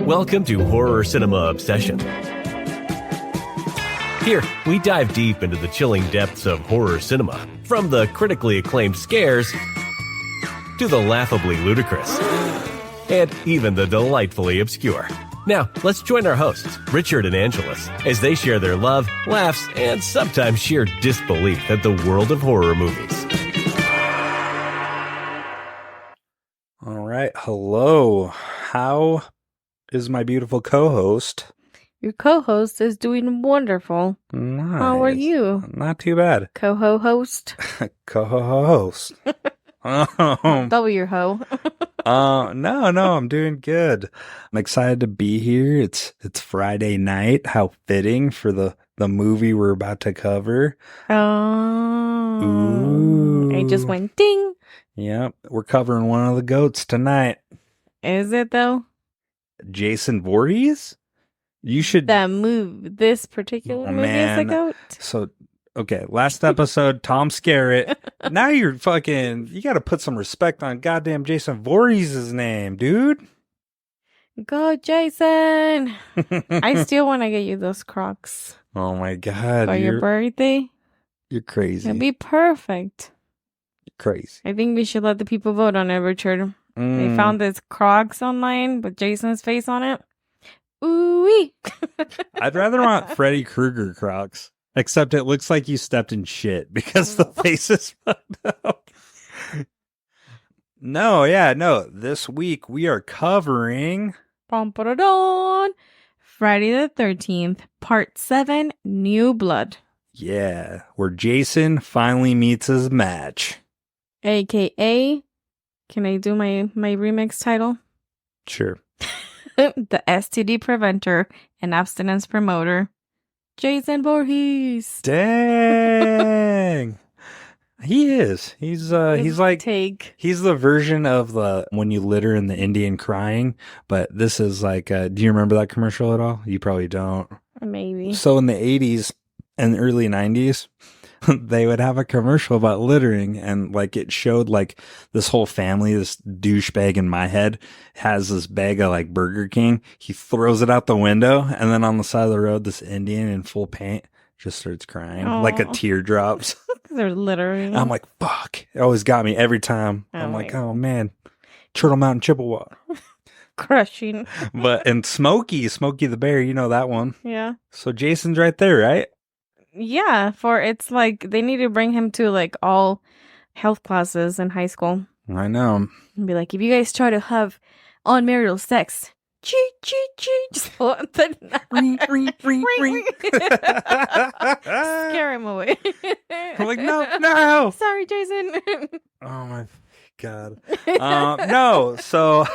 Welcome to Horror Cinema Obsession. Here, we dive deep into the chilling depths of horror cinema, from the critically acclaimed scares to the laughably ludicrous, and even the delightfully obscure. Now, let's join our hosts, Richard and Angelus, as they share their love, laughs, and sometimes sheer disbelief at the world of horror movies. All right. Hello. How is my beautiful co-host? Your co-host is doing wonderful. Nice. How are you? Not too bad. Co-ho-host? Co-host. Double your ho. No, I'm doing good. I'm excited to be here. It's Friday night. How fitting for the movie we're about to cover. Oh. Ooh. It just went ding. Yep. We're covering one of the goats tonight. Is it though? Jason Voorhees? You should... This particular movie is a goat? So, okay, last episode, Tom Skerritt. Now you gotta put some respect on goddamn Jason Voorhees' name, dude. Go, Jason! I still want to get you those Crocs. Oh my god. For your birthday. You're crazy. It'd be perfect. You're crazy. I think we should let the people vote on it, Richard. They found this Crocs online with Jason's face on it. Ooh-wee. I'd rather want Freddy Krueger Crocs. Except it looks like you stepped in shit because the face is fucked up. No. This week we are covering... Friday the 13th, Part 7, New Blood. Yeah, where Jason finally meets his match. AKA, can I do my remix title? Sure. The STD preventer and abstinence promoter, Jason Voorhees. Dang. He is. He's like he's the version of the when you litter in the Indian crying, but this is like do you remember that commercial at all? You probably don't. Maybe. So in the 80s and early 90s, they would have a commercial about littering, and like it showed like this whole family, this douchebag in my head has this bag of like Burger King. He throws it out the window, and then on the side of the road, this Indian in full paint just starts crying. Aww. Like a tear drops. They're littering. I'm like, fuck. It always got me every time. I'm like, oh man, Turtle Mountain Chippewa. Crushing. And Smokey the bear, you know that one. Yeah. So Jason's right there, right? Yeah, it's like they need to bring him to like all health classes in high school. I know. And be like, if you guys try to have unmarital sex, chee, just pull out the ring. Scare him away. I'm like, no. Sorry, Jason. Oh my God. No. So,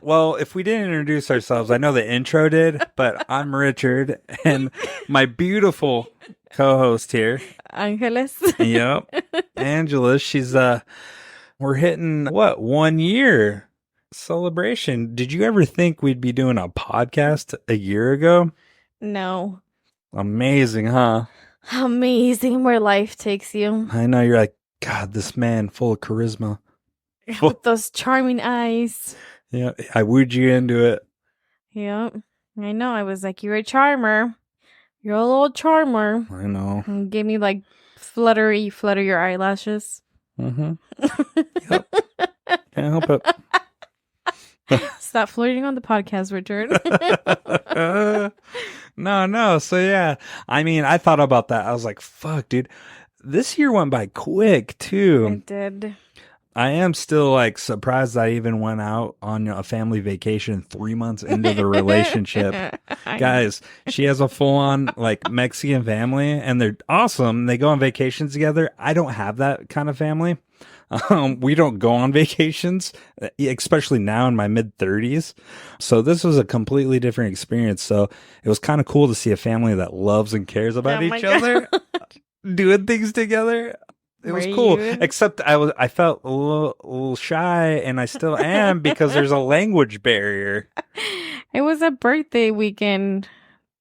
well, if we didn't introduce ourselves, I know the intro did, but I'm Richard, and my beautiful co-host here, Angelus. Yep, Angelus. She's we're hitting 1 year celebration. Did you ever think we'd be doing a podcast a year ago? No. Amazing, huh? Amazing where life takes you. I know, you're like, God, this man full of charisma. With those charming eyes. Yeah, I wooed you into it. Yep. I know. I was like, you're a charmer. You're a little charmer. I know. And give me like flutter your eyelashes. Mm-hmm. Yep. Can't help it. Stop flirting on the podcast, Richard. No. So yeah, I mean, I thought about that. I was like, fuck, dude. This year went by quick too. It did. I am still like surprised I even went out on a family vacation 3 months into the relationship. Guys, she has a full on like Mexican family and they're awesome. They go on vacations together. I don't have that kind of family. We don't go on vacations, especially now in my mid 30s. So this was a completely different experience. So it was kind of cool to see a family that loves and cares about each other doing things together. It was cool, except I felt a little shy, and I still am because there's a language barrier. It was a birthday weekend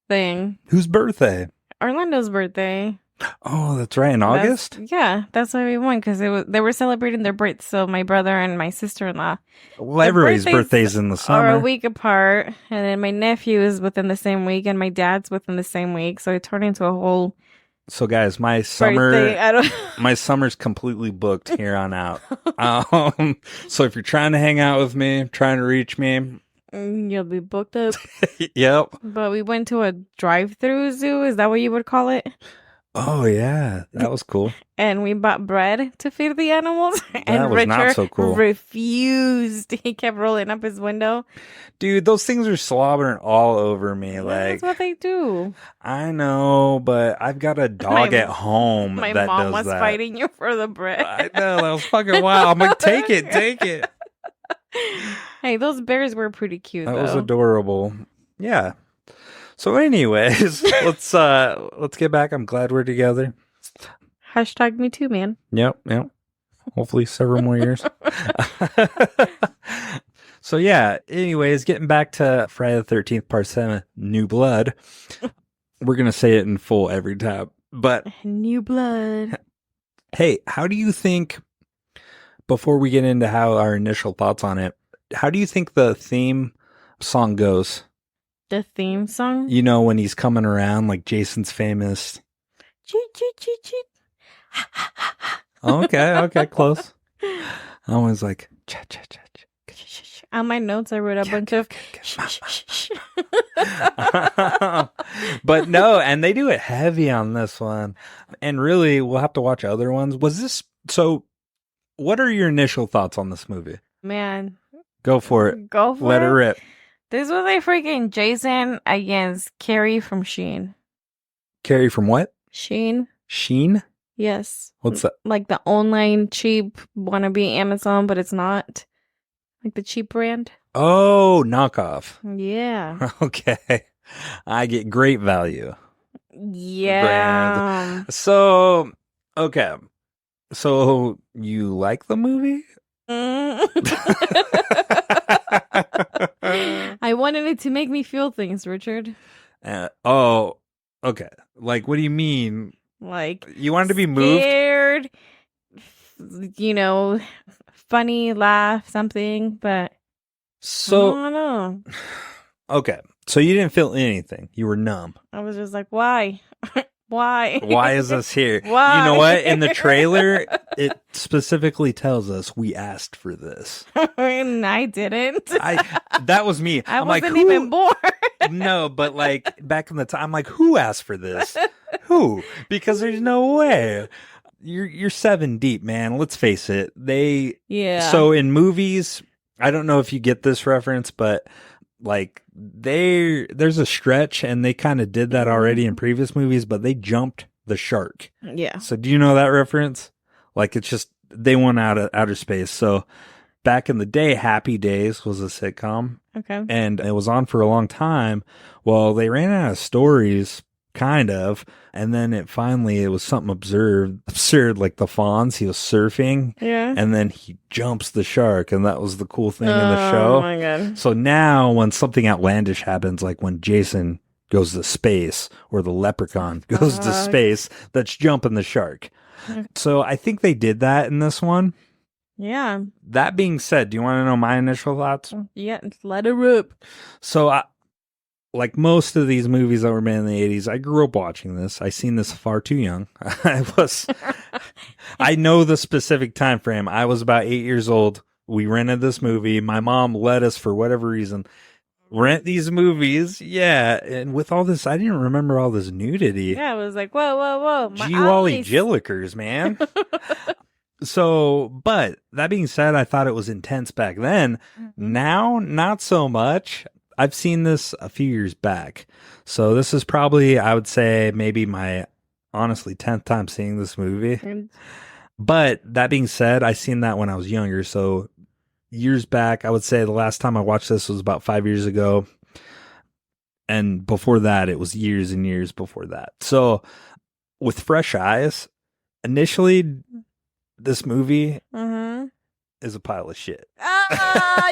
thing. Whose birthday? Orlando's birthday. Oh, that's right. In August? That's why we went, because they were celebrating their births. So my brother and my sister-in-law, Well, their everybody's birthday's in the are summer. a week apart, and then my nephew is within the same week, and my dad's within the same week. So it turned into a whole So, guys, my birthday. my summer's completely booked here on out. So if you're trying to hang out with me, trying to reach me, You'll be booked up. yep. But we went to a drive-through zoo. Is that what you would call it? Oh yeah, that was cool. And we bought bread to feed the animals. That And was not Richard so cool. refused. He kept rolling up his window. Dude, those things are slobbering all over me. That's what they do. I know, but I've got a dog at home My that mom does was that. fighting you for the bread. I know, that was fucking wild. I'm like, take it. Hey, those bears were pretty cute, That though. was adorable. Yeah. So anyways, let's get back. I'm glad we're together. Hashtag me too, man. Yep. Hopefully several more years. So yeah, anyways, getting back to Friday the 13th, Part 7, New Blood. We're going to say it in full every time. But New blood. hey, how do you think, before we get into how our initial thoughts on it, how do you think the theme song goes? The theme song? You know, when he's coming around, like Jason's famous. Cheat, cheat, cheat, cheat. Okay, close. I was like, cha cha cha cha. On my notes, I wrote a bunch of. But no, and they do it heavy on this one. And really, we'll have to watch other ones. So what are your initial thoughts on this movie? Man. Go for it. Let it rip. This was a freaking Jason against Carrie from Sheen. Carrie from what? Sheen? Yes. What's that? Like the online cheap wannabe Amazon, but it's not. Like the cheap brand. Oh, knockoff. Yeah. Okay. I get great value. Yeah. Brand. So, okay. So, you like the movie? I wanted it to make me feel things, Richard. Okay. Like, what do you mean? Like, you wanted to be moved? Scared, funny, laugh, something, but so, I don't know. Okay. So you didn't feel anything. You were numb. I was just like, why? Why? Why is this here? Why? You know what? In the trailer, it specifically tells us we asked for this. And I didn't. That was me. I I'm wasn't like, even born. No, but like back in the time, I'm like, who asked for this? Who? Because there's no way. You're 7 deep, man. Let's face it. Yeah. So in movies, I don't know if you get this reference, but like there's a stretch, and they kind of did that already in previous movies, but they jumped the shark. Yeah. So do you know that reference? Like, it's just they went out of outer space. So back in the day, Happy Days was a sitcom. Okay. And it was on for a long time. Well, they ran out of stories, kind of. And then it was something absurd, like the Fonz. He was surfing. Yeah. And then he jumps the shark. And that was the cool thing in the show. Oh, my God. So now when something outlandish happens, like when Jason goes to space or the leprechaun goes to space, that's jumping the shark. So I think they did that in this one. Yeah. That being said, do you want to know my initial thoughts? Yeah, let it rip. So, like most of these movies that were made in the 80s, I grew up watching this. I seen this far too young. I know the specific time frame. I was about 8 years old. We rented this movie. My mom let us, for whatever reason, rent these movies. Yeah. And with all this, I didn't remember all this nudity. Yeah, I was like, whoa. Gee Wally Jillikers, man. So, but that being said, I thought it was intense back then. Mm-hmm. Now, not so much. I've seen this a few years back. So this is probably, I would say, maybe my, honestly, 10th time seeing this movie. But that being said, I seen that when I was younger. So years back, I would say the last time I watched this was about 5 years ago. And before that, it was years and years before that. So with fresh eyes, initially, this movie is a pile of shit.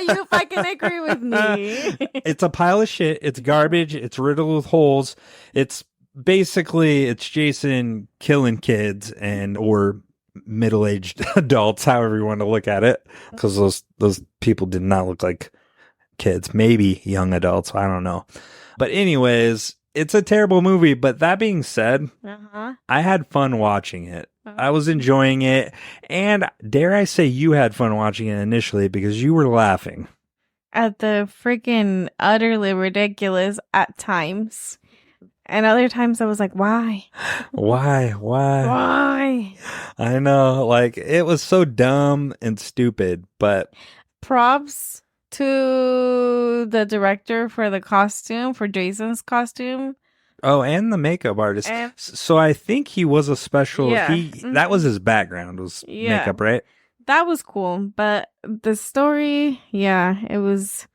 You fucking agree with me. It's a pile of shit. It's garbage. It's riddled with holes. It's basically it's Jason killing kids or middle-aged adults, however you want to look at it, because those people did not look like kids, maybe young adults, I don't know. But anyways, it's a terrible movie. But that being said, I had fun watching it. I was enjoying it, and dare I say you had fun watching it initially because you were laughing at the freaking utterly ridiculous at times. And other times I was like, why? Why? I know, like, it was so dumb and stupid, but... Props to the director for the costume, for Jason's costume. Oh, and the makeup artist. So I think he was a special... Yeah. That was his background, was makeup, right? That was cool, but the story, it was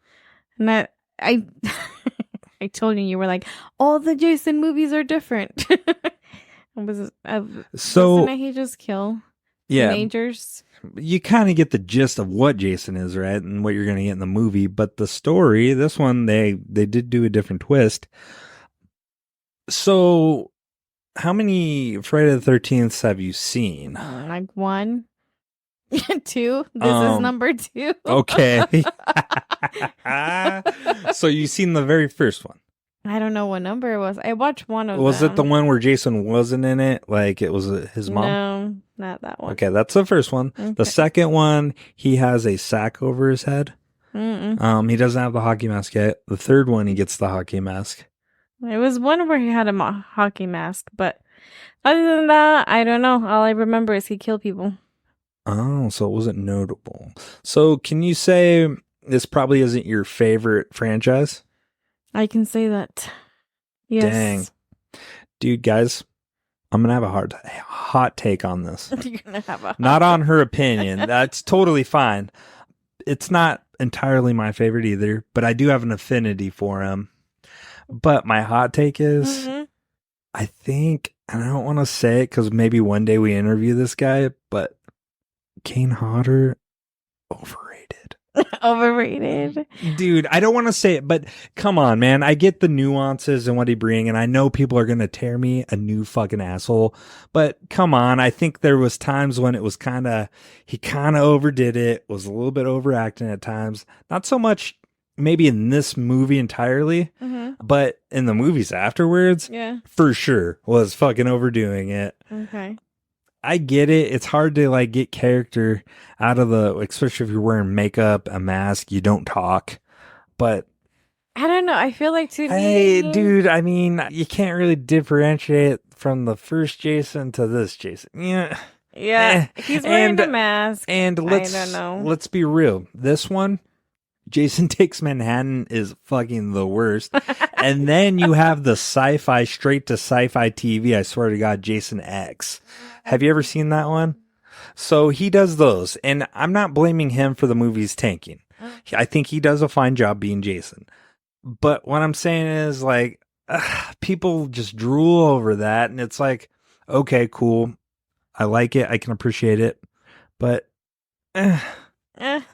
not... I told you were like, all the Jason movies are different. Wasn't he just kill teenagers? You kind of get the gist of what Jason is, right? And what you're going to get in the movie. But the story, this one, they did do a different twist. So, how many Friday the 13th have you seen? Like 1. 2. This is number 2. Okay. So you seen the very first one? I don't know what number it was. I watched one of them. Was it the one where Jason wasn't in it? Like it was his mom? No, not that one. Okay, that's the first one. Okay. The second one, he has a sack over his head. He doesn't have the hockey mask yet. The third one, he gets the hockey mask. It was one where he had a hockey mask, but other than that, I don't know. All I remember is he killed people. Oh, so it wasn't notable. So can you say this probably isn't your favorite franchise? I can say that. Yes. Dang. Dude, guys, I'm going to have a hot take on this. You're going to have a Not on her opinion. That's totally fine. It's not entirely my favorite either, but I do have an affinity for him. But my hot take is, I think, and I don't want to say it because maybe one day we interview this guy, but Kane Hodder, overrated. Overrated? Dude, I don't want to say it, but come on, man. I get the nuances and what he brings, and I know people are going to tear me a new fucking asshole, but come on. I think there was times when it was he kind of overdid it, was a little bit overacting at times. Not so much maybe in this movie entirely, but in the movies afterwards, for sure, was fucking overdoing it. Okay. I get it. It's hard to like get character out of especially if you're wearing makeup, a mask, you don't talk. But I don't know. I feel like hey, dude, I mean, you can't really differentiate from the first Jason to this Jason. Yeah. He's wearing a mask. And I don't know. Let's be real. This one, Jason Takes Manhattan, is fucking the worst. And then you have the sci-fi, straight to sci-fi TV, I swear to God, Jason X. Have you ever seen that one? So he does those, and I'm not blaming him for the movies tanking. I think he does a fine job being Jason. But what I'm saying is, like, people just drool over that, and it's like, okay, cool. I like it. I can appreciate it. But I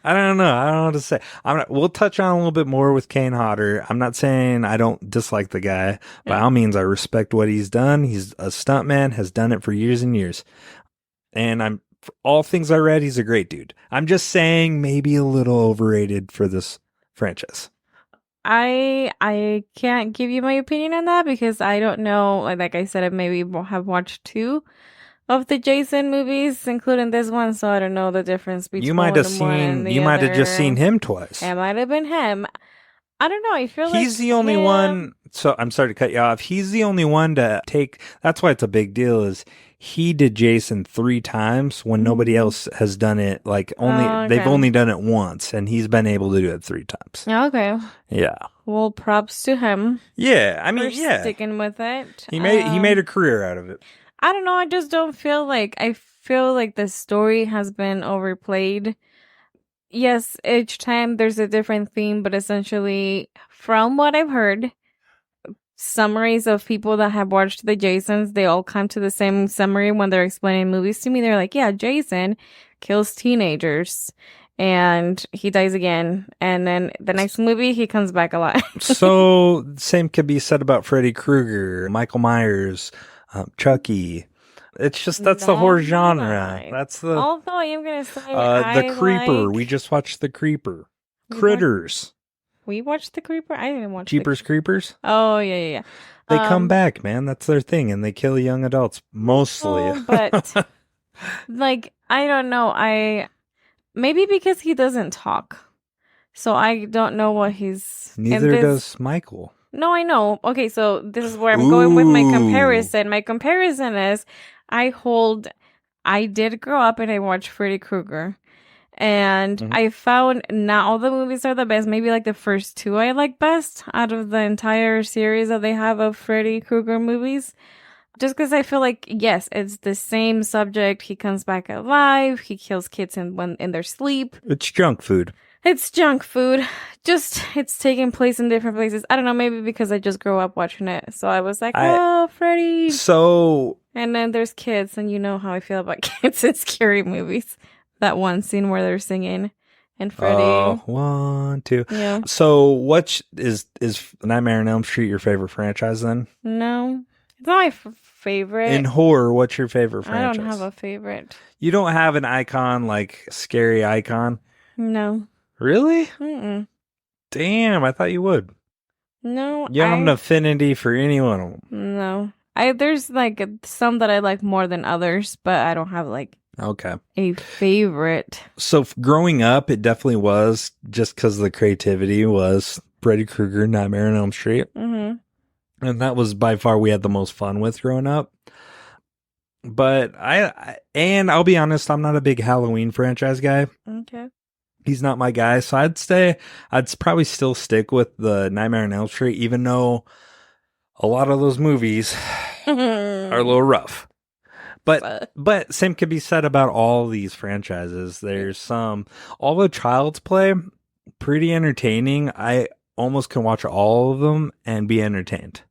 don't know. I don't know what to say. We'll touch on a little bit more with Kane Hodder. I'm not saying I don't dislike the guy. By all means, I respect what he's done. He's a stuntman, has done it for years and years. And for all things I read, he's a great dude. I'm just saying maybe a little overrated for this franchise. I can't give you my opinion on that because I don't know. Like I said, I maybe have watched 2 of the Jason movies, including this one, so I don't know the difference between you might have just seen him twice. It might have been him. I don't know. I feel like he's the only one. So I'm sorry to cut you off. He's the only one to take. That's why it's a big deal. Is he did Jason 3 times when nobody else has done it? Like they've only done it once, and he's been able to do it 3 times. Okay. Yeah. Well, props to him. Yeah, I mean, for sticking with it. He made a career out of it. I don't know. I just don't feel like the story has been overplayed. Yes, each time there's a different theme, but essentially, from what I've heard, summaries of people that have watched the Jasons, they all come to the same summary when they're explaining movies to me. They're like, yeah, Jason kills teenagers. and he dies again. And then the next movie, he comes back alive. So, same could be said about Freddy Krueger, Michael Myers, Chucky. It's just, that's the horror genre. That's the... Although I am going to say, The Creeper. We just watched The Creeper. Critters. We watched The Creeper? I didn't watch Jeepers Creepers? Oh, yeah. They come back, man. That's their thing. And they kill young adults, mostly. Oh, but, like, I don't know. Maybe because he doesn't talk. So I don't know what he's... Neither does Michael. No, I know. Okay, so this is where I'm going with my comparison. My comparison is I did grow up and I watched Freddy Krueger. And I found not all the movies are the best. Maybe like the first two I like best out of the entire series that they have of Freddy Krueger movies. Just because I feel like, yes, it's the same subject. He comes back alive. He kills kids in their sleep. It's junk food. It's junk food. Just, it's taking place in different places. I don't know, maybe because I just grew up watching it. So I was like, oh, Freddy. So... And then there's kids, and you know how I feel about kids in scary movies. That one scene where they're singing and Freddy. Oh, 1, 2. Yeah. So what is Nightmare on Elm Street your favorite franchise then? No. It's not my favorite. In horror, what's your favorite franchise? I don't have a favorite. You don't have an icon, like scary icon? No. Really? Mm-mm. Damn, I thought you would. No. You don't have an affinity for anyone. No. There's like some that I like more than others, but I don't have like a favorite. So growing up, it definitely was just because the creativity was Freddy Krueger, Nightmare on Elm Street. Mm-hmm. And that was by far we had the most fun with growing up. But I'll be honest, I'm not a big Halloween franchise guy. Okay. He's not my guy. So I'd probably still stick with the Nightmare on Elm Street, even though a lot of those movies are a little rough. But same could be said about all these franchises. There's all the Child's Play, pretty entertaining. I almost can watch all of them and be entertained.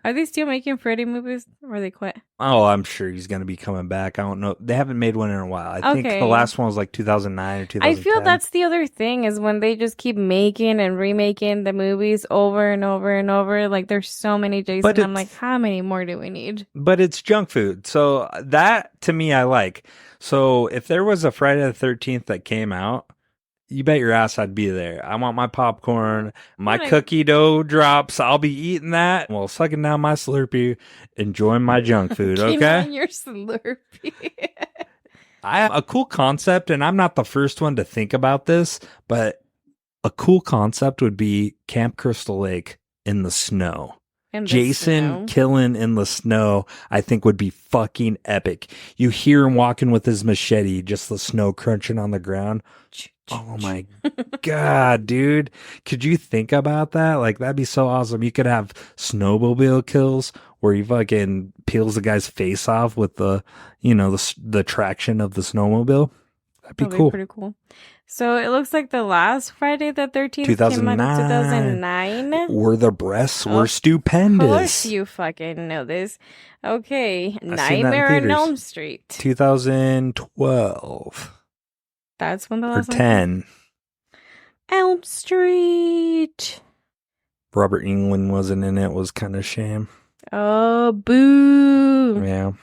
Are they still making Freddy movies, or they quit? Oh, I'm sure he's going to be coming back. I don't know. They haven't made one in a while. I think the last one was like 2009 or 2010. I feel that's the other thing is when they just keep making and remaking the movies over and over and over. Like there's so many Jason. I'm like, how many more do we need? But it's junk food. So that to me, I like. So if there was a Friday the 13th that came out, you bet your ass I'd be there. I want my popcorn, my cookie dough drops. I'll be eating that while sucking down my Slurpee, enjoying my junk food, okay? On your Slurpee. I have a cool concept, and I'm not the first one to think about this, but a cool concept would be Camp Crystal Lake in the snow. Jason killing in the snow, I think would be fucking epic. You hear him walking with his machete, just the snow crunching on the ground. Oh my God, dude. Could you think about that? Like, that'd be so awesome. You could have snowmobile kills where he fucking peels the guy's face off with the traction of the snowmobile. That'd be cool. Pretty cool. So it looks like the last Friday the 13th came out in 2009. Where the breasts were stupendous. Of course you fucking know this. Okay. Nightmare on Elm Street. 2012. That's when the last one. 10. Elm Street. Robert Englund wasn't in it. Was kind of shame. Oh, boo. Yeah.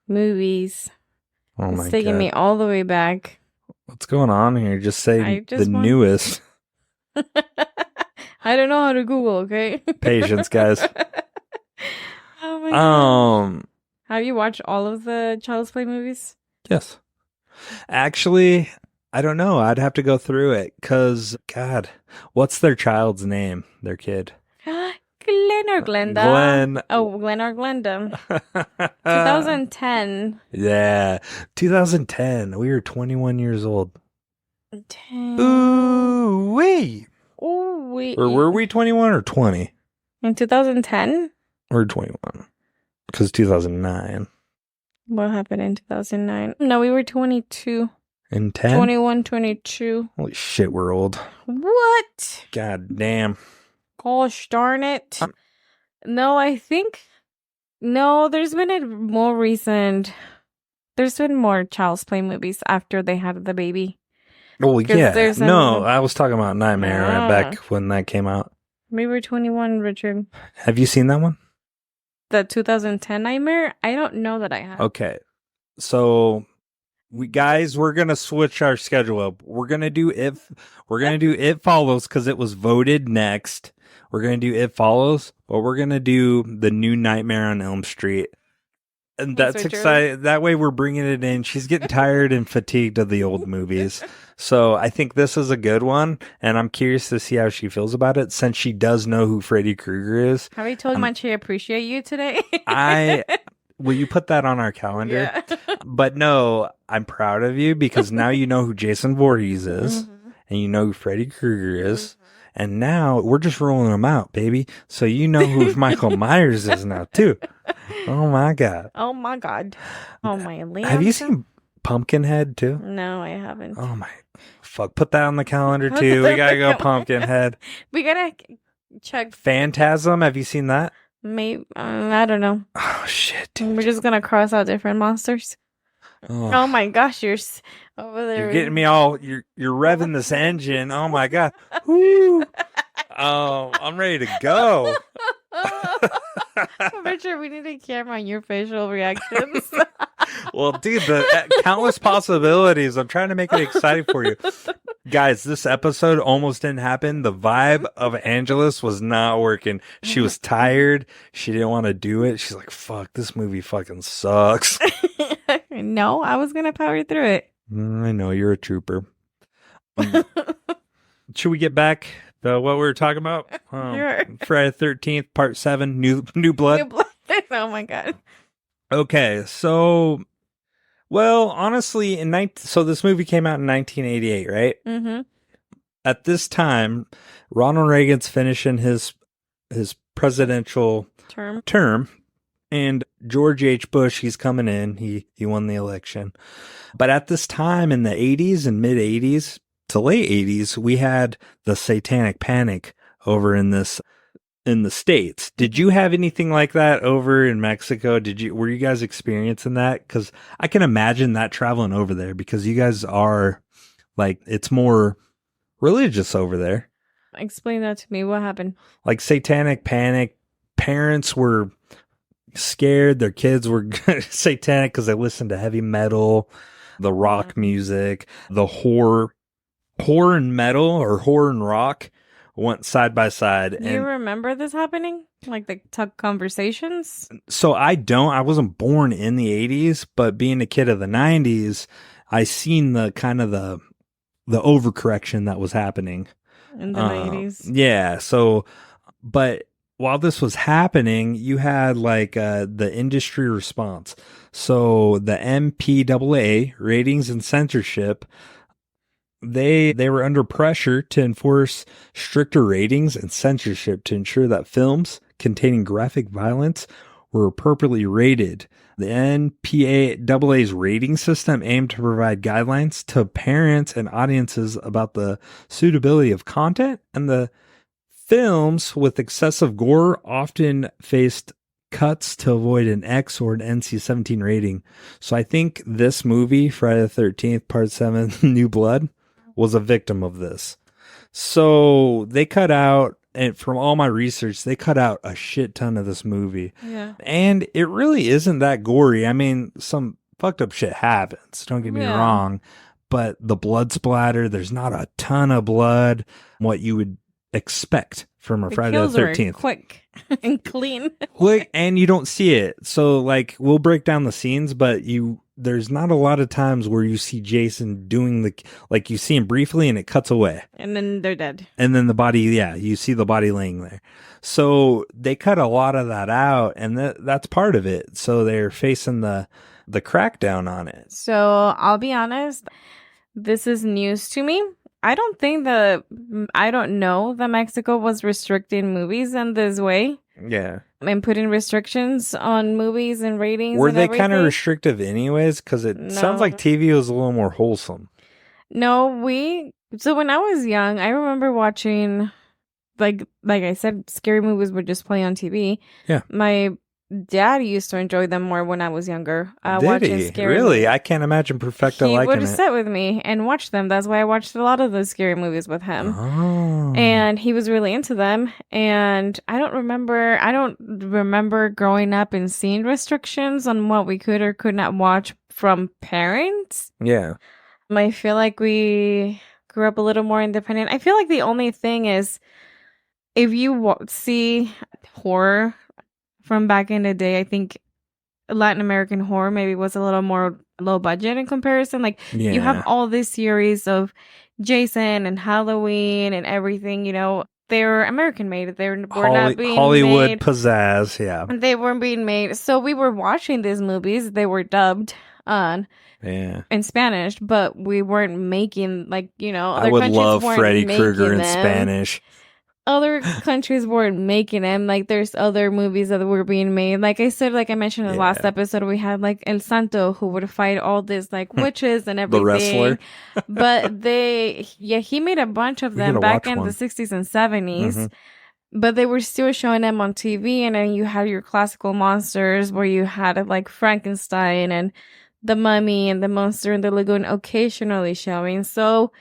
Movies. Oh my God. It's taking me all the way back. What's going on here? Just say the newest. I don't know how to Google, okay? Patience, guys. Oh my God. Have you watched all of the Child's Play movies? Yes. Actually, I don't know. I'd have to go through it because, God, what's their child's name? Their kid. Glenn or Glenda? Glenn. Oh, Glenn or Glenda. 2010. Yeah. 2010. We were 21 years old. 10. Ooh, wait. Ooh, wait. Or were we 21 or 20? In 2010? Or 21. Because 2009. What happened in 2009? No, we were 22. In 10? 21, 22. Holy shit, we're old. What? God damn. Gosh darn it. No, I think... No, there's been a more recent There's been more Child's Play movies after they had the baby. Oh, 'Cause yeah. there's No, I was talking about Nightmare Ah. back when that came out. We were 21, Richard. Have you seen that one? The 2010 Nightmare? I don't know that I have. Okay. So we're gonna switch our schedule up. We're gonna do It Follows because it was voted next. We're gonna do It Follows, but we're gonna do the new Nightmare on Elm Street. And Thanks, that's Richard. exciting. That way we're bringing it in. She's getting tired and fatigued of the old movies. So I think this is a good one. And I'm curious to see how she feels about it since she does know who Freddy Krueger is. Have you told much I appreciate you today? Will you put that on our calendar? Yeah. But no, I'm proud of you because now you know who Jason Voorhees is and you know who Freddy Krueger is. And now we're just rolling them out, baby. So you know who Michael Myers is now, too. Oh, my God. Oh, my God. Oh, my Lance. Have you seen Pumpkinhead, too? No, I haven't. Oh, my. Fuck. Put that on the calendar, too. We got to go Pumpkinhead. We gotta check. Phantasm. Have you seen that? Maybe. I don't know. Oh, shit, dude. We're just gonna cross out different monsters. Oh my gosh, over there. You're getting me all. You're revving this engine. Oh my God. Woo. Oh, I'm ready to go. Richard, we need a camera on your facial reactions. Well, dude, the countless possibilities. I'm trying to make it exciting for you. Guys, this episode almost didn't happen. The vibe of Angelus was not working. She was tired. She didn't want to do it. She's like, fuck, this movie fucking sucks. No, I was going to power through it. I know, you're a trooper. Should we get back to what we were talking about? Sure. Friday the 13th, part 7, New Blood. Oh my God. Okay, so, well, honestly, so this movie came out in 1988, right? Mm-hmm. At this time, Ronald Reagan's finishing his presidential term, and George H. Bush, he's coming in. He won the election. But at this time in the 80s and mid 80s to late 80s, we had the Satanic Panic over in the States. Did you have anything like that over in Mexico? Were you guys experiencing that? Because I can imagine that traveling over there because you guys are like, it's more religious over there. Explain that to me. What happened? Like Satanic Panic, parents were scared. Their kids were satanic because they listened to heavy metal, the rock music, the horror and metal or horror and rock went side by side. Do you remember this happening? Like the conversations? So I wasn't born in the 80s, but being a kid of the 90s, I seen the kind of the overcorrection that was happening in the 90s. Yeah. So, but while this was happening, you had like the industry response. So the MPAA, Ratings and Censorship, they were under pressure to enforce stricter ratings and censorship to ensure that films containing graphic violence were appropriately rated. The MPAA's rating system aimed to provide guidelines to parents and audiences about the suitability of content, and the films with excessive gore often faced cuts to avoid an X or an NC-17 rating. So I think this movie, Friday the 13th, Part 7, New Blood, was a victim of this. So they cut out, and from all my research, they cut out a shit ton of this movie. Yeah. And it really isn't that gory. I mean, some fucked up shit happens, don't get me wrong. But the blood splatter, there's not a ton of blood, what you would expect from a Friday the 13th. Quick and clean. Quick, and you don't see it. So, like, we'll break down the scenes, but there's not a lot of times where you see Jason doing like you see him briefly and it cuts away. And then they're dead. And then the body, you see the body laying there. So they cut a lot of that out, and that's part of it. So they're facing the crackdown on it. So I'll be honest, this is news to me. I don't know that Mexico was restricting movies in this way. Yeah. And putting restrictions on movies and ratings. Were they kind of restrictive anyways? Because it sounds like TV was a little more wholesome. No, so when I was young, I remember watching, like I said, scary movies would just play on TV. Yeah. My dad used to enjoy them more when I was younger. Did Watching he? scary Really? movies. I can't imagine Perfecto He liking would it. sit with me and watch them. That's why I watched a lot of those scary movies with him. Oh. And he was really into them. And I don't remember growing up and seeing restrictions on what we could or could not watch from parents. Yeah. I feel like we grew up a little more independent. I feel like the only thing is if you see horror from back in the day, I think Latin American horror maybe was a little more low budget in comparison. Like you have all this series of Jason and Halloween and everything, you know, they were American made. They were not being Hollywood made. pizzazz, yeah. They weren't being made. So we were watching these movies. They were dubbed on in Spanish, but we weren't making like, you know, other I would countries love weren't Freddy making Krueger in them. Spanish. Other countries weren't making them. Like there's other movies that were being made. Like I said, like I mentioned in the last episode, we had like El Santo who would fight all this like witches and everything. The wrestler. But he made a bunch of them back in the 60s and 70s. Mm-hmm. But they were still showing them on TV. And then you had your classical monsters where you had like Frankenstein and the Mummy and the Monster in the Lagoon occasionally showing. So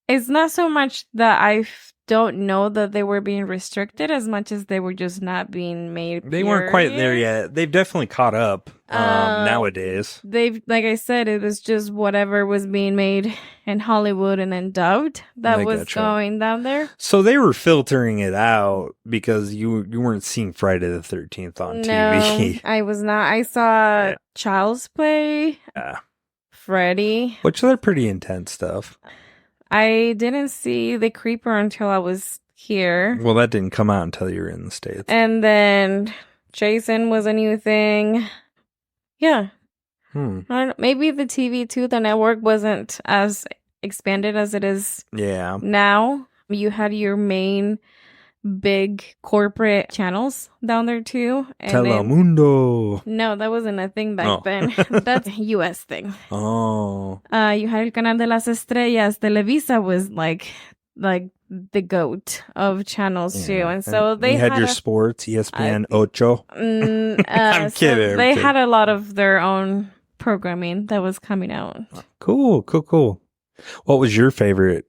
it's not so much that I don't know that they were being restricted as much as they were just not being made. They weren't quite there yet. They've definitely caught up nowadays. They've, like I said, it was just whatever was being made in Hollywood and then dubbed that was going down there. So they were filtering it out because you weren't seeing Friday the 13th on TV. No, I was not. I saw Child's Play, Freddy. Which they're pretty intense stuff. I didn't see The Creeper until I was here. Well, that didn't come out until you were in the States. And then Jason was a new thing. Yeah. I don't know, maybe the TV too, the network wasn't as expanded as it is now. You had your main big corporate channels down there too. And Telemundo. No, that wasn't a thing back then. That's a US thing. Oh. You had El Canal de las Estrellas. Televisa was like the goat of channels too. And so they had your sports, ESPN Ocho. I'm kidding. So they had a lot of their own programming that was coming out. Cool. What was your favorite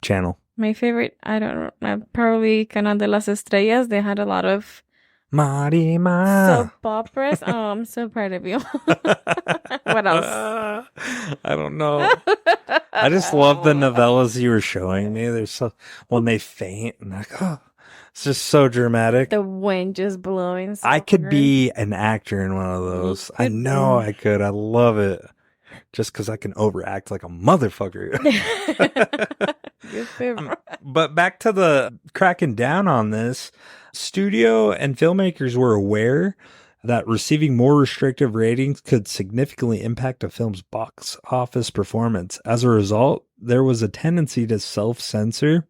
channel? My favorite, I don't know, probably Canal de las Estrellas. They had a lot of soap operas. Oh, I'm so proud of you. What else? I don't know. I just love the novellas you were showing me. They're so when they faint and like, it's just so dramatic. The wind just blowing. I could be an actor in one of those. I know I could. I love it. Just because I can overact like a motherfucker. But back to the cracking down on this, studio and filmmakers were aware that receiving more restrictive ratings could significantly impact a film's box office performance. As a result, there was a tendency to self-censor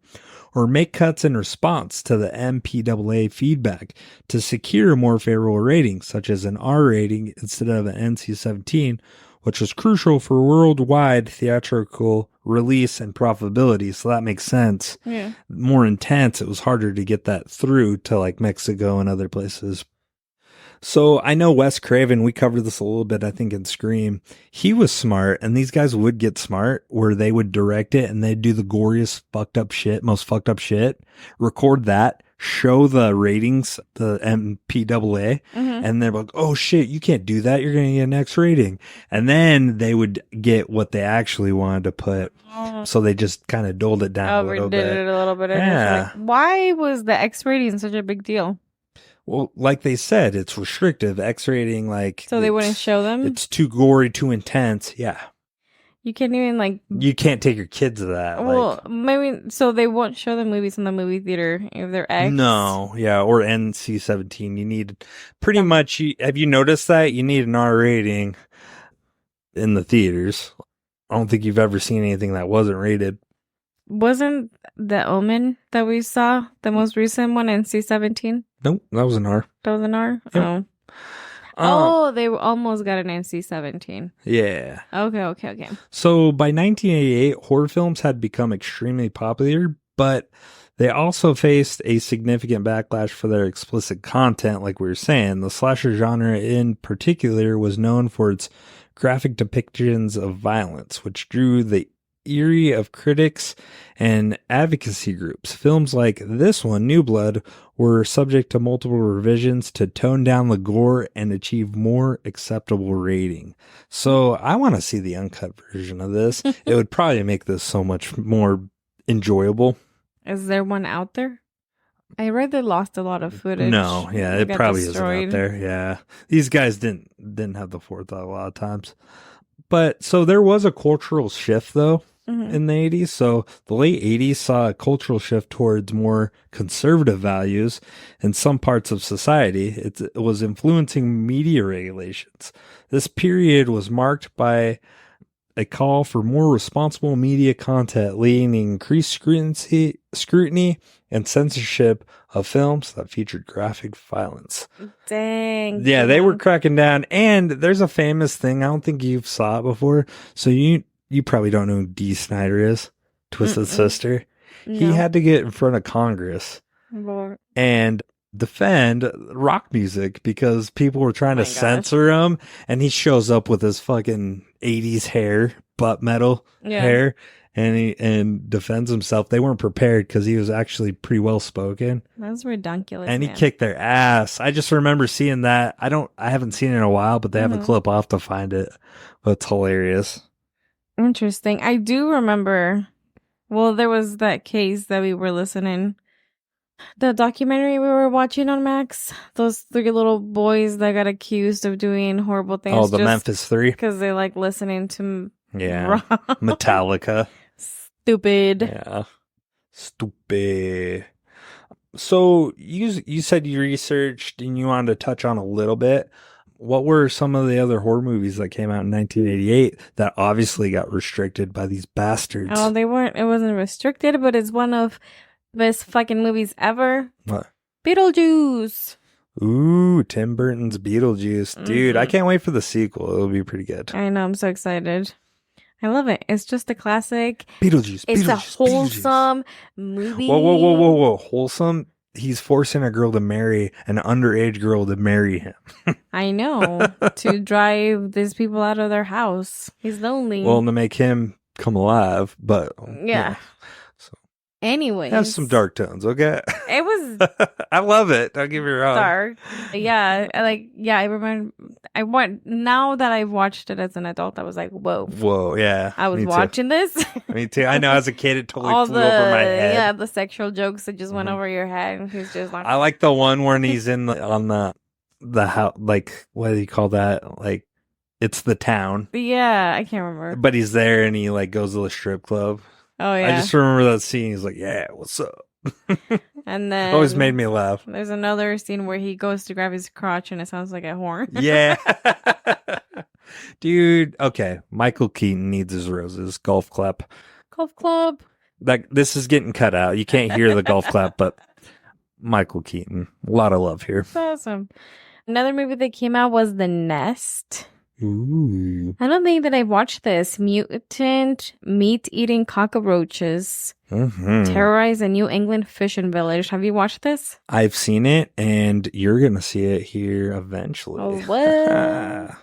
or make cuts in response to the MPAA feedback to secure more favorable ratings, such as an R rating instead of an NC-17, which was crucial for worldwide theatrical release and profitability. So that makes sense. Yeah. More intense, it was harder to get that through to like Mexico and other places. So I know Wes Craven, we covered this a little bit, I think, in Scream. He was smart, and these guys would get smart where they would direct it and they'd do the goriest most fucked up shit, record that, show the ratings, the MPAA, and they're like, oh shit, you can't do that. You're going to get an X rating. And then they would get what they actually wanted to put. So they just kind of doled it down a little bit. Overdid it a little bit. Yeah. Like, why was the X rating such a big deal? Well, like they said, it's restrictive. X rating, like. So they wouldn't show them? It's too gory, too intense. Yeah. You can't even You can't take your kids to that. Well, maybe so they won't show the movies in the movie theater if they're X. No, yeah, or NC-17. You need pretty much. Have you noticed that you need an R rating in the theaters? I don't think you've ever seen anything that wasn't rated. Wasn't The Omen that we saw the most recent one NC-17? Nope, that was an R. That was an R. Yep. They almost got an NC-17. Yeah. Okay. So by 1988, horror films had become extremely popular, but They also faced a significant backlash for their explicit content, like we were saying. The slasher genre in particular was known for its graphic depictions of violence, which drew the ire of critics and advocacy groups. Films like this one, New Blood, were subject to multiple revisions to tone down the gore and achieve more acceptable rating. So I want to see the uncut version of this. It would probably make this so much more enjoyable. Is there one out there? I read they lost a lot of footage. No, yeah, They it got probably destroyed. isn't out there. Yeah, these guys didn't have the forethought a lot of times. But so there was a cultural shift though in the 80s. So the late 80s saw a cultural shift towards more conservative values in some parts of society. It was influencing media regulations. This period was marked by a call for more responsible media content, leading to increased scrutiny and censorship of films that featured graphic violence. Dang. Yeah, they were cracking down. And there's a famous thing. I don't think you've saw it before. So you probably don't know who Dee Snider is, Twisted Sister. No. He had to get in front of Congress and defend rock music because people were trying to censor him. And he shows up with his fucking 80s hair, butt metal hair, and defends himself. They weren't prepared because he was actually pretty well spoken. That's ridiculous. And he kicked their ass. I just remember seeing that. I haven't seen it in a while, but they have a clip. I'll have to find it. But it's hilarious. Interesting. I do remember. Well, there was that case that we were listening. The documentary we were watching on Max. Those 3 little boys that got accused of doing horrible things. Oh, the Memphis 3? Because they like listening to rock. Metallica. Stupid. Yeah. Stupid. So you said you researched and you wanted to touch on a little bit. What were some of the other horror movies that came out in 1988 that obviously got restricted by these bastards? Oh, they weren't. It wasn't restricted, but it's one of the best fucking movies ever. What? Beetlejuice. Ooh, Tim Burton's Beetlejuice. Dude, I can't wait for the sequel. It'll be pretty good. I know. I'm so excited. I love it. It's just a classic. Beetlejuice. It's a wholesome movie. Whoa. Wholesome? He's forcing a girl to marry an underage girl to marry him. I know. To drive these people out of their house. He's lonely. Well, to make him come alive, but yeah. So anyways, has some dark tones, okay? It was I love it. Don't get me wrong. dark. Yeah, I remember now that I've watched it as an adult, I was like, whoa, yeah. I was watching this. Me too. I know as a kid it totally All flew over my head. Yeah, the sexual jokes that just went over your head, and he's just like, I like the one when he's on the house, like, what do you call that? Like, it's the town. Yeah, I can't remember. But he's there and he like goes to the strip club. Oh yeah. I just remember that scene. He's like, yeah, what's up? And then always made me laugh. There's another scene where he goes to grab his crotch and it sounds like a horn. Yeah. Dude, okay. Michael Keaton needs his roses. Golf clap. Golf club. Like, this is getting cut out. You can't hear the golf clap, but Michael Keaton. A lot of love here. That's awesome. Another movie that came out was The Nest. Ooh. I don't think that I've watched this. Mutant meat-eating cockroaches terrorize a New England fishing village. Have you watched this? I've seen it, and you're going to see it here eventually. Oh, what?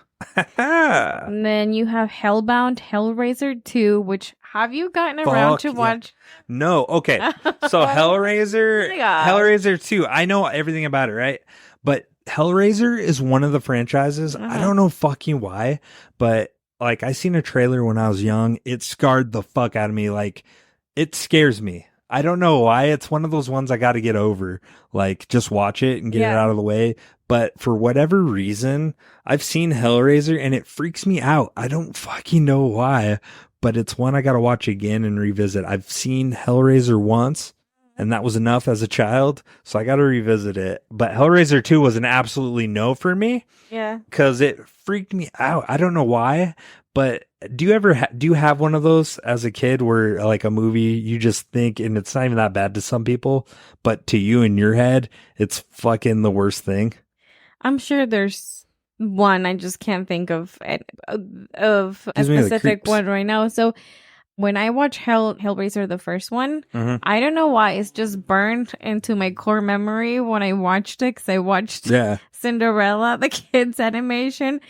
And then you have Hellbound Hellraiser 2, which have you gotten around to watch? No. Okay. So Hellraiser, Hellraiser 2, I know everything about it, right? But Hellraiser is one of the franchises. I don't know fucking why, but like I seen a trailer when I was young. It scarred the fuck out of me. Like, it scares me. I don't know why. It's one of those ones I got to get over. Like, just watch it and get it out of the way. But for whatever reason, I've seen Hellraiser and it freaks me out. I don't fucking know why, but it's one I got to watch again and revisit. I've seen Hellraiser once, and that was enough as a child, so I got to revisit it. But Hellraiser 2 was an absolutely no for me. Yeah. Because it freaked me out. I don't know why, but do you have one of those as a kid where like a movie you just think, and it's not even that bad to some people, but to you in your head, it's fucking the worst thing? I'm sure there's one. I just can't think of a specific one right now. So When I watch Hellraiser, the first one, Mhm. I don't know why it's just burned into my core memory when I watched it, because I watched Yeah. Cinderella, the kids animation,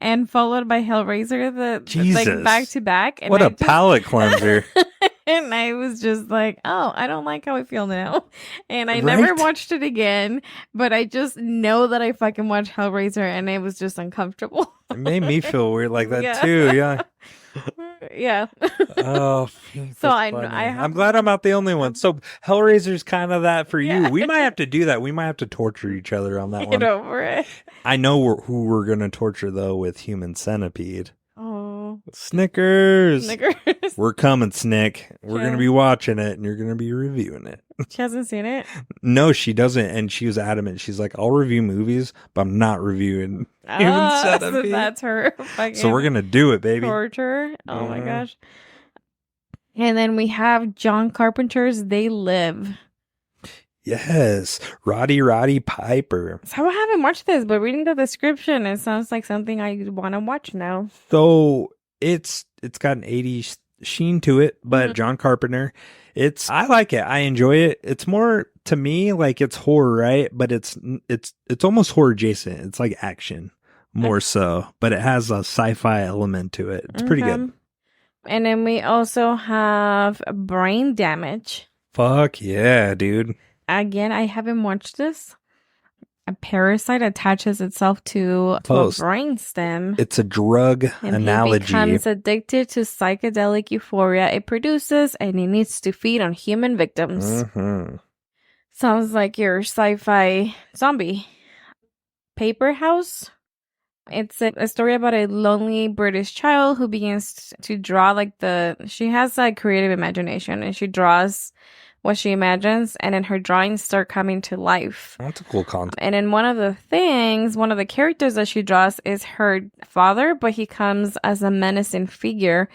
and followed by Hellraiser, like Jesus. back to back. And What I a palate cleanser. and I was just like, oh, I don't like how I feel now. And I never Right? watched it again, but I just know that I fucking watched Hellraiser and it was just uncomfortable. It made me feel weird like that Yeah. too. Yeah. Yeah. Oh, So I I'm have. glad I'm not the only one. So Hellraiser's kind of that for you. Yeah. We might have to do that. We might have to torture each other on that Get one. over it. I know who we're gonna torture though with Human Centipede. Oh, Snickers. Snickers. We're coming, Snick. We're Yeah. gonna be watching it, and you're gonna be reviewing it. She hasn't seen it. No, she doesn't, and she was adamant. She's like, "I'll review movies, but I'm not reviewing Human So Centipede." that's her fucking So we're gonna do it, baby. torture. Oh my Mhm. gosh. And then we have John Carpenter's They Live. Yes, Roddy Piper. So I haven't watched this, but reading the description, it sounds like something I want to watch now. So it's got an 80s sheen to it, but Mhm. John Carpenter. I like it. I enjoy it. It's more to me like it's horror, right? But it's almost horror adjacent. It's like action more so, but it has a sci-fi element to it. It's pretty good. And then we also have Brain Damage. Fuck yeah, dude. Again, I haven't watched this. A parasite attaches itself to a Close. brainstem. It's a drug And analogy. he becomes addicted to psychedelic euphoria it produces, and he needs to feed on human victims. Mm-hmm. Sounds like your sci-fi zombie. Paper House. It's a story about a lonely British child who begins to draw she has a creative imagination, and she draws what she imagines, and then her drawings start coming to life. That's a cool concept. And then one of the characters that she draws is her father, but he comes as a menacing figure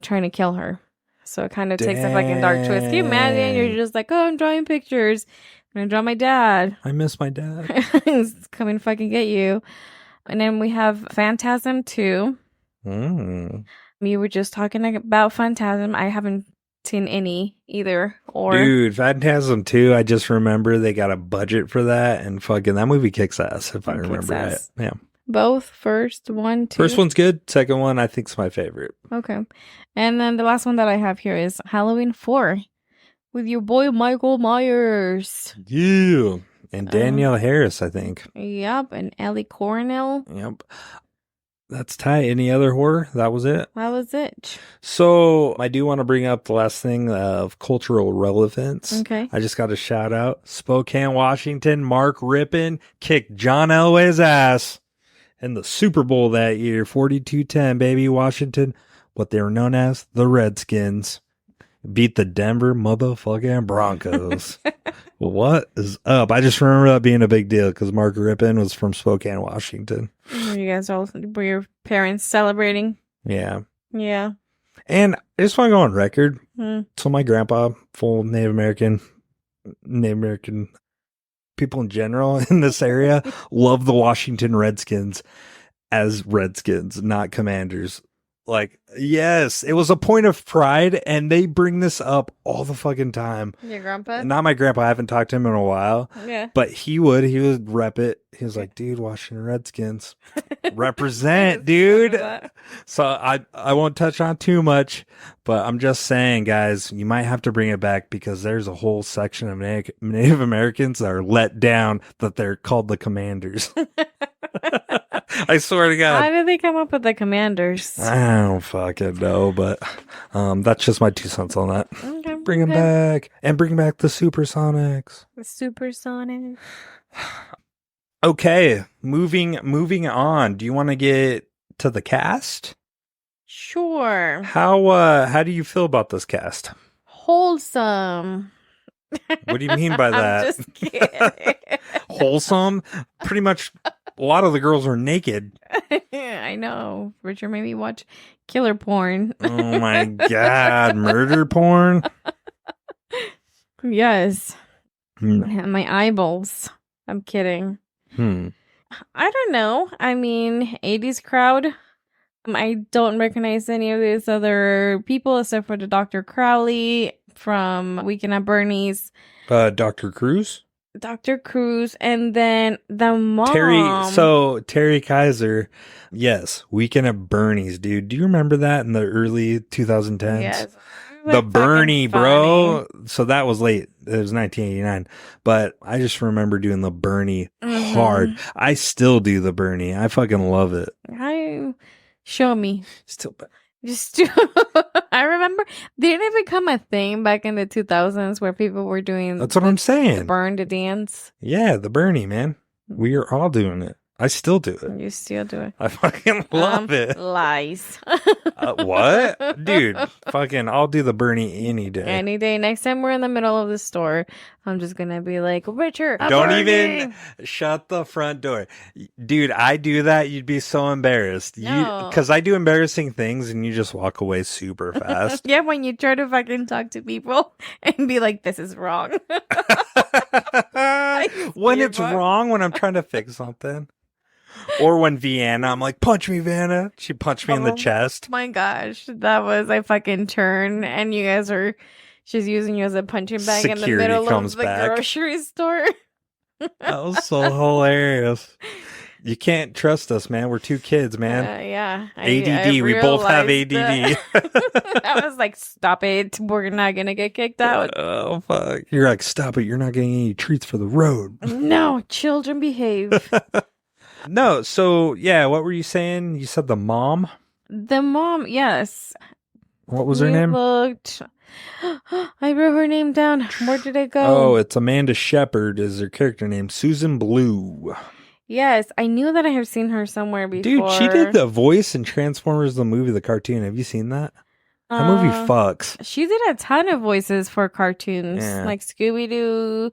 trying to kill her. So it kind of takes a fucking dark twist. Can you imagine? You're just like, oh, I'm drawing pictures. I'm going to draw my dad. I miss my dad. He's coming to fucking get you. And then we have Phantasm 2. Mm. You were just talking about Phantasm. I haven't seen any either. Dude, Phantasm 2, I just remember they got a budget for that, and fucking that movie kicks ass, if I remember right. Yeah. Both? First one, two? First one's good. Second one, I think, is my favorite. Okay. And then the last one that I have here is Halloween 4 with your boy Michael Myers. Yeah. And Danielle Harris, I think. Yep. And Ellie Cornell. Yep. That's tight. Any other horror? That was it? That was it. So I do want to bring up the last thing of cultural relevance. Okay. I just got a shout out. Spokane, Washington, Mark Rippon kicked John Elway's ass in the Super Bowl that year. 42-10, baby. Washington, what they were known as the Redskins, beat the Denver motherfucking Broncos. What is up? I just remember that being a big deal because Mark Rippon was from Spokane, Washington. Were you guys all, were your parents celebrating? Yeah. Yeah. And I just want to go on record. Hmm. So my grandpa, full Native American people in general in this area, love the Washington Redskins as Redskins, not Commanders. Like, yes, it was a point of pride, and they bring this up all the fucking time. Your grandpa? Not my grandpa. I haven't talked to him in a while. Yeah. But he would rep it. He was like, dude, Washington Redskins. Represent, dude. So I won't touch on too much, but I'm just saying, guys, you might have to bring it back because there's a whole section of Native Americans that are let down that they're called the Commanders. I swear to God. How did they come up with the Commanders? I don't fucking know, but that's just my 2 cents on that. Okay, Bring them back. And bring back the Supersonics. The Supersonic. Okay, moving on. Do you want to get to the cast? Sure. How do you feel about this cast? Wholesome. What do you mean by that? I'm just kidding. Wholesome? Pretty much a lot of the girls are naked. I know. Richard made me watch killer porn. Oh my God. Murder porn? Yes. My eyeballs. I'm kidding. I don't know. I mean, 80s crowd. I don't recognize any of these other people except for the Dr. Crowley from Weekend at Bernie's. Dr. Cruz? Dr. Cruz, and then the mom. Terry Kaiser, yes, Weekend at Bernie's, dude. Do you remember that in the early 2010s? Yes. The Bernie, bro. So that was late. It was 1989. But I just remember doing the Bernie hard. I still do the Bernie. I fucking love it. Show me. Still. Just I remember, didn't it become a thing back in the 2000s where people were doing That's what I'm saying. The burn to dance? Yeah, the Bernie, man. We are all doing it. I still do it. You still do it. I fucking love it. Lies. What? Dude, fucking, I'll do the Bernie any day. Any day. Next time we're in the middle of the store, I'm just going to be like, Richard, don't even shut the front door. Dude, I do that. You'd be so embarrassed. No. Because I do embarrassing things and you just walk away super fast. Yeah, when you try to fucking talk to people and be like, this is wrong. When it's wrong, when I'm trying to fix something. Or when Vienna, I'm like, punch me, Vienna. She punched me in the chest. My gosh, that was a fucking turn. And you guys are just using you as a punching bag in the middle of the grocery store. That was so hilarious. You can't trust us, man. We're two kids, man. Yeah. ADD. We both have ADD. I was like, stop it. We're not going to get kicked out. Oh, fuck. You're like, stop it. You're not getting any treats for the road. No, children behave. No, so, yeah, what were you saying? You said the mom? The mom, yes. What was her name? I wrote her name down. Where did it go? Oh, it's Amanda Shepard is her character name. Susan Blue. Yes, I knew that I have seen her somewhere before. Dude, she did the voice in Transformers the movie, the cartoon. Have you seen that? That movie fucks. She did a ton of voices for cartoons, like Scooby-Doo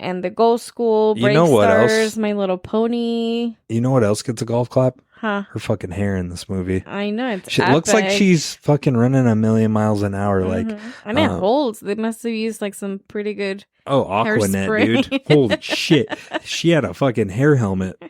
and The Ghost School, Brave Stars, My Little Pony. You know what else gets a golf clap? Huh? Her fucking hair in this movie. I know, it's She looks like she's fucking running 1,000,000 miles an hour. Like, and it holds. They must have used like some pretty good Aquanet, dude. Holy shit. She had a fucking hair helmet.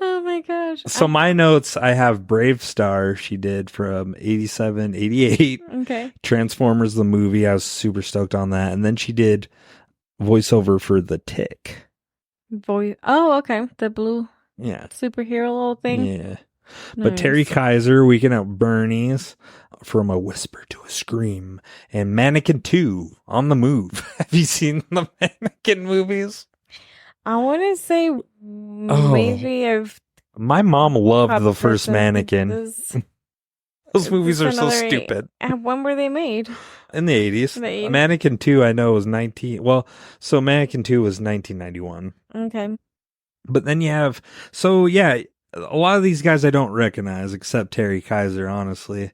Oh my gosh. So my notes, I have Brave Star she did from 87, 88. Okay. Transformers the movie. I was super stoked on that. And then she did voiceover for The Tick. Oh, okay. The blue superhero little thing. Yeah. But Terry Kaiser, Weekend at Bernie's, From a Whisper to a Scream, and Mannequin 2, On the Move. Have you seen the Mannequin movies? I want to say maybe I've... My mom loved the first Mannequin. Those movies are so stupid. When were they made? In the 80s. Mannequin 2, I know, was so Mannequin 2 was 1991. Okay. But then you have... So, yeah... A lot of these guys I don't recognize except Terry Kaiser, honestly.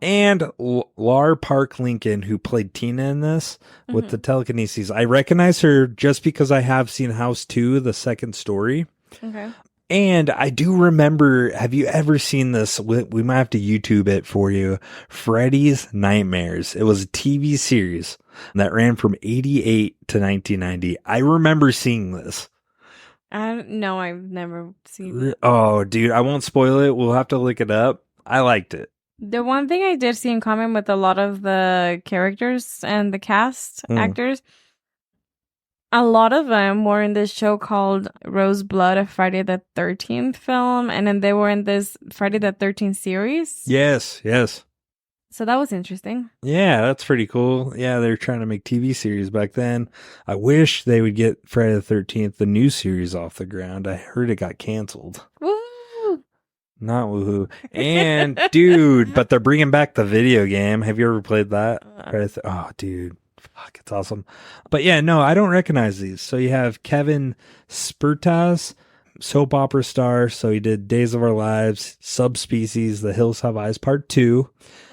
And Lar Park Lincoln, who played Tina in this with the telekinesis. I recognize her just because I have seen House 2, the second story. Okay. And I do remember, have you ever seen this? We might have to YouTube it for you. Freddy's Nightmares. It was a TV series that ran from 88 to 1990. I remember seeing this. No, I've never seen it. Oh, dude, I won't spoil it. We'll have to look it up. I liked it. The one thing I did see in common with a lot of the characters and the cast actors, a lot of them were in this show called Rose Blood, a Friday the 13th film, and then they were in this Friday the 13th series. Yes. So that was interesting. Yeah, that's pretty cool. Yeah, they were trying to make TV series back then. I wish they would get Friday the 13th, the new series, off the ground. I heard it got canceled. Woo! Not woohoo. And, dude, but they're bringing back the video game. Have you ever played that? Oh, dude. Fuck, it's awesome. But yeah, no, I don't recognize these. So you have Kevin Spertas, soap opera star. So he did Days of Our Lives, Subspecies, The Hills Have Eyes Part 2.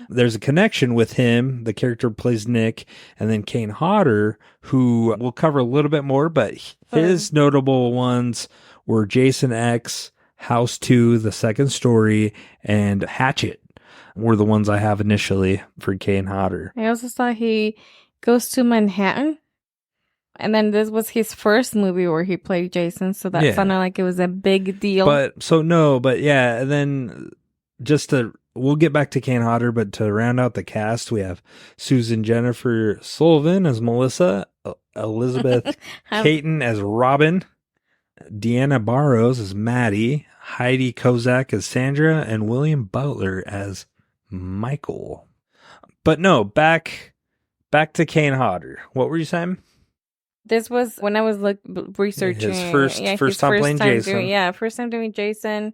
There's a connection with him. The character plays Nick, and then Kane Hodder, who we'll cover a little bit more, but his notable ones were Jason X, House 2, the second story, and Hatchet were the ones I have initially for Kane Hodder. I also saw he goes to Manhattan. And then this was his first movie where he played Jason, so that Yeah. sounded like it was a big deal. But yeah, and then we'll get back to Kane Hodder, but to round out the cast, we have Susan Jennifer Sullivan as Melissa, Elizabeth Caton as Robin, Deanna Barrows as Maddie, Heidi Kozak as Sandra, and William Butler as Michael. But no, back to Kane Hodder. What were you saying? This was when I was researching His first time playing Jason. First time doing Jason.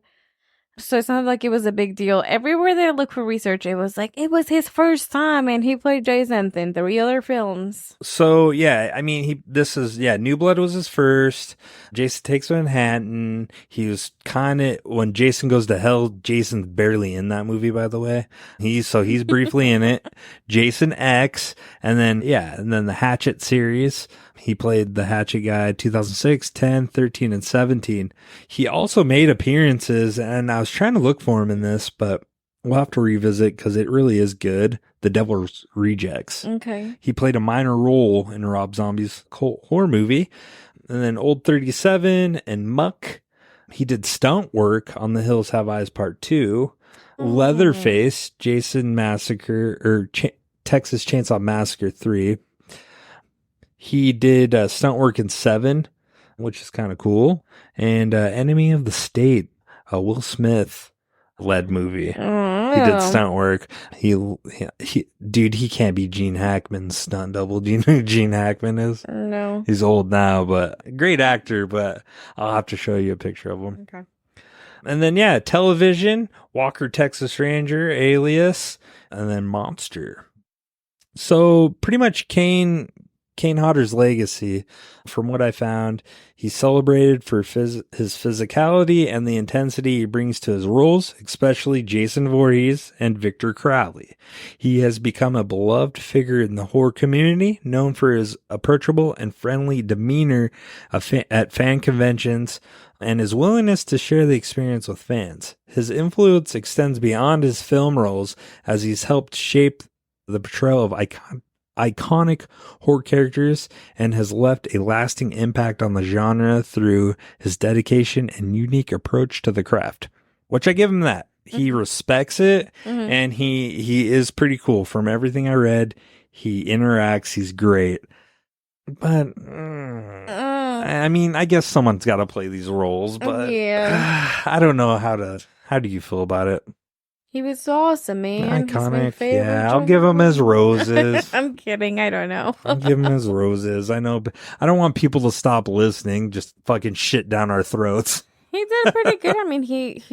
So it sounded like it was a big deal. Everywhere that I looked for research, it was like, it was his first time and he played Jason in 3 other films. So, yeah, I mean, New Blood was his first. Jason Takes Manhattan. He was when Jason Goes to Hell, Jason's barely in that movie, by the way. He's briefly in it. Jason X. And then the Hatchet series. He played the Hatchet guy 2006, 10, 13, and 17. He also made appearances, and I was trying to look for him in this, but we'll have to revisit because it really is good. The Devil's Rejects. Okay. He played a minor role in Rob Zombie's cult horror movie. And then Old 37 and Muck. He did stunt work on The Hills Have Eyes Part 2. Leatherface, Jason Massacre, Texas Chainsaw Massacre 3. He did stunt work in 7, which is kind of cool. And Enemy of the State, a Will Smith led movie. Oh. He did stunt work. He can't be Gene Hackman's stunt double. Do you know who Gene Hackman is? No. He's old now, but great actor, but I'll have to show you a picture of him. Okay. And then, television, Walker, Texas Ranger, Alias, and then Monster. So pretty much Kane Hodder's legacy, from what I found, he's celebrated for his physicality and the intensity he brings to his roles, especially Jason Voorhees and Victor Crowley. He has become a beloved figure in the horror community, known for his approachable and friendly demeanor at fan conventions and his willingness to share the experience with fans. His influence extends beyond his film roles, as he's helped shape the portrayal of iconic horror characters and has left a lasting impact on the genre through his dedication and unique approach to the craft, which I give him that. He respects it, and he is pretty cool. From everything I read, he interacts, he's great. But I mean, I guess someone's got to play these roles, but I don't know how do you feel about it? He was awesome, man. Iconic. He's my favorite. Yeah, I'll give him his roses. I'm kidding. I don't know. I'll give him his roses. I know, but I don't want people to stop listening. Just fucking shit down our throats. He did pretty good. I mean, he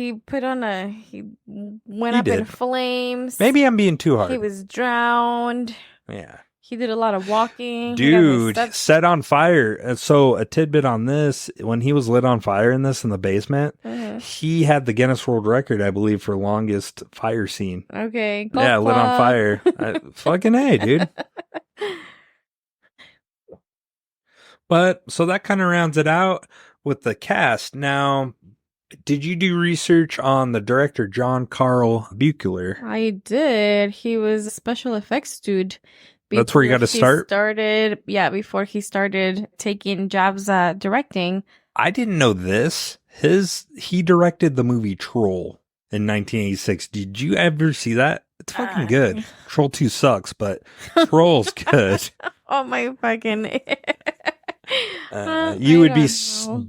went up in flames. Maybe I'm being too hard. He was drowned. Yeah. He did a lot of walking. Dude, set on fire. So a tidbit on this, when he was lit on fire in the basement, he had the Guinness World Record, I believe, for longest fire scene. Okay. Yeah, lit on fire. Fucking A, dude. But, so that kind of rounds it out with the cast. Now, did you do research on the director, John Carl Buechler? I did. He was a special effects dude. That's where you got to start? Before he started taking jobs at directing. I didn't know this. He directed the movie Troll in 1986. Did you ever see that? It's fucking good. Troll 2 sucks, but Troll's good. Oh my fucking... you would be...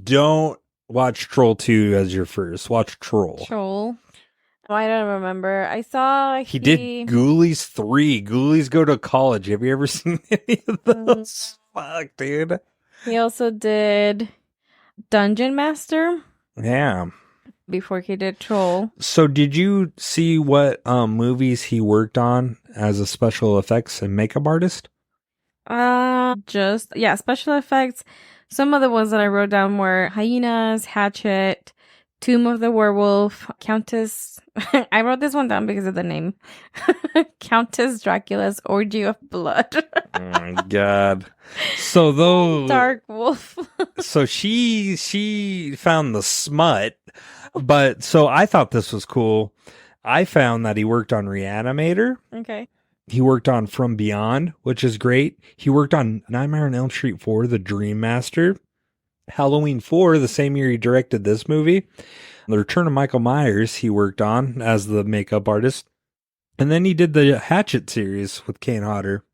Don't watch Troll 2 as your first. Watch Troll. Troll. Oh, I don't remember. I saw he did Ghoulies 3. Ghoulies Go to College. Have you ever seen any of those? Fuck, dude. He also did Dungeon Master. Yeah. Before he did Troll. So did you see what movies he worked on as a special effects and makeup artist? Special effects. Some of the ones that I wrote down were Hyenas, Hatchet, Tomb of the Werewolf, Countess. I wrote this one down because of the name. Countess Dracula's Orgy of Blood. Oh my god. So though Dark Wolf. So she found the smut, but so I thought this was cool. I found that he worked on Reanimator. Okay. He worked on From Beyond, which is great. He worked on Nightmare on Elm Street 4, The Dream Master. Halloween 4, the same year he directed this movie. The Return of Michael Myers, he worked on as the makeup artist. And then he did the Hatchet series with Kane Hodder.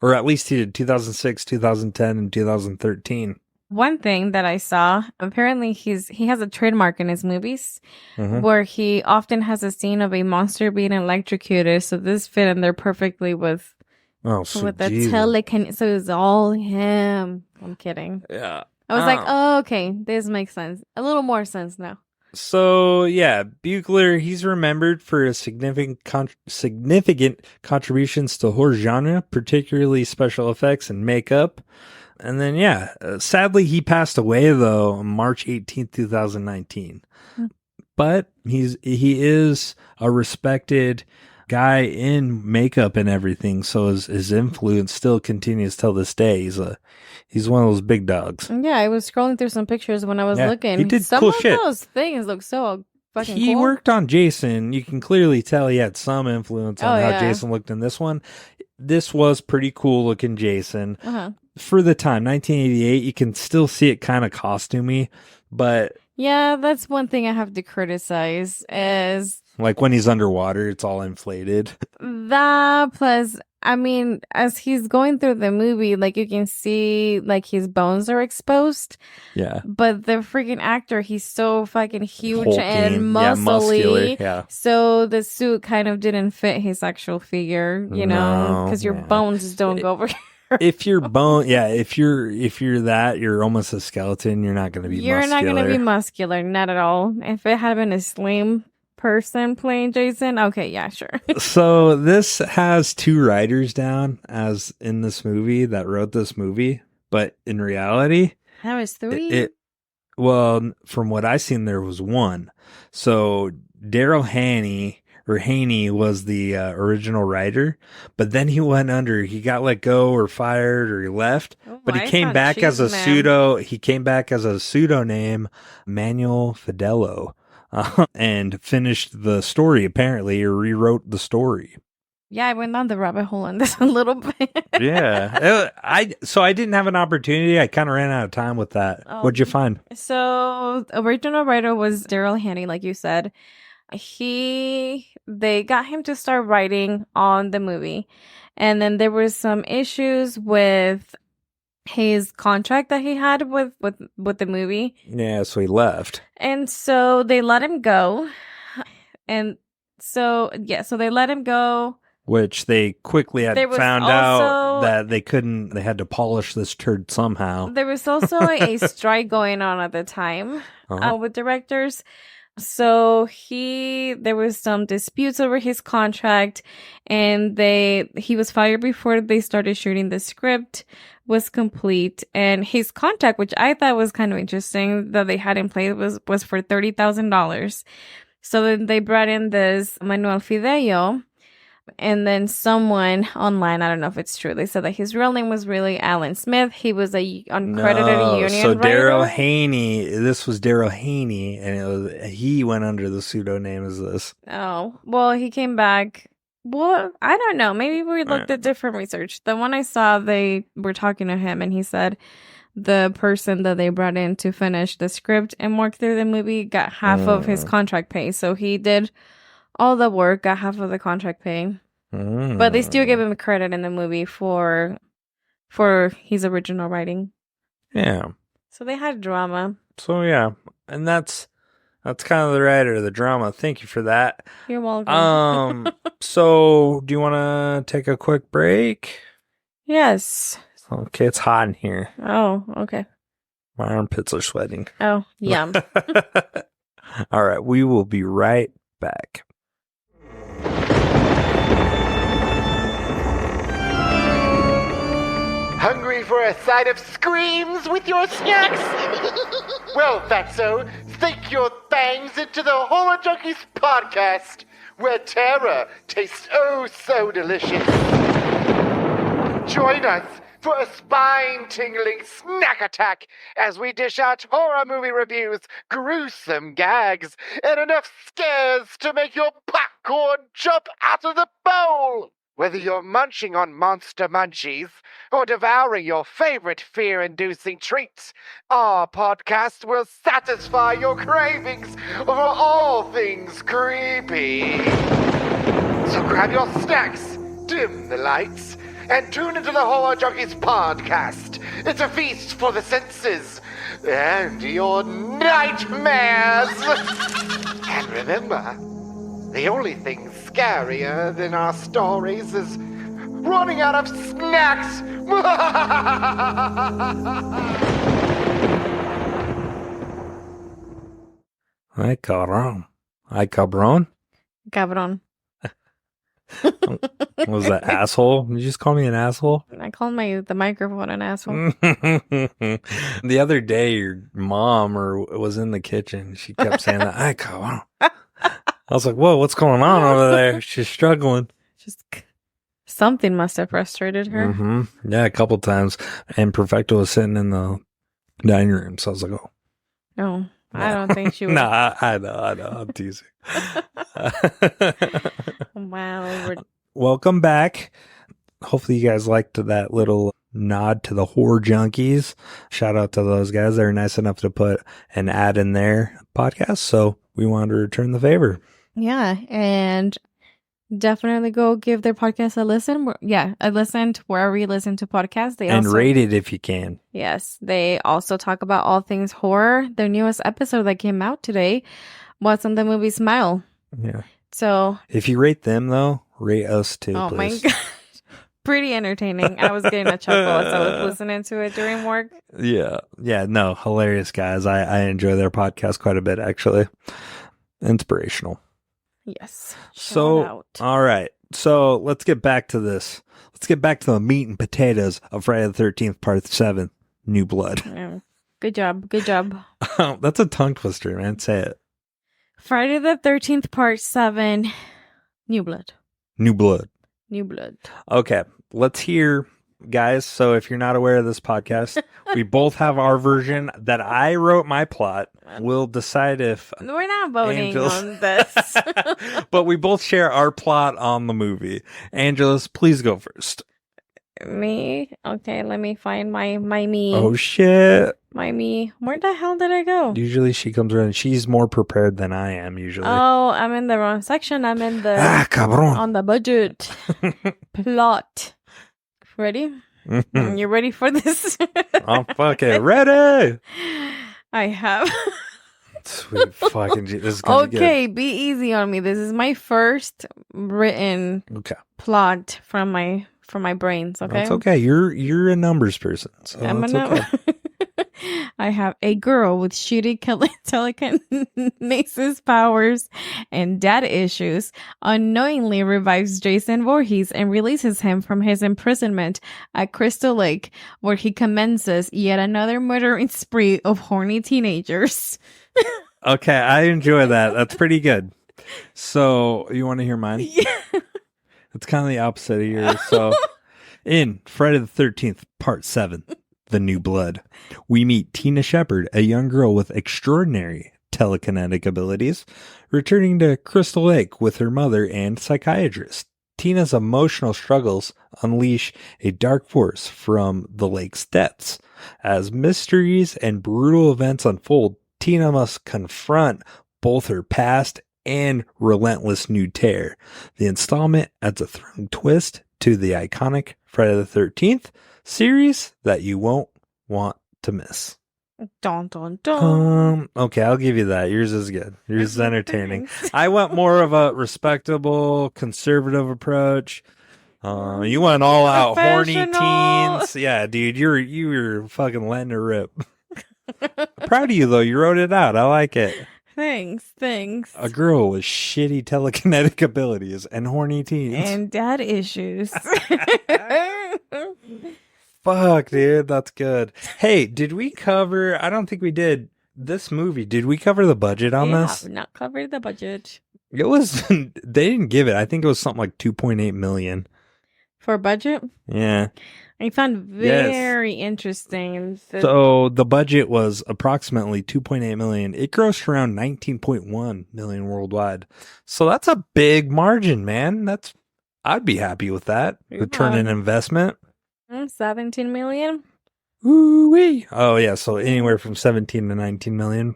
Or at least he did 2006, 2010, and 2013. One thing that I saw, apparently he has a trademark in his movies where he often has a scene of a monster being electrocuted. So this fit in there perfectly with the telekinetic. So it was all him. I'm kidding. Yeah. I was like, oh, okay, this makes sense. A little more sense now. So, yeah, Buechler, he's remembered for his significant contributions to horror genre, particularly special effects and makeup. And then, sadly, he passed away, though, on March 18th, 2019. But he is a respected guy in makeup and everything, so his influence still continues till this day. He's one of those big dogs. Yeah, I was scrolling through some pictures when I was looking. He did some cool of shit. Those things look so fucking cool. He worked on Jason. You can clearly tell he had some influence on how Jason looked in this one. This was pretty cool looking Jason. For the time, 1988, you can still see it kind of costumey, but... Yeah, that's one thing I have to criticize is... Like when he's underwater, it's all inflated. That plus, I mean, as he's going through the movie, like you can see like his bones are exposed. Yeah. But the freaking actor, he's so fucking huge Hulking, and muscly. Yeah, muscular, yeah. So the suit kind of didn't fit his actual figure, you know, because your bones don't go over. If you're if you're that, you're almost a skeleton. You're not going to be muscular. You're not going to be muscular, not at all. If it had been a slim person playing Jason, okay, yeah, sure. So this has 2 writers down as in this movie that wrote this movie, but in reality, that was 3. Well, from what I seen, there was 1. So Daryl Haney was the original writer, but then he went under. He got let go or fired or he left. But he came back as a pseudonym, Manuel Fidelo. And finished the story, apparently, or rewrote the story. Yeah, I went down the rabbit hole on this a little bit. Yeah. I didn't have an opportunity. I kind of ran out of time with that. What'd you find? So, original writer was Daryl Haney, like you said. They got him to start writing on the movie. And then there were some issues with his contract that he had with the movie. Yeah, so he left. And so they let him go. And so they let him go. Which they quickly had found out that they had to polish this turd somehow. There was also a strike going on at the time with directors. So there was some disputes over his contract, and he was fired before they started shooting. The script was complete, and his contract, which I thought was kind of interesting that they had in place, was for $30,000. So then they brought in this Manuel Fidelo. And then someone online, I don't know if it's true, they said that his real name was really Alan Smith. He was a uncredited union so writer. Daryl Haney, this was Daryl Haney, and he went under the pseudonym as this. Oh, well, he came back. Well, I don't know. Maybe we looked at different research. The one I saw, they were talking to him, and he said the person that they brought in to finish the script and work through the movie got half of his contract pay. So he did all the work, got half of the contract pay. But they still gave him credit in the movie for his original writing. Yeah. So they had drama. So yeah. And that's kind of the writer of the drama. Thank you for that. You're welcome. So do you want to take a quick break? Yes. Okay, it's hot in here. Oh, okay. My armpits are sweating. Oh, yum. All right, we will be right back. Hungry for a side of screams with your snacks? Well, fatso, sink your fangs into the Horror Junkies podcast, where terror tastes oh so delicious. Join us for a spine-tingling snack attack as we dish out horror movie reviews, gruesome gags, and enough scares to make your popcorn jump out of the bowl. Whether you're munching on monster munchies or devouring your favorite fear-inducing treats, our podcast will satisfy your cravings over all things creepy. So grab your snacks, dim the lights, and tune into the Horror Junkies podcast. It's a feast for the senses and your nightmares. And remember, the only thing scarier than our stories is running out of snacks. Ay, cabrón. Ay, cabrón. Cabron. What was that, asshole? Did you just call me an asshole? I called the microphone an asshole. The other day, your mom was in the kitchen. She kept saying that. Ay, cabrón. I was like, whoa, what's going on over there? She's struggling. Just something must have frustrated her. Mm-hmm. Yeah, a couple times. And Perfecto was sitting in the dining room. So I was like, oh. No, I don't think she would. Nah, I know. I'm teasing. Wow. Welcome back. Hopefully you guys liked that little nod to the horror junkies. Shout out to those guys. They're nice enough to put an ad in their podcast. So we wanted to return the favor. Yeah, and definitely go give their podcast a listen. Yeah, a listen to wherever you listen to podcasts. And rate it if you can. Yes, they also talk about all things horror. Their newest episode that came out today was on the movie Smile. Yeah. So if you rate them, though, rate us too, oh please. my God. Pretty entertaining. I was getting a chuckle as I was listening to it during work. Yeah. Yeah, no, hilarious guys. I enjoy their podcast quite a bit, actually. Inspirational. Yes. So, Shout out. all right. So let's get back to this. Let's get back to the meat and potatoes of Friday the 13th, Part 7, New Blood. Yeah. Good job. Good job. That's a tongue twister, man. Say it. Friday the 13th, Part 7, New Blood. New Blood. New Blood. Okay. Let's hear, guys. So if you're not aware of this podcast, we both have our version that I wrote my plot. We'll decide if We're not voting Angelus- on this. but we both share our plot on the movie. Angelus, please go first. Me? Okay, let me find my me. Oh, shit. My me. Where the hell did I go? Usually she comes around. She's more prepared than I am, usually. Oh, I'm in the wrong section. I'm in the Cabrón. on the budget plot. Ready? You ready for this? I'm fucking ready. I have. Sweet fucking This is gonna be Okay, be easy on me. This is my first written good. Okay. plot from my brains. Okay, That's okay. You're a numbers person. So that's okay. I have a girl with shitty telekinesis powers and data issues unknowingly revives Jason Voorhees and releases him from his imprisonment at Crystal Lake, where he commences yet another murdering spree of horny teenagers. Okay, I enjoy that. That's pretty good. So, you want to hear mine? Yeah. It's kind of the opposite of yours. So, in Friday the 13th, Part 7, The New Blood, we meet Tina Shepard, a young girl with extraordinary telekinetic abilities, returning to Crystal Lake with her mother and psychiatrist. Tina's emotional struggles unleash a dark force from the lake's depths. As mysteries and brutal events unfold, Tina must confront both her past and relentless new terror. The installment adds a thrilling twist to the iconic Friday the 13th series that you won't want to miss. Dun, dun, dun. Okay, I'll give you that. Yours is good. Yours is entertaining. Thanks. I went more of a respectable, conservative approach. You went all out horny Professional. teens. Yeah, dude, you were fucking letting it rip. Proud of you though. You wrote it out. I like it. Thanks. A girl with shitty telekinetic abilities and horny teens. And dad issues. Fuck, dude, that's good. Hey, did we cover? I don't think we did. This movie, did we cover the budget on We this? have not covered the budget. It was. They didn't give it. I think it was something like 2.8 million. For budget? Yeah. I found very interesting. So the budget was approximately 2.8 million. It grossed around 19.1 million worldwide. So that's a big margin, man. That's I'd be happy with that. You're Return on wrong. investment. 17 million. Ooh-wee. Oh, yeah. So anywhere from 17 to 19 million.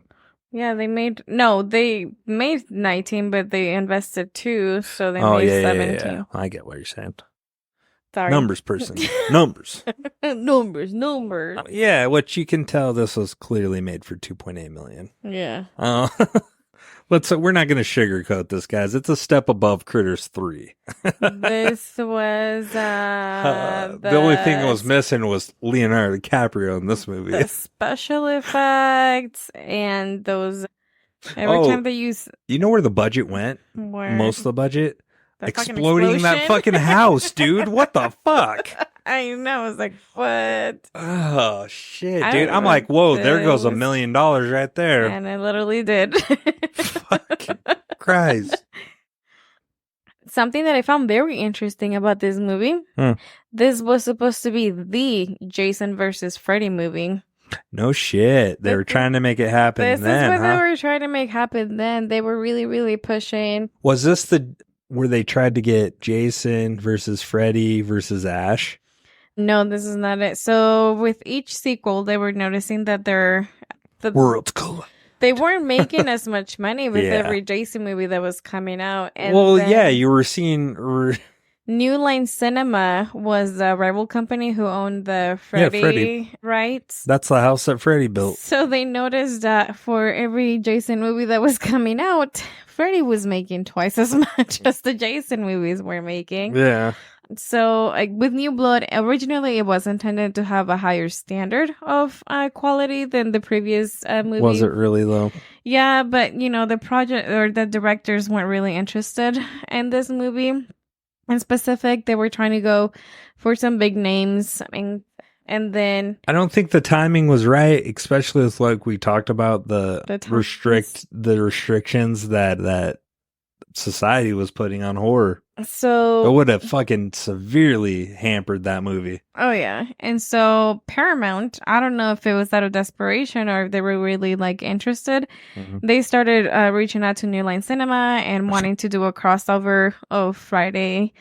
Yeah, they made 19, but they invested 2, so they Oh, made yeah, 17. yeah. I get what you're saying. Sorry. Numbers person. Numbers. Numbers. Yeah, which you can tell this was clearly made for 2.8 million. Yeah. We're not going to sugarcoat this, guys. It's a step above Critters 3. This was The only thing that was missing was Leonardo DiCaprio in this movie. the special effects and those every time they use You know where the budget went? where Most of the budget? the fucking Exploding that explosion? fucking house, dude. What the fuck? I know. I was like, what? Oh, shit, I dude. don't I'm know like, whoa, there goes $1 this. million right there. And I literally did. Fucking Christ. Something that I found very interesting about this movie. This was supposed to be the Jason versus Freddy movie. No shit. They were trying to make it happen This then, is what huh? they were trying to make happen then. They were really, really pushing. Was this where they tried to get Jason versus Freddy versus Ash? No, this is not it. So with each sequel, they were noticing that Worlds collide. they weren't making as much money with Yeah. every Jason movie that was coming out. And Well, then yeah, you were seeing... New Line Cinema was the rival company who owned the Freddy, Freddy. rights. That's the house that Freddy built. So they noticed that for every Jason movie that was coming out, Freddy was making twice as much as the Jason movies were making. Yeah. So, like with New Blood, originally it was intended to have a higher standard of quality than the previous movie. Was it really, though? Yeah, but the project or the directors weren't really interested in this movie. In specific, they were trying to go for some big names. And then I don't think the timing was right, especially with like we talked about the restrictions that society was putting on horror. so It would have fucking severely hampered that movie. Oh, yeah. And so Paramount, I don't know if it was out of desperation or if they were really like interested. They started reaching out to New Line Cinema and wanting to do a crossover of Friday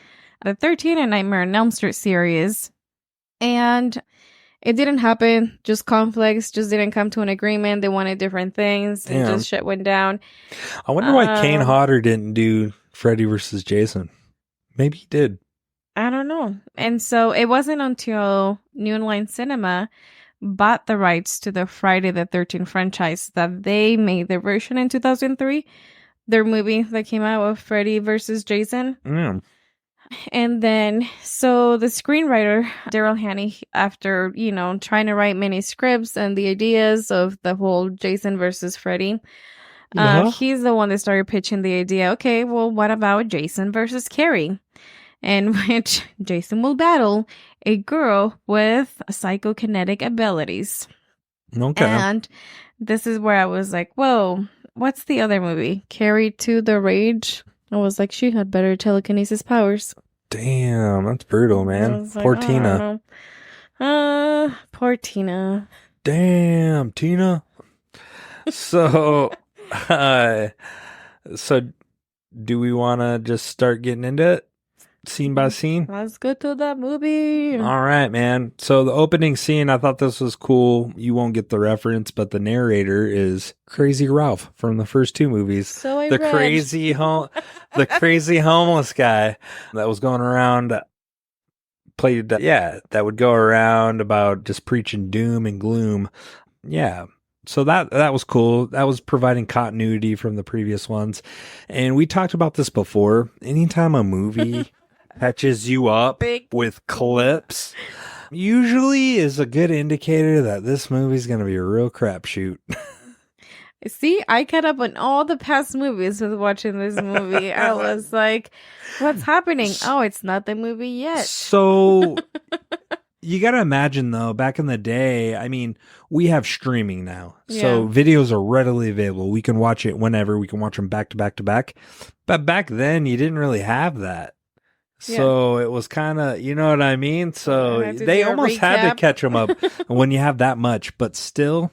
the 13th and Nightmare on Elm Street series. And it didn't happen. Just conflicts, just didn't come to an agreement. They wanted different things and Damn. just shit went down. I wonder why Kane Hodder didn't do Freddy versus Jason. Maybe he did. I don't know. And so it wasn't until New Line Cinema bought the rights to the Friday the 13th franchise that they made their version in 2003, their movie that came out of Freddy versus Jason. Yeah. And then, so the screenwriter, Daryl Hanney, after, trying to write many scripts and the ideas of the whole Jason versus Freddy, he's the one that started pitching the idea, okay, well, what about Jason versus Carrie? In which Jason will battle a girl with psychokinetic abilities. Okay. And this is where I was like, whoa, what's the other movie? Carrie to the Rage? I was like, she had better telekinesis powers. Damn, that's brutal, I man. was like, Poor I don't Tina. know. Poor Tina. Damn, Tina. So, so do we want to just start getting into it? Scene by scene? Let's go to the movie. All right, man. So the opening scene, I thought this was cool. You won't get the reference, but the narrator is Crazy Ralph from the first two movies. So I the read. crazy homeless guy that was going around that would go around about just preaching doom and gloom. Yeah. So that was cool. That was providing continuity from the previous ones. And we talked about this before. Anytime a movie catches you up with clips, usually is a good indicator that this movie's going to be a real crapshoot. See, I caught up on all the past movies with watching this movie. I was like, what's happening? Oh, it's not the movie yet. So you got to imagine, though, back in the day, I mean, we have streaming now. So videos are readily available. We can watch it whenever. We can watch them back to back to back. But back then, you didn't really have that. So it was kind of, you know what I mean? So they almost had to catch them up when you have that much. But still,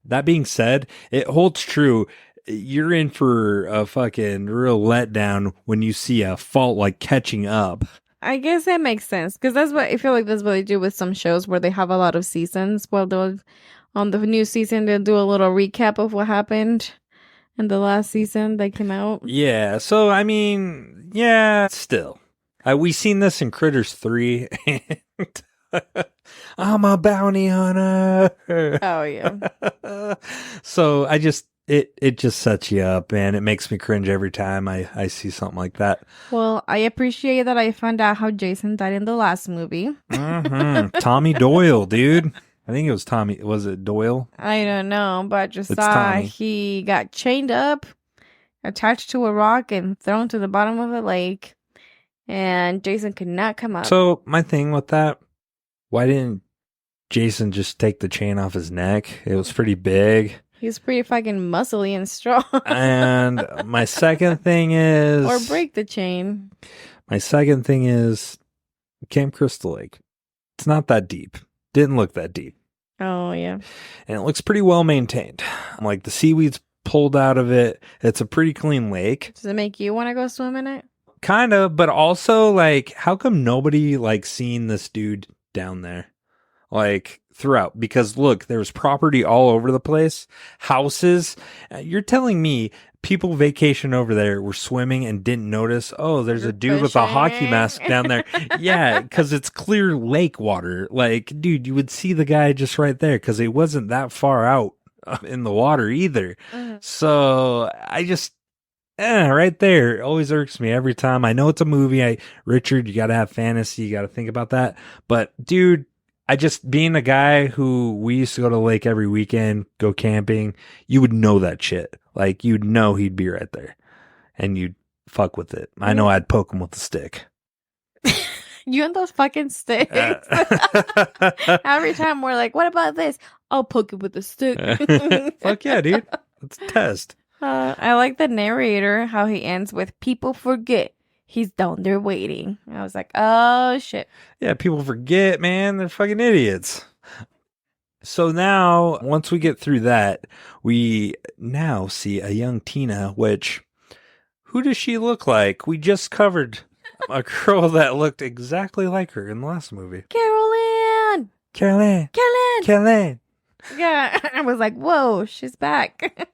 that being said, it holds true. You're in for a fucking real letdown when you see a fault like catching up I guess that makes sense because that's what I feel like that's what they do with some shows where they have a lot of seasons. Well, they'll on the new season they'll do a little recap of what happened in the last season that came out. Yeah, so I mean, yeah, still. We seen this in Critters 3. And I'm a bounty hunter. Oh yeah. So I just it just sets you up, and it makes me cringe every time I see something like that. Well, I appreciate that I found out how Jason died in the last movie. Tommy Doyle, dude. I think it was Tommy. Was it Doyle? I don't know, but I just It's saw Tommy. he got chained up, attached to a rock, and thrown to the bottom of the lake. And Jason could not come up. So my thing with that, why didn't Jason just take the chain off his neck? It was pretty big. He's pretty fucking muscly and strong. And my second thing is... Or break the chain. My second thing is Camp Crystal Lake. It's not that deep. Didn't look that deep. Oh, yeah. And it looks pretty well maintained. Like the seaweed's pulled out of it. It's a pretty clean lake. Does it make you want to go swim in it? Kind of, but also like, how come nobody like seen this dude down there? Like throughout, because look, there's property all over the place, houses. You're telling me people vacation over there were swimming and didn't notice, oh, there's a dude with a hockey mask down there. Yeah, because it's clear lake water. Like, dude, you would see the guy just right there because it wasn't that far out in the water either. So I just, right there, it always irks me every time. I know it's a movie. Richard, you got to have fantasy. You got to think about that. But dude, I just, being a guy who we used to go to the lake every weekend, go camping, you would know that shit. Like, you'd know he'd be right there and you'd fuck with it. I know I'd poke him with a stick. You and those fucking sticks. Every time we're like, what about this? I'll poke it with a stick. Fuck yeah, dude. Let's test. I like the narrator, how he ends with, people forget he's down there waiting. I was like, oh, shit. Yeah, people forget, man. They're fucking idiots. So now, once we get through that, we now see a young Tina, which, who does she look like? We just covered a girl that looked exactly like her in the last movie. Carolyn! Caroline! Carolyn! Caroline! Yeah, I was like, whoa, she's back.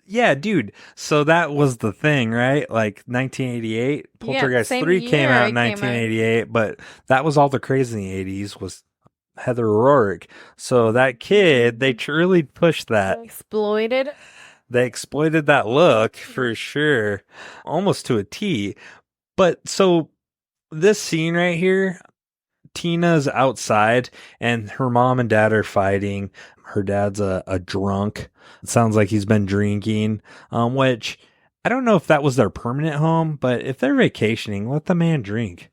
Yeah, dude. So that was the thing, right? Like 1988. Poltergeist same 3 came out year in it came out. 1988, but that was all the craze in the 80s was Heather O'Rourke. So that kid, they really pushed that. Exploited. They exploited that look for sure, almost to a T. But so this scene right here, Tina's outside and her mom and dad are fighting. Her dad's a drunk. It sounds like he's been drinking, which I don't know if that was their permanent home, but if they're vacationing, let the man drink.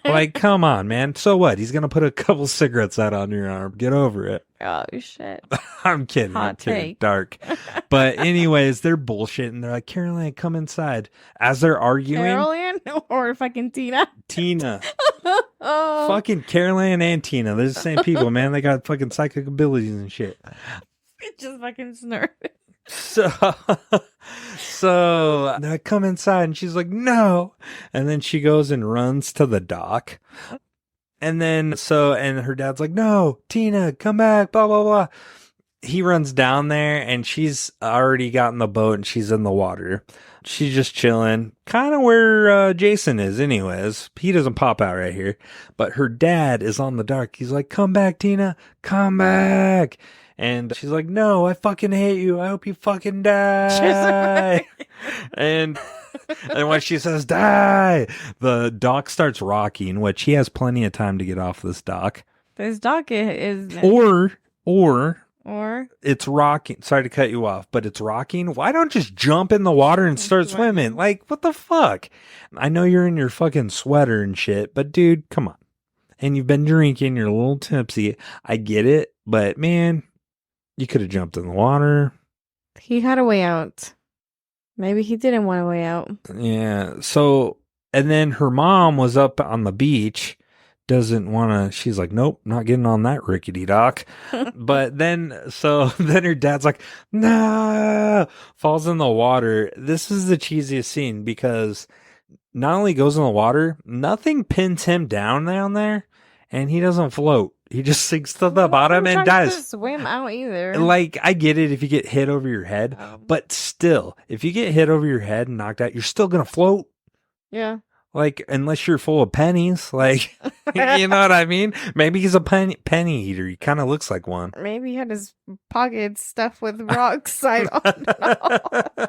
Like, come on, man. So what? He's going to put a couple cigarettes out on your arm. Get over it. Oh, shit. I'm kidding. Hot I'm kidding. take. Dark. But anyways, they're bullshitting. They're like, Caroline, come inside. As they're arguing. Carolyn or fucking Tina? Tina. Oh. Fucking Caroline and Tina. They're the same people, man. They got fucking psychic abilities and shit. Just fucking snort. So I come inside and she's like, no. And then she goes and runs to the dock. And then, and her dad's like, no, Tina, come back, blah, blah, blah. He runs down there and she's already got in the boat and she's in the water. She's just chilling, kind of where Jason is anyways. He doesn't pop out right here. But her dad is on the dock. He's like, come back, Tina, come back. And she's like, no, I fucking hate you. I hope you fucking die. and when she says die, the dock starts rocking, which he has plenty of time to get off this dock. This dock is... Or it's rocking. Sorry to cut you off, but it's rocking. Why don't you just jump in the water and start swimming? Like, what the fuck? I know you're in your fucking sweater and shit, but dude, come on. And you've been drinking, you're a little tipsy. I get it, but man, you could have jumped in the water. He had a way out. Maybe he didn't want a way out. Yeah. So, and then her mom was up on the beach. Doesn't want to, she's like, nope, not getting on that rickety dock. But then her dad's like, no, falls in the water. This is the cheesiest scene because not only goes in the water, nothing pins him down there, and he doesn't float. He just sinks to the bottom and dies. To swim out either. Like, I get it if you get hit over your head, but still, if you get hit over your head and knocked out, you're still gonna float. Yeah. Like, unless you're full of pennies, like, you know what I mean? Maybe he's a penny eater. He kind of looks like one. Maybe he had his pockets stuffed with rocks. I don't know.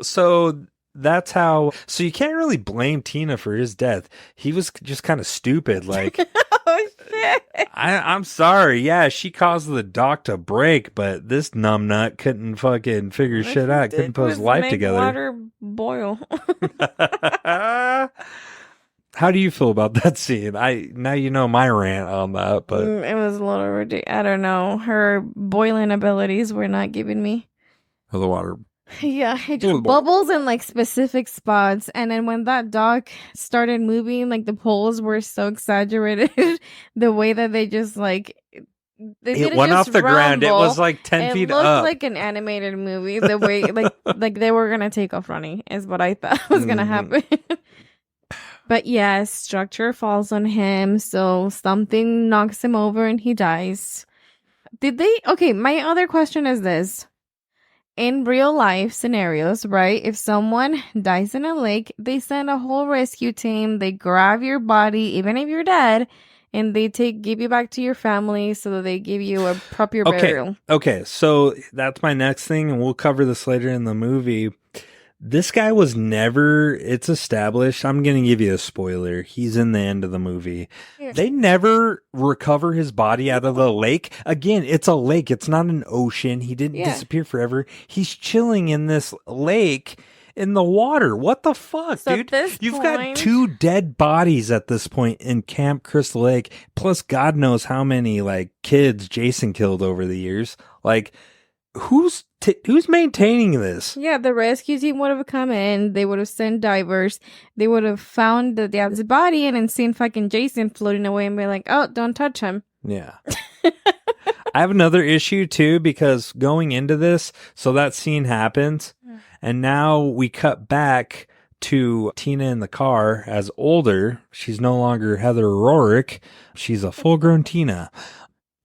So that's how. So you can't really blame Tina for his death. He was just kind of stupid. Like, Oh shit! I'm sorry. Yeah, she caused the dock to break, but this numbnut couldn't fucking figure shit out. Couldn't put his life make together. Water boil. How do you feel about that scene? Now you know my rant on that, but It was a little ridiculous. I don't know. Her boiling abilities were not giving me. the water. Yeah, it just bubbles in like specific spots, and then when that dock started moving, like the poles were so exaggerated, the way that they just like It went off the ground. It was like 10 feet It looked up. like an animated movie. The way like they were gonna take off running is what I thought was gonna happen. But yes, structure falls on him, so something knocks him over and he dies. Okay, my other question is this. In real life scenarios, right? If someone dies in a lake, they send a whole rescue team. They grab your body, even if you're dead, and they give you back to your family so that they give you a proper burial. Okay, so that's my next thing, and we'll cover this later in the movie. This guy was never, it's established, I'm going to give you a spoiler. He's in the end of the movie. Yeah. They never recover his body out of the lake. Again, it's a lake. It's not an ocean. He didn't disappear forever. He's chilling in this lake in the water. What the fuck, so dude? You've got 2 dead bodies at this point in Camp Crystal Lake. Plus, God knows how many like kids Jason killed over the years. Like, who's maintaining this? Yeah, the rescue team would have come in. They would have sent divers. They would have found the dad's body and then seen fucking Jason floating away and be like, "Oh, don't touch him." Yeah. I have another issue too, because going into this, so that scene happens, and now we cut back to Tina in the car as older. She's no longer Heather Rorick. She's a full-grown Tina.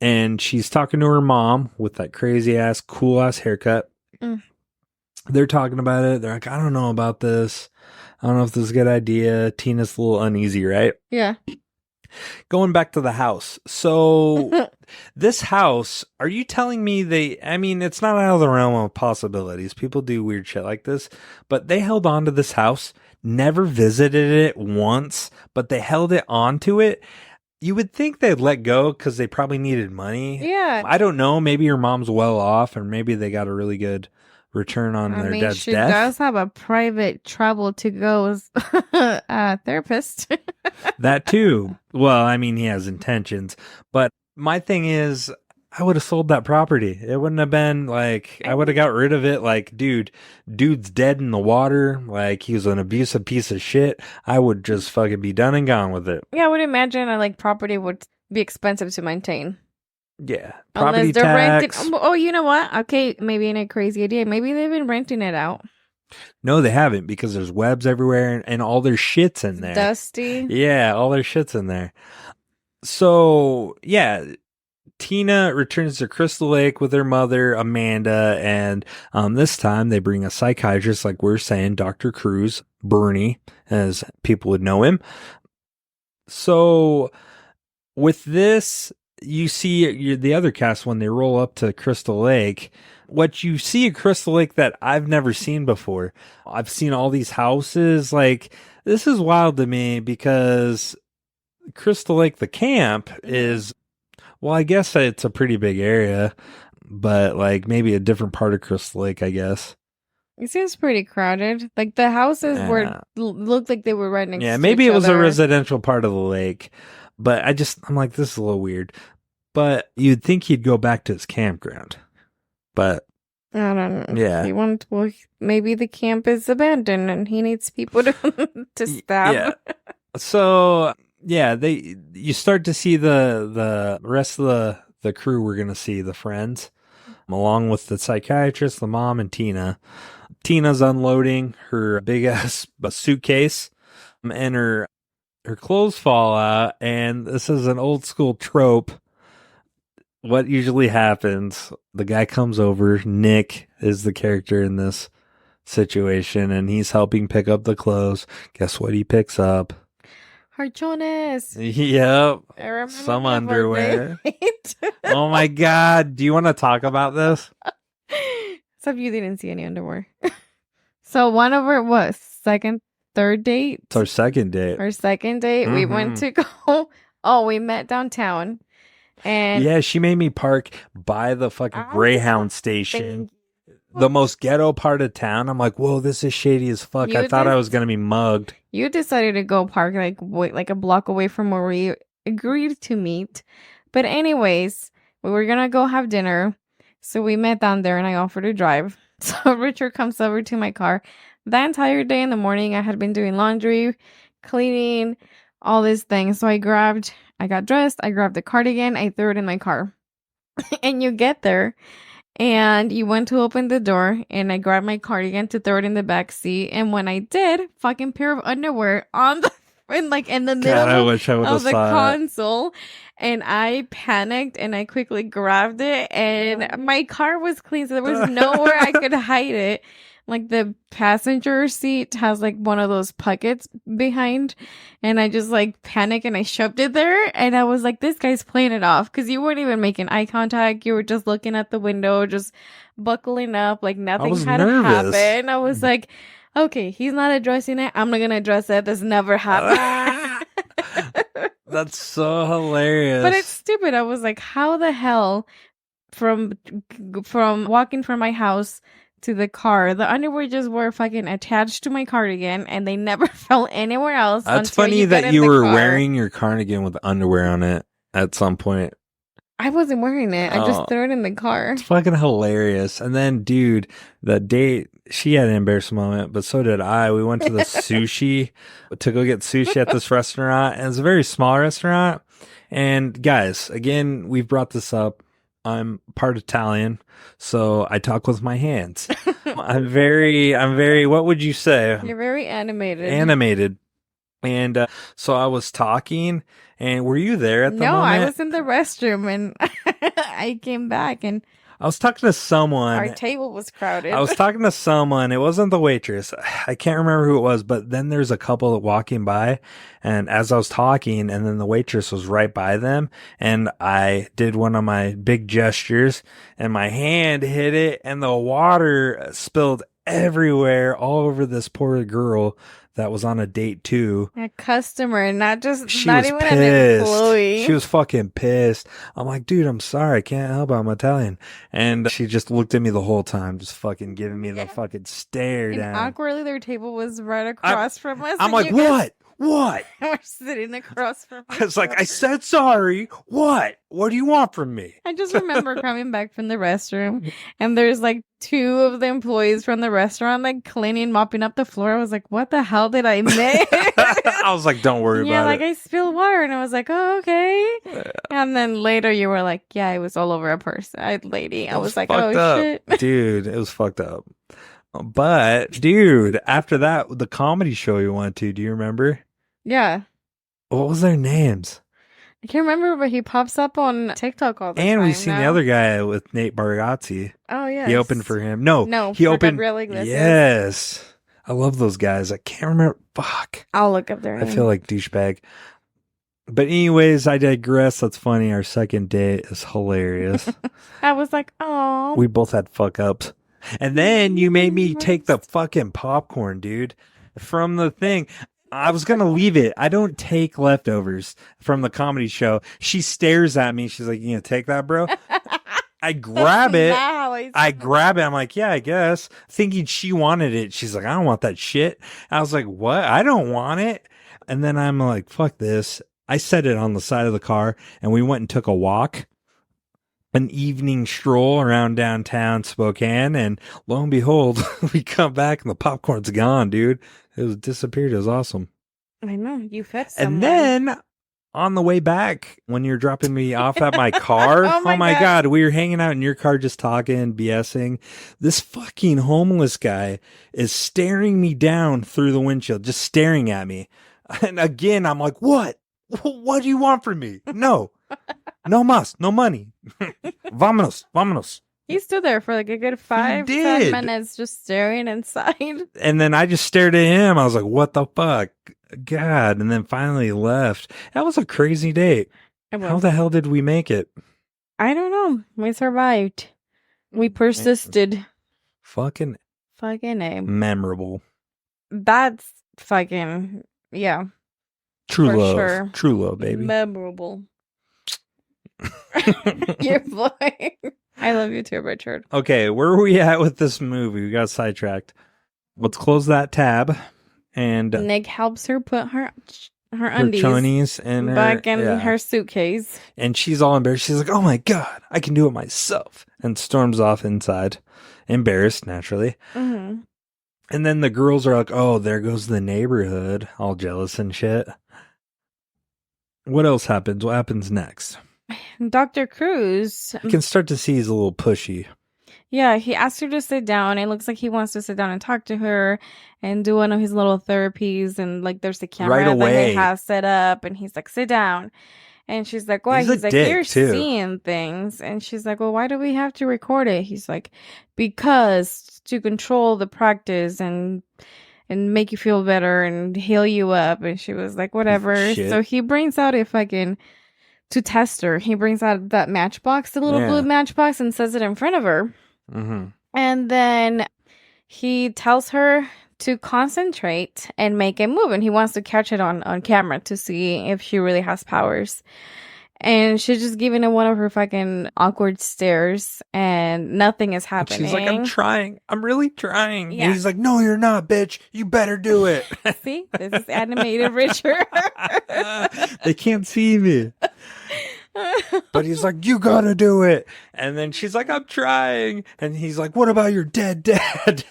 And she's talking to her mom with that crazy ass, cool ass haircut. They're talking about it. They're like, I don't know about this. I don't know if this is a good idea. Tina's a little uneasy, right? Yeah. Going back to the house. So this house, are you telling me it's not out of the realm of possibilities. People do weird shit like this, but they held on to this house, never visited it once, but they held it onto it. You would think they'd let go because they probably needed money. Yeah. I don't know. Maybe your mom's well off, or maybe they got a really good return on their dad's she death. She does have a private travel to go therapist. That too. Well, he has intentions. But my thing is, I would have sold that property. It wouldn't have been like, I would have got rid of it. Like, dude's dead in the water. Like, he was an abusive piece of shit. I would just fucking be done and gone with it. Yeah, I would imagine property would be expensive to maintain. Yeah. Property unless they're tax. renting. Oh, you know what? Okay, maybe in a crazy idea. Maybe they've been renting it out. No, they haven't, because there's webs everywhere and all their shit's in there. Dusty. Yeah, all their shit's in there. So, yeah. Tina returns to Crystal Lake with her mother, Amanda, and this time they bring a psychiatrist, like we're saying, Dr. Cruz, Bernie, as people would know him. So with this, you see the other cast when they roll up to Crystal Lake. What you see at Crystal Lake that I've never seen before. I've seen all these houses. Like, this is wild to me, because Crystal Lake, the camp, is... Well, I guess it's a pretty big area, but maybe a different part of Crystal Lake, I guess. It seems pretty crowded. Like, the houses looked like they were right next to each other. Yeah, maybe it was a residential part of the lake, but I'm like, this is a little weird. But you'd think he'd go back to his campground, but... I don't know. Yeah. Maybe the camp is abandoned and he needs people to stab. Yeah. So... Yeah, you start to see the rest of the crew we're going to see, the friends, along with the psychiatrist, the mom, and Tina. Tina's unloading her big-ass suitcase and her clothes fall out, and this is an old school trope. What usually happens, the guy comes over, Nick is the character in this situation, and he's helping pick up the clothes. Guess what he picks up? Her Jonas. Yep. I remember Some that underwear. birthday. Oh my God. Do you want to talk about this? Except you didn't see any underwear. So one of our third date? It's our second date. Our second date. We went to go. Oh, we met downtown. And yeah, she made me park by the fucking Greyhound station. The most ghetto part of town. I'm like, whoa, this is shady as fuck. I thought I was going to be mugged. You decided to go park like a block away from where we agreed to meet. But anyways, we were going to go have dinner. So we met down there and I offered to drive. So Richard comes over to my car. That entire day in the morning, I had been doing laundry, cleaning, all these things. So I got dressed, I grabbed the cardigan, I threw it in my car. And you get there and you went to open the door and I grabbed my cardigan to throw it in the back seat. And when I did, fucking pair of underwear on the in the middle of the console. And I panicked and I quickly grabbed it and my car was clean. So there was nowhere I could hide it. Like the passenger seat has like one of those pockets behind, and I just like panicked and I shoved it there. And I was like, this guy's playing it off because you weren't even making eye contact. You were just looking at the window, just buckling up like nothing had happened. I was like, okay, he's not addressing it. I'm not going to address it. This never happened. That's so hilarious. But it's stupid. I was like, how the hell from walking from my house to the car, the underwear just were fucking attached to my cardigan and they never fell anywhere else. That's funny that you were wearing your cardigan with underwear on it at some point. I wasn't wearing it. I just threw it in the car. It's fucking hilarious. And then, dude, the date, she had an embarrassing moment, but so did I. We went to the sushi to go get sushi at this restaurant. And it's a very small restaurant. And guys, again, we've brought this up. I'm part Italian, so I talk with my hands. I'm very, what would you say? You're very animated. And so I was talking, and were you there at the moment? No, I was in the restroom, and I came back, and I was talking to someone. Our table was crowded. I was talking to someone. It wasn't the waitress. I can't remember who it was, but then there's a couple walking by, and as I was talking, and then the waitress was right by them, and I did one of my big gestures, and my hand hit it, and the water spilled everywhere, all over this poor girl that was on a date too. A customer, not even pissed. an employee. She was fucking pissed. I'm like, dude, I'm sorry. I can't help it. I'm Italian. And she just looked at me the whole time, just fucking giving me the fucking stare and down. Awkwardly, their table was right across from us. I'm like, what? What? We're sitting across from us. I was like, I said sorry. What? What do you want from me? I just remember coming back from the restroom and there's like two of the employees from the restaurant like cleaning, mopping up the floor. I was like, what the hell did I miss? I was like, don't worry about it. Yeah, like I spilled water and I was like, oh, okay. And then later you were like, yeah, it was all over a lady. I was like, oh, shit. Dude, it was fucked up. But, dude, after that, the comedy show you went to, do you remember? Yeah. What was their names? I can't remember, but he pops up on TikTok all the time. And we've seen the other guy with Nate Bargatze. Oh, yeah. He opened for him. No, he opened. Yes. I love those guys. I can't remember. Fuck. I'll look up their name. I feel like douchebag. But anyways, I digress. That's funny. Our second date is hilarious. I was like, oh. We both had fuck ups. And then you made me take the fucking popcorn, dude, from the thing. I was going to leave it. I don't take leftovers from the comedy show. She stares at me. She's like, you going to take that, bro? I grab it. I'm like, yeah, I guess. Thinking she wanted it. She's like, I don't want that shit. I was like, what? I don't want it. And then I'm like, fuck this. I set it on the side of the car and we went and took a walk. An evening stroll around downtown Spokane, and lo and behold, we come back and the popcorn's gone, dude. It was disappeared. It was awesome. I know, you fed someone. And then on the way back, when you're dropping me off at my car, oh my God, we were hanging out in your car just talking, BSing. This fucking homeless guy is staring me down through the windshield, just staring at me. And again, I'm like, what? What do you want from me? No. No mas, no money. Vámonos. He stood there for like a good 5-10 did. minutes just staring inside. And then I just stared at him. I was like, what the fuck? God. And then finally left. That was a crazy date. How the hell did we make it? I don't know. We survived. We persisted. Fucking A. memorable. That's fucking, yeah. True for love. sure. True love, baby. Memorable. Your boy. I love you too, Richard. Okay, where are we at with this movie? We got sidetracked. Let's close that tab. And Nick helps her put her her undies chonies and back in her suitcase. And she's all embarrassed. She's like, oh my God, I can do it myself. And storms off inside. Embarrassed, naturally. Mm-hmm. And then the girls are like, oh, there goes the neighborhood. All jealous and shit. What else happens? What happens next? Dr. Cruz. You can start to see he's a little pushy. Yeah, he asked her to sit down. It looks like he wants to sit down and talk to her and do one of his little therapies. And like, there's the camera Right away. that he has set up. And he's like, sit down. And she's like, why? He's like, you're seeing things. And she's like, well, why do we have to record it? He's like, because to control the practice and make you feel better and heal you up. And she was like, whatever. Shit. So he brings out to test her. He brings out that matchbox, the little blue matchbox, and says it in front of her. Mm-hmm. And then he tells her to concentrate and make it move. And he wants to catch it on camera to see if she really has powers. And she's just giving it one of her fucking awkward stares and nothing is happening. She's like, I'm trying. I'm really trying. Yeah. And he's like, no, you're not, bitch. You better do it. See? This is animated, Richard. They can't see me. But he's like, you gotta do it. And then she's like, I'm trying. And he's like, what about your dead dad?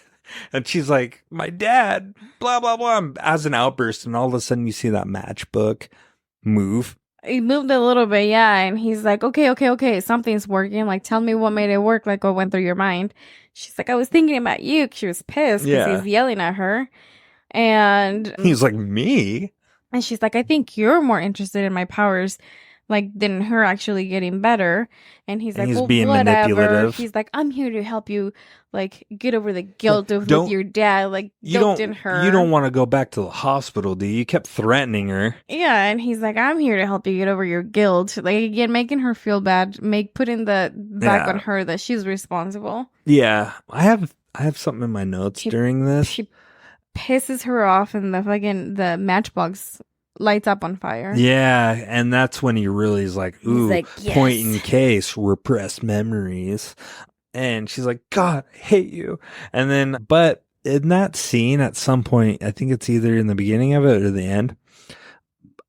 And she's like, my dad, blah, blah, blah. As an outburst. And all of a sudden you see that matchbook move. He moved a little bit, yeah. And he's like, okay. Something's working. Like, tell me what made it work. Like, what went through your mind? She's like, I was thinking about you. She was pissed because he's yelling at her. And he's like, me? And she's like, I think you're more interested in my powers, like, than her actually getting better. And he's like, well, being whatever. manipulative. He's like, I'm here to help you, like, get over the guilt with your dad. Like, guilting her. You don't want to go back to the hospital, do you? You kept threatening her. Yeah, and he's like, I'm here to help you get over your guilt. Like, again, making her feel bad, putting the back on her that she's responsible. Yeah, I have something in my notes during this. She pisses her off, and the matchbox lights up on fire. Yeah, and that's when he really is like, ooh, like, yes. Point in case, repressed memories. And she's like, God, I hate you. And then, but in that scene at some point, I think it's either in the beginning of it or the end,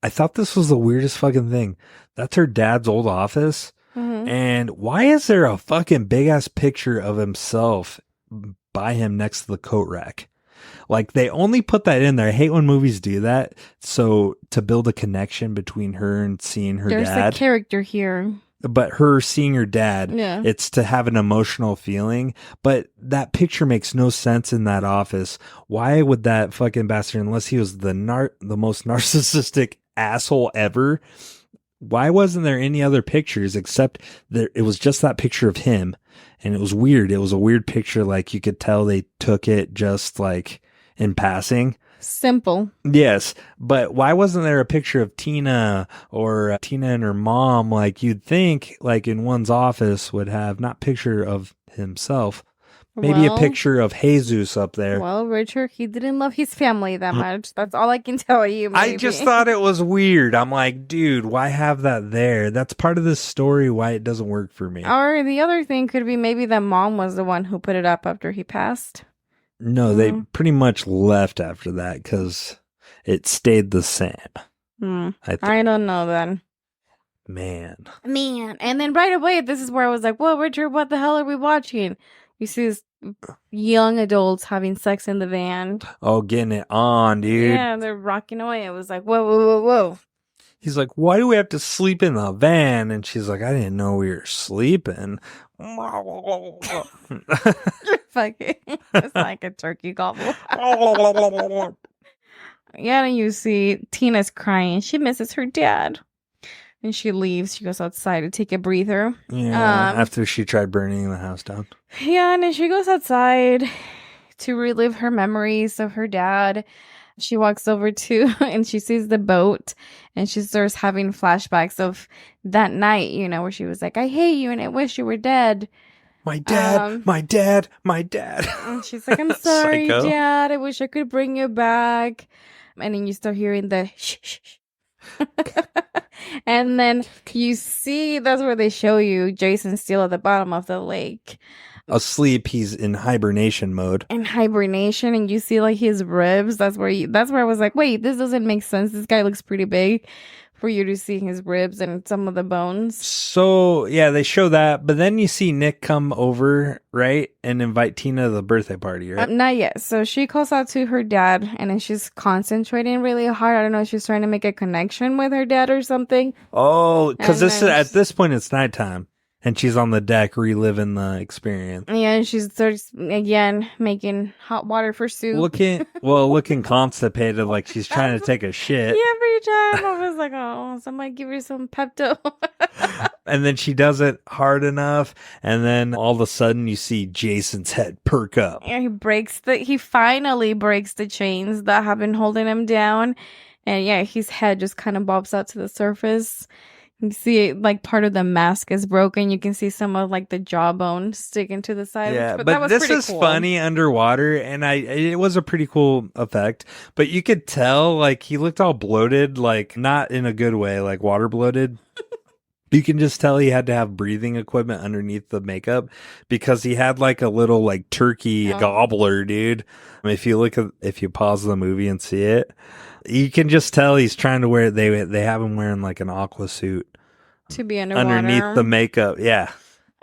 I thought this was the weirdest fucking thing. That's her dad's old office. Mm-hmm. And why is there a fucking big ass picture of himself by him next to the coat rack? Like, they only put that in there. I hate when movies do that. So to build a connection between her and seeing her dad. There's a character here. But her seeing her dad, it's to have an emotional feeling. But that picture makes no sense in that office. Why would that fucking bastard, unless he was the most narcissistic asshole ever, why wasn't there any other pictures except it was just that picture of him? And it was weird. It was a weird picture. Like, you could tell they took it just like in passing. Simple. Yes. But why wasn't there a picture of Tina or Tina and her mom? Like, you'd think, like, in one's office would have not picture of himself, maybe a picture of Jesus up there. Well, Richard, he didn't love his family that much. That's all I can tell you. Maybe. I just thought it was weird. I'm like, dude, why have that there? That's part of the story why it doesn't work for me. Or the other thing could be maybe the mom was the one who put it up after he passed. No, they pretty much left after that because it stayed the same. I don't know then. Man. And then right away, this is where I was like, whoa, Richard, what the hell are we watching? You see these young adults having sex in the van. Oh, getting it on, dude. Yeah, they're rocking away. It was like, whoa. He's like, why do we have to sleep in the van? And she's like, I didn't know we were sleeping. Fuck it. It's like a turkey gobble. Yeah, and you see Tina's crying. She misses her dad. And she leaves. She goes outside to take a breather. Yeah, after she tried burning the house down. Yeah, and then she goes outside to relive her memories of her dad. She walks over to, and she sees the boat, and she starts having flashbacks of that night, you know, where she was like, I hate you, and I wish you were dead. My dad, my dad, my dad. And she's like, I'm sorry, Psycho. Dad. I wish I could bring you back. And then you start hearing the shh, shh, shh. And then you see, that's where they show you Jason still at the bottom of the lake. Asleep, he's in hibernation mode. In hibernation, and you see like his ribs. That's where I was like, wait, this doesn't make sense. This guy looks pretty big for you to see his ribs and some of the bones. So, yeah, they show that, but then you see Nick come over, right, and invite Tina to the birthday party, right? Not yet. So she calls out to her dad, and then she's concentrating really hard. I don't know if she's trying to make a connection with her dad or something. Oh, because And this is then at this point it's nighttime, and she's on the deck reliving the experience. Yeah, and she starts again making hot water for soup. Looking constipated, like she's trying to take a shit. Yeah, every time I was like, oh, somebody give her some Pepto. And then she does it hard enough, and then all of a sudden you see Jason's head perk up. And he finally breaks the chains that have been holding him down. And yeah, his head just kind of bobs out to the surface. You see like part of the mask is broken. You can see some of like the jawbone sticking to the side. Yeah, that but was this pretty is cool. funny underwater, and it was a pretty cool effect. But you could tell like he looked all bloated, like not in a good way, like water bloated. You can just tell he had to have breathing equipment underneath the makeup because he had like a little like turkey gobbler, dude. I mean, if you pause the movie and see it, you can just tell he's trying to wear. They have him wearing like an aqua suit to be underwater. Underneath the makeup. Yeah.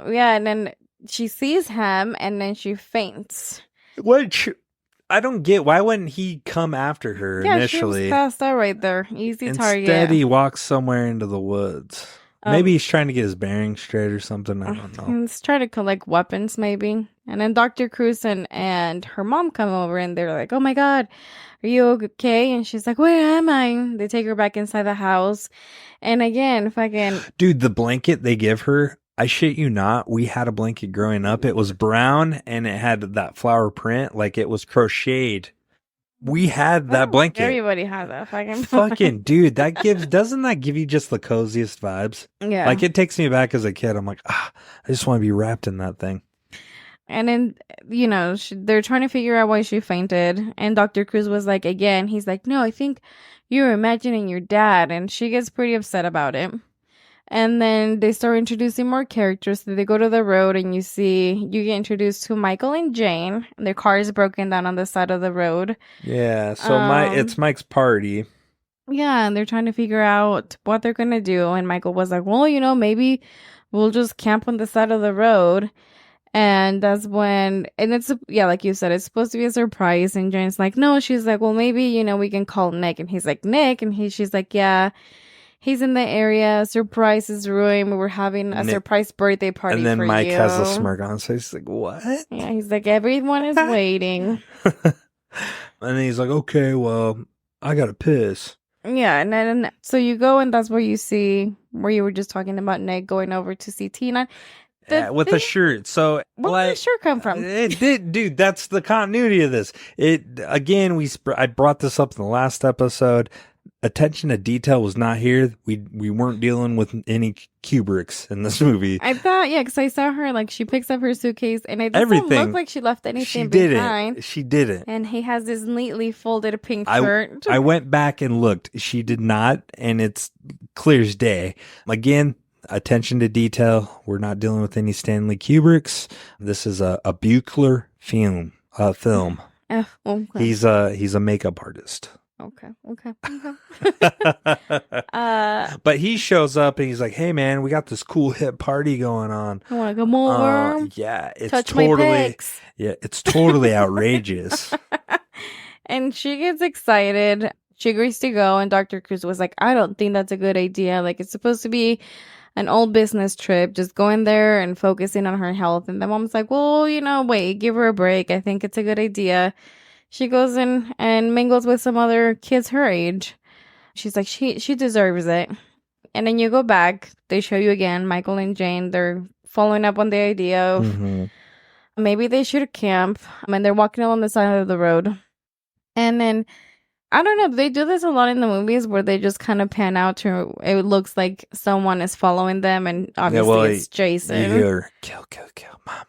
Yeah, and then she sees him, and then she faints. Which I don't get. Why wouldn't he come after her initially? She was passed out right there. Easy target. Instead, he walks somewhere into the woods. Maybe he's trying to get his bearings straight or something. I don't know. He's trying to collect weapons, maybe. And then Dr. Cruz and her mom come over, and they're like, oh my God, are you okay? And she's like, where am I? They take her back inside the house. And again, fucking... Dude, the blanket they give her, I shit you not, we had a blanket growing up. It was brown, and it had that flower print, like it was crocheted. We had that blanket. Everybody has that fucking dude. Doesn't that give you just the coziest vibes? Yeah. Like it takes me back as a kid. I'm like, I just want to be wrapped in that thing. And then, you know, they're trying to figure out why she fainted. And Dr. Cruz was like, again, he's like, no, I think you're imagining your dad. And she gets pretty upset about it. And then they start introducing more characters. So they go to the road, and you get introduced to Michael and Jane. Their car is broken down on the side of the road. Yeah, so it's Mike's party. Yeah, and they're trying to figure out what they're going to do. And Michael was like, well, you know, maybe we'll just camp on the side of the road. And that's when, and it's, yeah, like you said, it's supposed to be a surprise. And Jane's like, no, she's like, well, maybe, you know, we can call Nick. And he's like, Nick? And she's like, yeah. He's in the area. Surprise is ruined. We were having a surprise birthday party for you. And then Mike has a smirk on his face. He's like, what? Yeah, he's like, everyone is waiting. And then he's like, okay, well, I got to piss. Yeah, and then, so you go, and that's where you see, where you were just talking about Nick going over to see Tina. With a shirt. So where did the shirt come from? It did, dude. That's the continuity of this. I brought this up in the last episode. Attention to detail was not here. We weren't dealing with any Kubricks in this movie. I thought, yeah, because I saw her, like, she picks up her suitcase, and it doesn't look like she left anything behind. She didn't. And he has this neatly folded pink shirt. I went back and looked. She did not, and it's clear as day. Again, attention to detail. We're not dealing with any Stanley Kubricks. This is a Buchler film. Okay. He's a makeup artist. Okay. But he shows up and he's like, hey man, we got this cool hip party going on. I want to come over. Yeah, it's touch my pics. Yeah, it's totally outrageous. And she gets excited. She agrees to go, and Dr. Cruz was like, I don't think that's a good idea. Like, it's supposed to be an old business trip, just going there and focusing on her health. And the mom's like, well, you know, wait, give her a break. I think it's a good idea. She goes in and mingles with some other kids her age. She's like, she deserves it. And then you go back. They show you again, Michael and Jane. They're following up on the idea of maybe they should camp. I mean, they're walking along the side of the road. And then, I don't know, they do this a lot in the movies where they just kind of pan out to, it looks like someone is following them. And obviously it's Jason. You hear, kill, mama.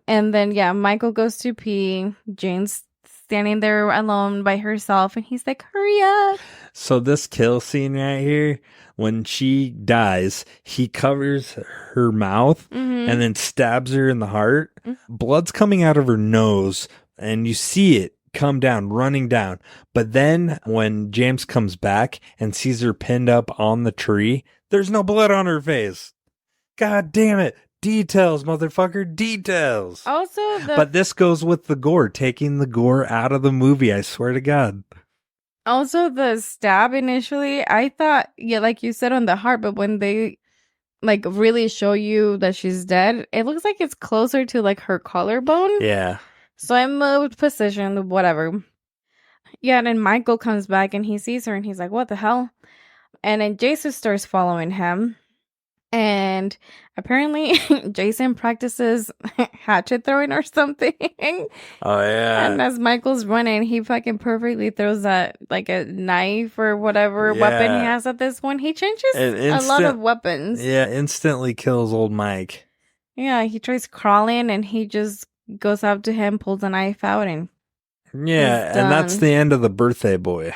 And then, yeah, Michael goes to pee. Jane's standing there alone by herself. And he's like, hurry up. So this kill scene right here, when she dies, he covers her mouth and then stabs her in the heart. Blood's coming out of her nose, and you see it come down, running down. But then when James comes back and sees her pinned up on the tree, there's no blood on her face. God damn it. Details, motherfucker. Details. Also, but this goes with the gore, taking the gore out of the movie. I swear to God. Also, the stab initially, I thought, yeah, like you said, on the heart, but when they, like, really show you that she's dead, it looks like it's closer to, like, her collarbone. Yeah. So I moved position, whatever. Yeah, and then Michael comes back and he sees her and he's like, what the hell? And then Jason starts following him. And apparently Jason practices hatchet throwing or something. Oh, yeah. And as Michael's running, he fucking perfectly throws that, like, a knife or whatever weapon he has at this one. He changes a lot of weapons. Yeah, instantly kills old Mike. Yeah, he tries crawling and he just goes up to him, pulls a knife out, and yeah, and that's the end of the birthday boy.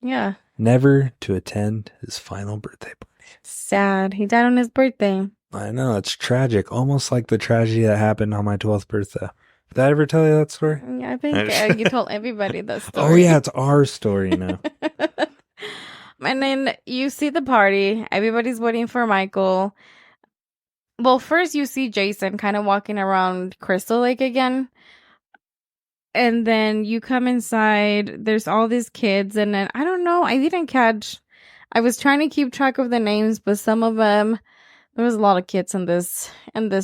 Yeah. Never to attend his final birthday party. Sad. He died on his birthday. I know, it's tragic. Almost like the tragedy that happened on my 12th birthday. Did I ever tell you that story? Yeah, I think you told everybody that story. Oh, yeah, it's our story now. And then you see the party. Everybody's waiting for Michael. Well, first you see Jason kind of walking around Crystal Lake again. And then you come inside. There's all these kids. And then, I don't know. I didn't catch. I was trying to keep track of the names, but some of them, there was a lot of kids in this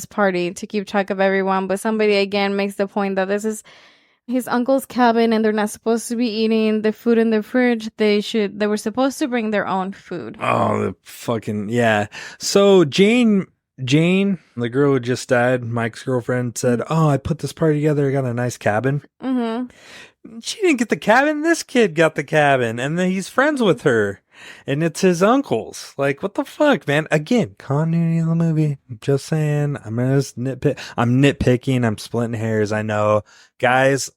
party to keep track of everyone. But somebody again makes the point that this is his uncle's cabin and they're not supposed to be eating the food in the fridge. They were supposed to bring their own food. Oh, the fucking, yeah. So Jane, the girl who just died, Mike's girlfriend, said, oh, I put this party together. I got a nice cabin. She didn't get the cabin. This kid got the cabin. And then he's friends with her. And it's his uncle's. Like, what the fuck, man? Again, continuity of the movie. Just saying. I'm just nitpicking. I'm splitting hairs. I know. Guys,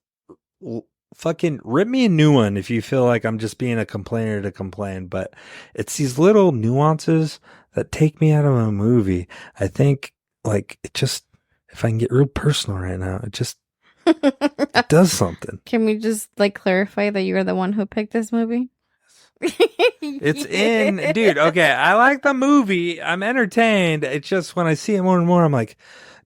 fucking rip me a new one if you feel like I'm just being a complainer to complain. But it's these little nuances that take me out of a movie. I think, like, it just, if I can get real personal right now, it just it does something. Can we just, like, clarify that you are the one who picked this movie? It's in, dude. Okay, I like the movie. I'm entertained. It's just when I see it more and more, I'm like,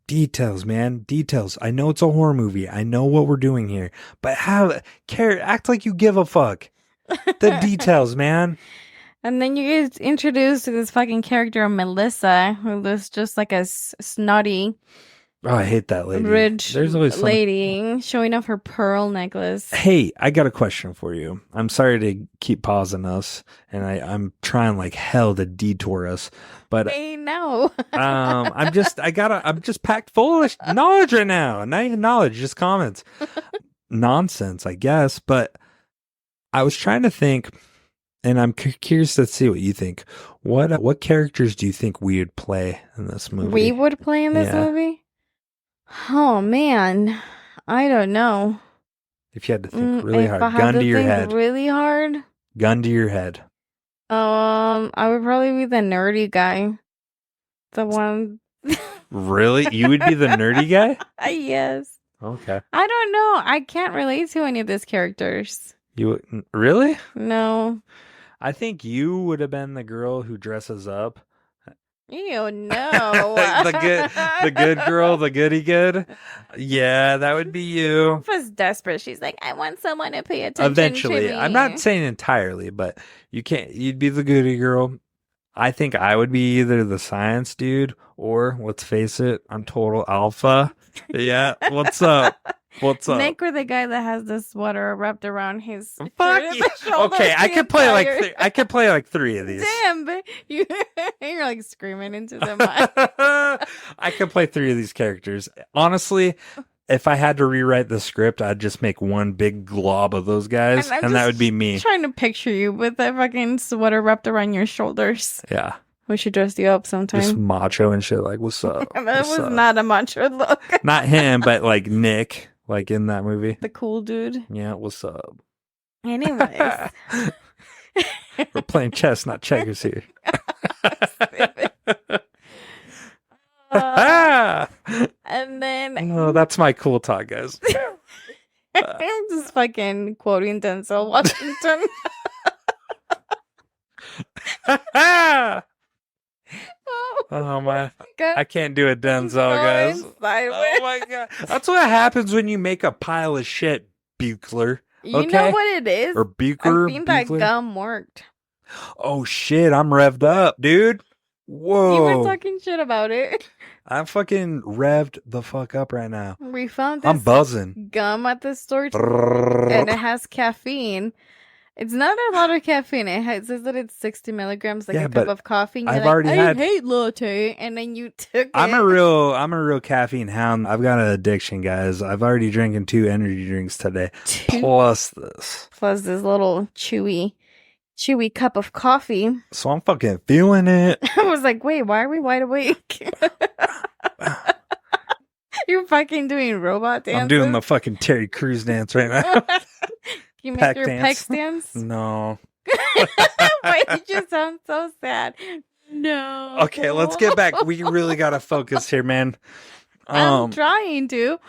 details, man, details. I know it's a horror movie. I know what we're doing here, but act like you give a fuck. The details, man. And then you get introduced to this fucking character of Melissa, who looks just like a snotty. Oh, I hate that lady. Rich There's always lady showing off her pearl necklace. Hey, I got a question for you. I'm sorry to keep pausing us, and I'm trying like hell to detour us, but hey, no. I'm just packed full of knowledge right now. Not even knowledge, just comments. Nonsense, I guess. But I was trying to think, and I'm curious to see what you think. What characters do you think we would play in this movie? We would play in this movie? Oh, man. I don't know. If you had to think really hard. Gun to your head. Really hard? Gun to your head. I would probably be the nerdy guy. The one... Really? You would be the nerdy guy? Yes. Okay. I don't know. I can't relate to any of these characters. You really? No. I think you would have been the girl who dresses up. Ew, no. the good girl, the goody good. Yeah, that would be you. She was desperate. She's like, I want someone to pay attention Eventually. to me. I'm not saying entirely, but you'd be the goody girl. I think I would be either the science dude or, let's face it, I'm total alpha. Yeah, what's up? What's up? Nick or the guy that has the sweater wrapped around his Fuck shirt you. at the shoulders Okay, I the could play entire- I could play like 3 of these. Damn, but you're like screaming into the mic. I could play 3 of these characters. Honestly, if I had to rewrite the script, I'd just make one big glob of those guys, I'm and that just would be me. Trying to picture you with that fucking sweater wrapped around your shoulders. Yeah, We should dress you up sometime. just macho and shit. Like, what's up? That What's was up? not a macho look. Not him, but like Nick, like in that movie. The cool dude. Yeah, what's up? Anyways. We're playing chess, not checkers here. And then Oh, that's my cool talk, guys. I'm just fucking quoting Denzel Washington. Oh my! God. I can't do a Denzel, guys. Going Oh sideways. my god! That's what happens when you make a pile of shit, Buchler. You Okay. know what it is? Or Bucher. I think that Buchler. gum worked. Oh shit! I'm revved up, dude. Whoa! You were talking shit about it. I'm fucking revved the fuck up right now. We found this I'm buzzing. gum at the store and it has caffeine. It's not a lot of caffeine. It says that it's 60 milligrams, like Yeah, a but cup of coffee. And I've you're already I had- hate latte, and then you took I'm it. a real caffeine hound. I've got an addiction, guys. I've already drinking 2 energy drinks today, plus this. Plus this little chewy cup of coffee. So I'm fucking feeling it. I was like, wait, why are we wide awake? You're fucking doing robot dances. I'm doing the fucking Terry Crews dance right now. You make Peck your dance. peck stance? No. Wait, you just sound so sad. No. Okay, let's get back. We really gotta focus here, man. I'm trying to.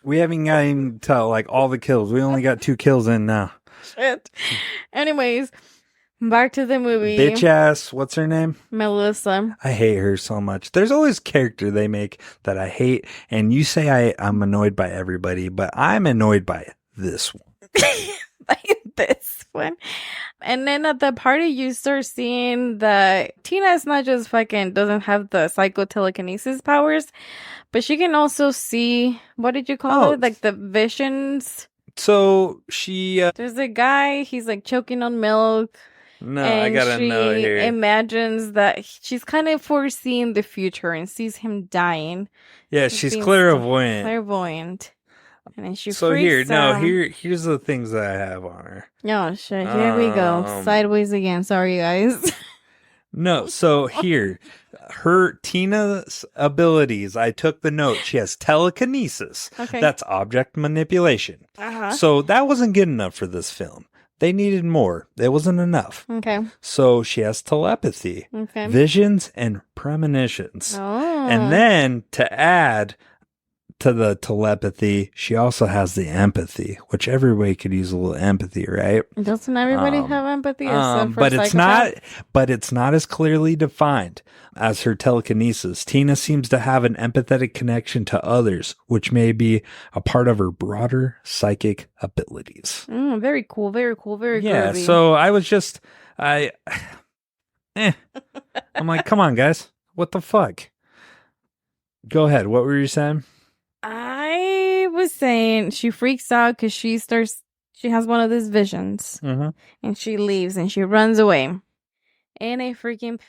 We haven't gotten to like all the kills. We only got 2 kills in now. Shit. Anyways, back to the movie. Bitch ass, what's her name? Melissa. I hate her so much. There's always character they make that I hate, and you say I'm annoyed by everybody, but I'm annoyed by this one. Like this one. And then at the party, you start seeing that Tina is not just fucking doesn't have the psychotelekinesis powers, but she can also see, what did you call it? Like the visions. So she There's a guy, he's like choking on milk. no, And I gotta know she here. imagines that she's kind of foreseeing the future and sees him dying. Yeah, she's being clairvoyant. Clairvoyant. And then she So freaks out. here's the things that I have on her. Oh shit, here we go. Sideways again. Sorry guys. No, so here, Tina's abilities, I took the note. She has telekinesis. Okay. That's object manipulation. Uh-huh. So that wasn't good enough for this film. They needed more. It wasn't enough. Okay. So she has telepathy, Okay. visions, and premonitions. Oh. And then to add to the telepathy, she also has the empathy, which everybody could use a little empathy, right? Doesn't everybody have empathy? Except for But it's not. psychopaths? But it's not as clearly defined as her telekinesis. Tina seems to have an empathetic connection to others, which may be a part of her broader psychic abilities. Very cool. Very cool. Very Yeah. groovy. So I was just, I'm like, come on, guys, what the fuck? Go ahead. What were you saying? I was saying she freaks out because she has one of these visions Mm-hmm. and she leaves and she runs away in a freaking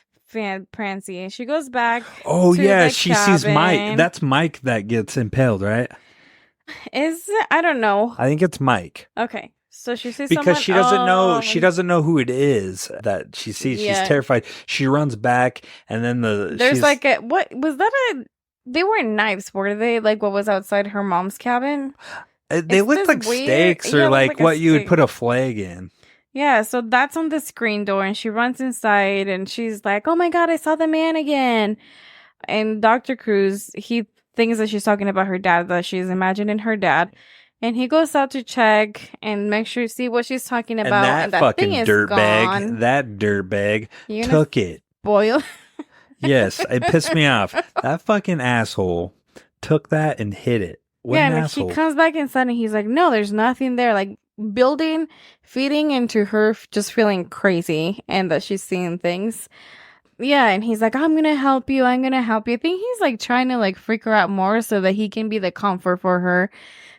prancy. And she goes back. Oh to yeah, the she sees Mike. cabin. That's Mike that gets impaled, right? I don't know. I think it's Mike. Okay. So she sees Because someone, she doesn't know oh, she doesn't know who it is that she sees. Yeah. She's terrified. She runs back and then There's she's, like what was that they weren't knives, were they? Like what was outside her mom's cabin? they it's look this like weird- steaks yeah, or it looks like like a what you would steak. put a flag in. Yeah, so that's on the screen door and she runs inside and she's like, "Oh my god, I saw the man again." And Dr. Cruz, he thinks that she's talking about her dad, that she's imagining her dad. And he goes out to check and make sure see what she's talking about. And that fucking thing is dirtbag, gone. that dirtbag You're gonna took it. Boil. Yes, it pissed me off. That fucking asshole took that and hit it. What yeah, an and asshole. he comes back inside and he's like, "No, there's nothing there." Like feeding into her just feeling crazy and that she's seeing things. Yeah, and he's like, I'm gonna help you. I'm gonna help you. I think he's like trying to like freak her out more so that he can be the comfort for her,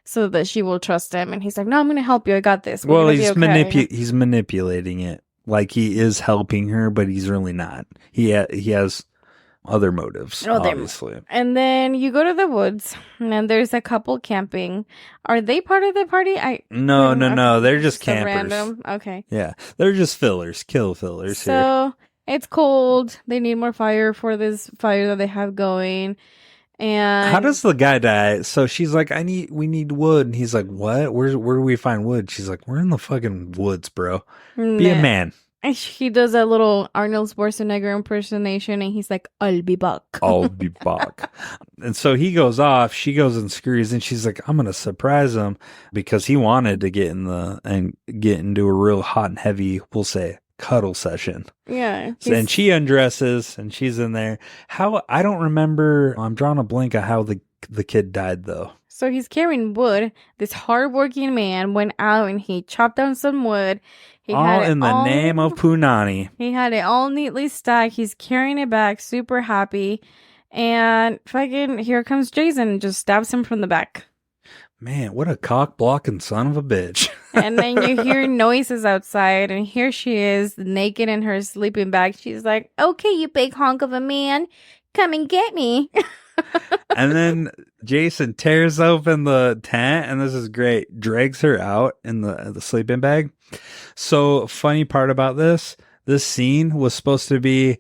so that she will trust him. And he's like, no, I'm gonna help you. I got this. We're Well, gonna be okay. he's manipulating it. Like he is helping her, but he's really not. He has other motives, obviously. And then you go to the woods, and then there's a couple camping. Are they part of the party? No. They're just So campers. random. Okay. Yeah, they're just fillers, kill fillers here. So it's cold. They need more fire for this fire that they have going. And How does the guy die? So she's like, we need wood. And he's like, what? Where do we find wood? She's like, we're in the fucking woods, bro. Be a man. And he does a little Arnold Schwarzenegger impersonation, and he's like, I'll be back. I'll be back. And so he goes off. She goes and screws, and she's like, I'm going to surprise him, because he wanted to get into a real hot and heavy, we'll say, cuddle session. Yeah. And she undresses, and she's in there. I don't remember. I'm drawing a blank of how the kid died, though. So he's carrying wood. This hardworking man went out and he chopped down some wood. All in the name of Punani. He had it all neatly stacked. He's carrying it back, super happy. And fucking here comes Jason and just stabs him from the back. Man, what a cock-blocking son of a bitch. And then you hear noises outside, and here she is, naked in her sleeping bag. She's like, okay, you big honk of a man, come and get me. And then Jason tears open the tent, and this is great, drags her out in the sleeping bag. So, funny part about this scene was supposed to be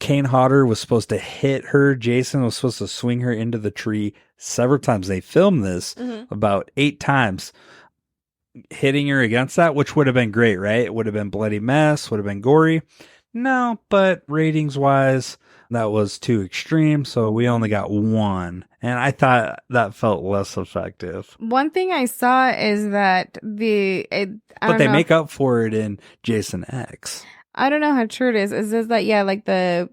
Kane Hodder was supposed to hit her. Jason was supposed to swing her into the tree several times. They filmed this about 8 times, hitting her against that, which would have been great, right? It would have been bloody mess, would have been gory. No, but ratings-wise, that was too extreme, so we only got 1. And I thought that felt less effective. One thing I saw is that they make up for it in Jason X. I don't know how true it is. It says that, yeah, like the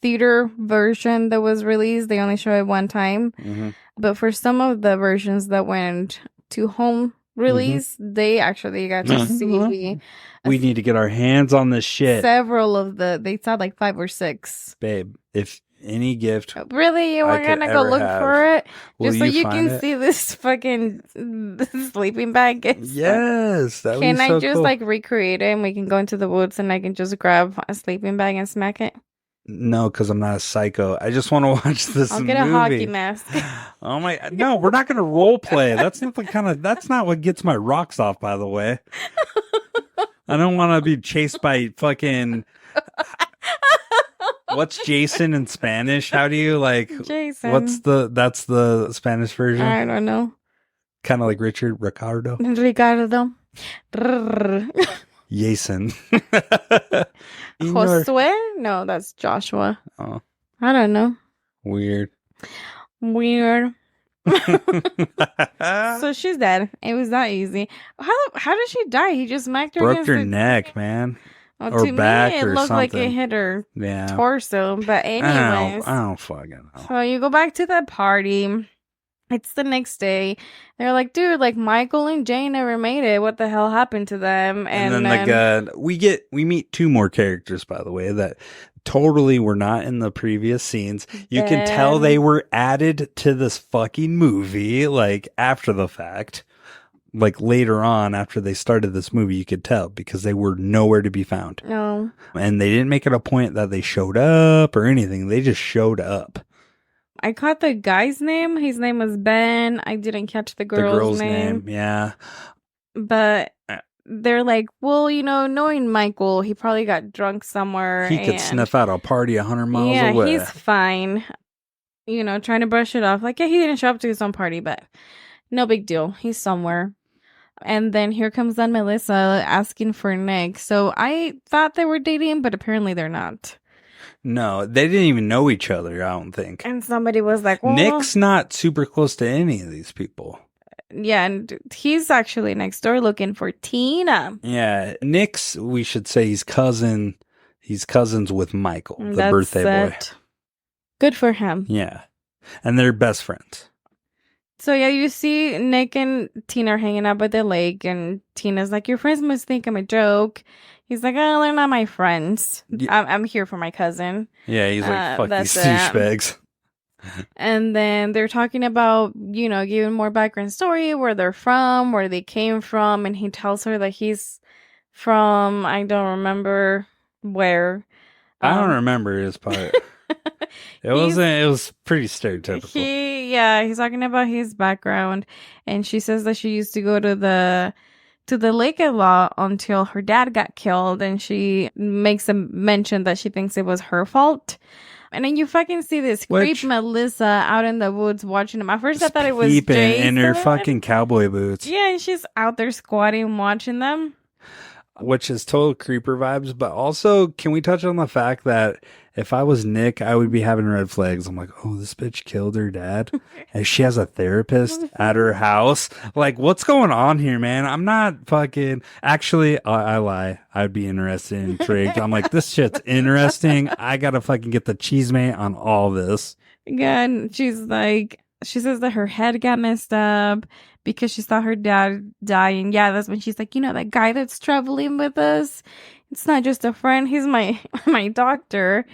theater version that was released, they only show it one time. Mm-hmm. But for some of the versions that went to home release, they actually got to see. We need to get our hands on this shit. Several of they saw like 5 or 6. Babe, if any gift. Really? You were going to go look for it? Just so you can it? see this fucking sleeping bag? Yes. That would be can I so just cool. like recreate it, and we can go into the woods and I can just grab a sleeping bag and smack it? No, because I'm not a psycho. I just want to watch this I'll movie. get a hockey mask. Oh my! No, we're not going to role play. That's not That's not what gets my rocks off. By the way, I don't want to be chased by fucking. What's Jason in Spanish? How do you like? Jason. That's the Spanish version. I don't know. Kind of like Ricardo. Jason. Josue? No, that's Joshua. Oh. I don't know. Weird. So she's dead. It was that easy. How did she die? He just smacked her Broke against her neck, man. Well, or to back me, it or looked like something. it hit her Yeah. torso. But anyways. I don't fucking know. So you go back to that party. It's the next day. They're like, dude, like Michael and Jane never made it. What the hell happened to them? And then we meet 2 more characters, by the way, that totally were not in the previous scenes. You can tell they were added to this fucking movie, like after the fact. Like later on, after they started this movie, you could tell because they were nowhere to be found. No. And they didn't make it a point that they showed up or anything. They just showed up. I caught the guy's name. His name was Ben. I didn't catch the girl's name. Yeah. But they're like, well, knowing Michael, he probably got drunk somewhere. He could sniff out a party 100 miles away. Yeah, he's fine. Trying to brush it off. Like, yeah, he didn't show up to his own party, but no big deal. He's somewhere. And then here comes then Melissa asking for Nick. So I thought they were dating, but apparently they're not. No, they didn't even know each other, I don't think. And somebody was like, well, Nick's not super close to any of these people. Yeah, and he's actually next door looking for Tina. Yeah, Nick's, we should say he's cousins with Michael, the birthday boy. Good for him. Yeah. And they're best friends. So yeah, you see Nick and Tina are hanging out by the lake, and Tina's like, your friends must think I'm a joke. He's like, oh, they're not my friends. Yeah. I'm here for my cousin. Yeah, he's like, fuck these that's it. douchebags. And then they're talking about, giving more background story, where they're from, where they came from. And he tells her that he's from, I don't remember where. I don't remember his part. It was pretty stereotypical. He's talking about his background. And she says that she used to go to the lake a lot until her dad got killed. And she makes a mention that she thinks it was her fault. And then you fucking see this creep Melissa out in the woods watching him. At first I thought it was Jason. In her fucking cowboy boots. Yeah, and she's out there squatting watching them. Which is total creeper vibes. But also, can we touch on the fact that if I was Nick, I would be having red flags. I'm like, oh, this bitch killed her dad. And she has a therapist at her house. Like, what's going on here, man? I'm not fucking... Actually, I lie. I'd be interested and intrigued. I'm like, this shit's interesting. I gotta fucking get the cheesemate on all this. Yeah, and she says that her head got messed up because she saw her dad die. And yeah, that's when she's like, that guy that's traveling with us, it's not just a friend. He's my doctor.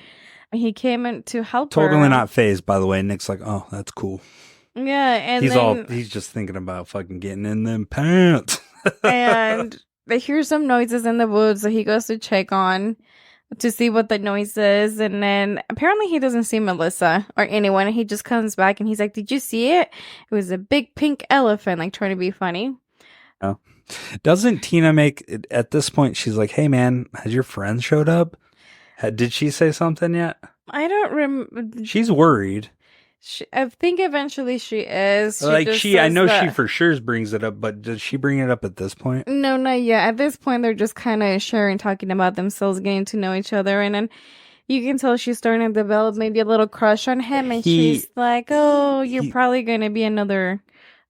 He came in to help her. Totally not phased, by the way. Nick's like, oh, that's cool. Yeah, and he's just thinking about fucking getting in them pants. And they hear some noises in the woods that he goes to check on to see what the noise is. And then apparently he doesn't see Melissa or anyone. He just comes back and he's like, did you see it? It was a big pink elephant, like trying to be funny. Oh. Doesn't Tina make, at this point, she's like, hey man, has your friend showed up? Did she say something yet? I don't remember. She's worried. I think eventually she is. I know she for sure brings it up, but does she bring it up at this point? No, not yet. At this point, they're just kind of sharing, talking about themselves, getting to know each other. And then you can tell she's starting to develop maybe a little crush on him. And she's like, oh, you're probably going to be another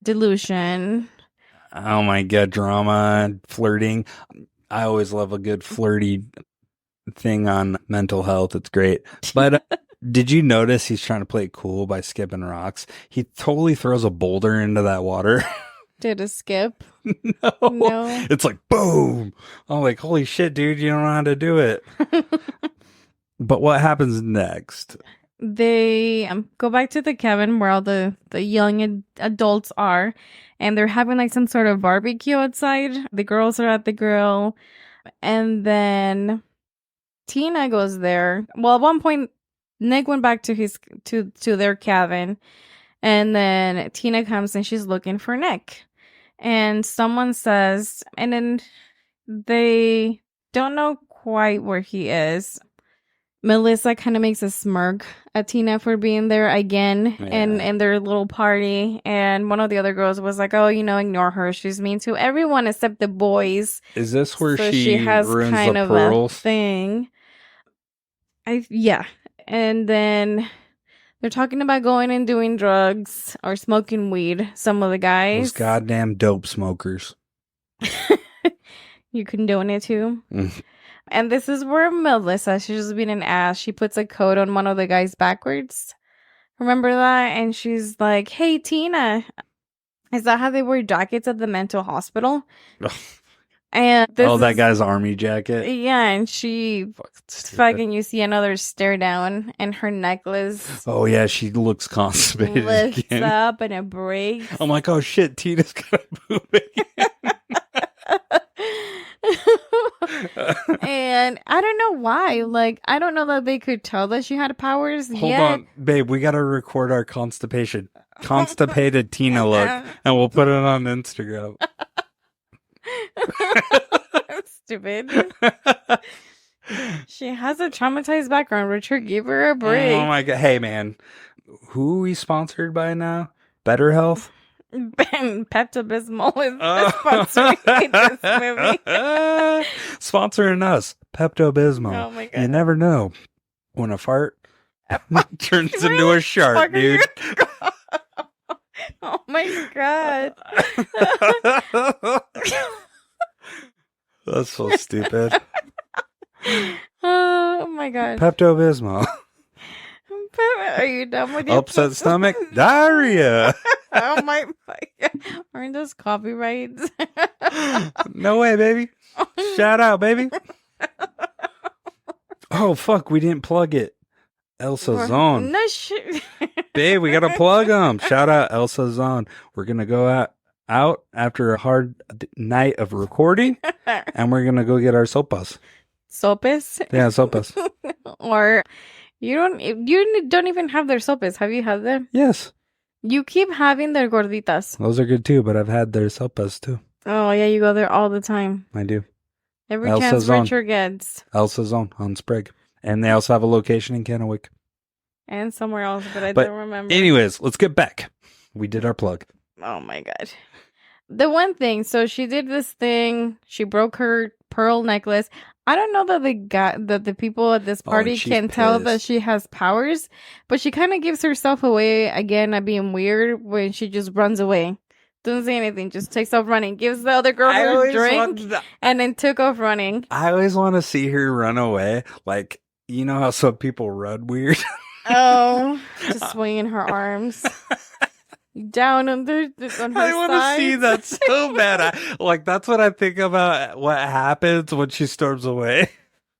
delusion. Oh my God, drama, flirting. I always love a good flirty thing on mental health. It's great. But did you notice he's trying to play it cool by skipping rocks? He totally throws a boulder into that water. Did a skip? No. It's like, boom. I'm like, holy shit, dude, you don't know how to do it. But what happens next? They go back to the cabin where all the young adults are. And they're having like some sort of barbecue outside. The girls are at the grill. And then Tina goes there. Well, at one point, Nick went back to their cabin. And then Tina comes and she's looking for Nick. And someone says, and then they don't know quite where he is. Melissa kind of makes a smirk at Tina for being there again and their little party. And one of the other girls was like, oh, ignore her. She's mean to everyone except the boys. Is this where so she has ruins kind the of pearls? A thing. And then they're talking about going and doing drugs or smoking weed. Some of the guys. Those goddamn dope smokers. You condone it too? And this is where Melissa, she's just being an ass. She puts a coat on one of the guys backwards. Remember that? And she's like, hey, Tina, is that how they wear jackets at the mental hospital? And that guy's army jacket? Yeah, and she fucking, you see another stare down and her necklace. Oh, yeah, she looks constipated lifts again. up and it breaks. I'm like, oh, shit, Tina's got a boob again. And I don't know why. Like, I don't know that they could tell that she had powers. Hold on, babe. We got to record our constipated Tina look, and we'll put it on Instagram. Stupid. She has a traumatized background. Richard, give her a break. Oh my God. Hey, man. Who are we sponsored by now? Better Health? Pepto-Bismol is sponsoring this movie. Sponsoring us, Pepto-Bismol. Oh my God. You never know when a fart turns into a shark, dude. Oh my God. That's so stupid. Oh my God. Pepto-Bismol. Are you done with your upset stomach? Diarrhea. Oh my God. Aren't those copyrights? No way, baby. Shout out, baby. Oh, fuck. We didn't plug it. Elsa Zone. No shit. Babe, we got to plug them. Shout out Elsa Zone. We're going to go out after a hard night of recording, and we're going to go get our sopas. Sopes? Yeah, sopas. Or you don't even have their sopes. Have you had them? Yes. You keep having their gorditas. Those are good too, but I've had their sopas too. Oh, yeah, you go there all the time. I do. Every Elsa chance Zone. Richard gets. Elsa Zone on Sprague. And they also have a location in Kennewick. And somewhere else, but I But don't remember. anyways, let's get back. We did our plug. Oh my god. The one thing, so she did this thing, she broke her pearl necklace. I don't know that the people at this party she's can tell that pissed. she has powers, but she kind of gives herself away again at being weird when she just runs away. Doesn't say anything, just takes off running, gives the other girl her drink, and then took off running. I always want to see her run away. Like, you know how some people run weird? Oh, just swinging her arms. Down on her I want to see that so bad. That's what I think about what happens when she storms away.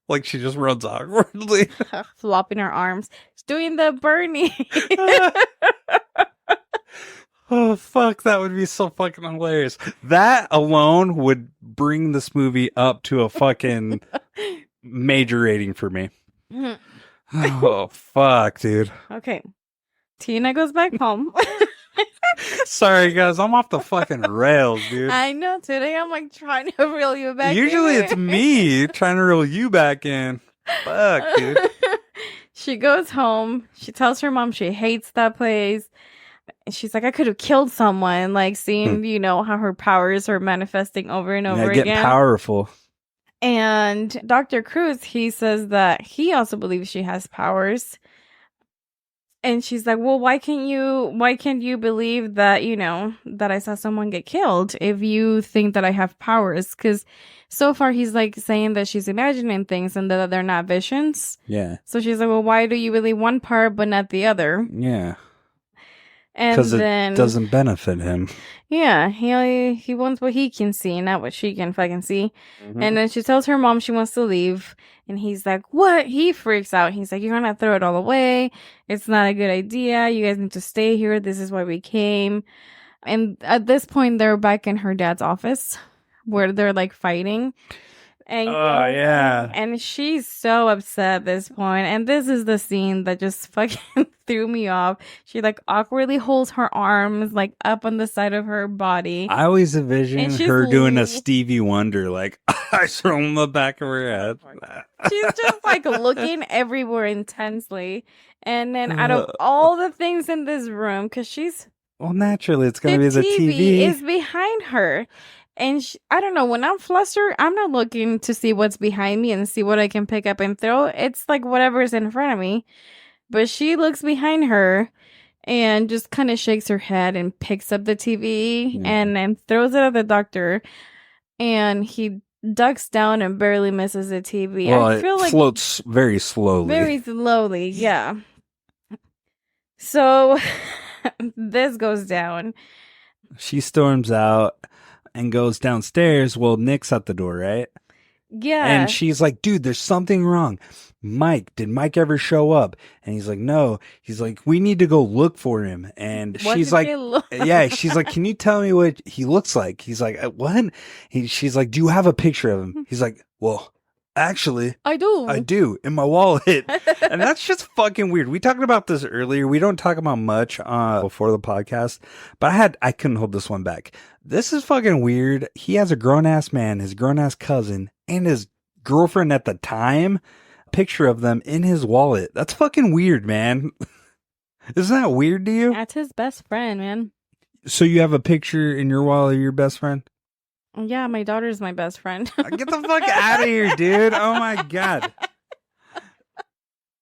Like she just runs awkwardly. Flopping her arms. She's doing the Bernie. Oh, fuck. That would be so fucking hilarious. That alone would bring this movie up to a fucking major rating for me. Oh, fuck, dude. Okay. Tina goes back home. Sorry, guys. I'm off the fucking rails, dude. I know. Today I'm like trying to reel you back Usually in. it's me trying to reel you back in. Fuck, dude. She goes home. She tells her mom she hates that place. And she's like, I could have killed someone. Like seeing, how her powers are manifesting over and over Getting again. powerful. And Dr. Cruz, he says that he also believes she has powers. And she's like, well, why can't you believe that, that I saw someone get killed if you think that I have powers? Because so far he's like saying that she's imagining things and that they're not visions. Yeah. So she's like, well, why do you believe one part but not the other? Yeah. And Because then it doesn't benefit him. yeah, he wants what he can see, not what she can fucking see. Mm-hmm. And then she tells her mom she wants to leave. And he's like, what? He freaks out. He's like, you're going to throw it all away. It's not a good idea. You guys need to stay here. This is why we came. And at this point, they're back in her dad's office where they're like fighting. And, yeah. And she's so upset at this point. And this is the scene that just fucking threw me off. She like awkwardly holds her arms like up on the side of her body. I always envision And she's her doing a Stevie Wonder, like, eyes from the back of her head. She's just like looking everywhere intensely. And then out of all the things in this room, because Well, naturally, it's going to be the TV. is behind her. And I don't know, when I'm flustered, I'm not looking to see what's behind me and see what I can pick up and throw. It's like whatever's in front of me. But she looks behind her and just kind of shakes her head and picks up the TV and then throws it at the doctor. And he ducks down and barely misses the TV. Well, I feel it like floats very slowly. very slowly, yeah. So this goes down. She storms out and goes downstairs. Well, Nick's at the door, right? Yeah. And she's like, dude, there's something wrong. Did Mike ever show up? And he's like, no. He's like, we need to go look for him. And she's like, yeah, she's like, can you tell me what he looks like? He's like, what? She's like, do you have a picture of him? He's like, well, actually, I do in my wallet. And that's just fucking weird. We talked about this earlier. We don't talk about much before the podcast, but I couldn't hold this one back. This is fucking weird. He has a grown-ass man, his grown-ass cousin, and his girlfriend at the time, picture of them in his wallet. That's fucking weird, man. Isn't that weird to you? That's his best friend, man. So you have a picture in your wallet of your best friend? Yeah, my daughter's my best friend. Get the fuck out of here, dude. Oh my God.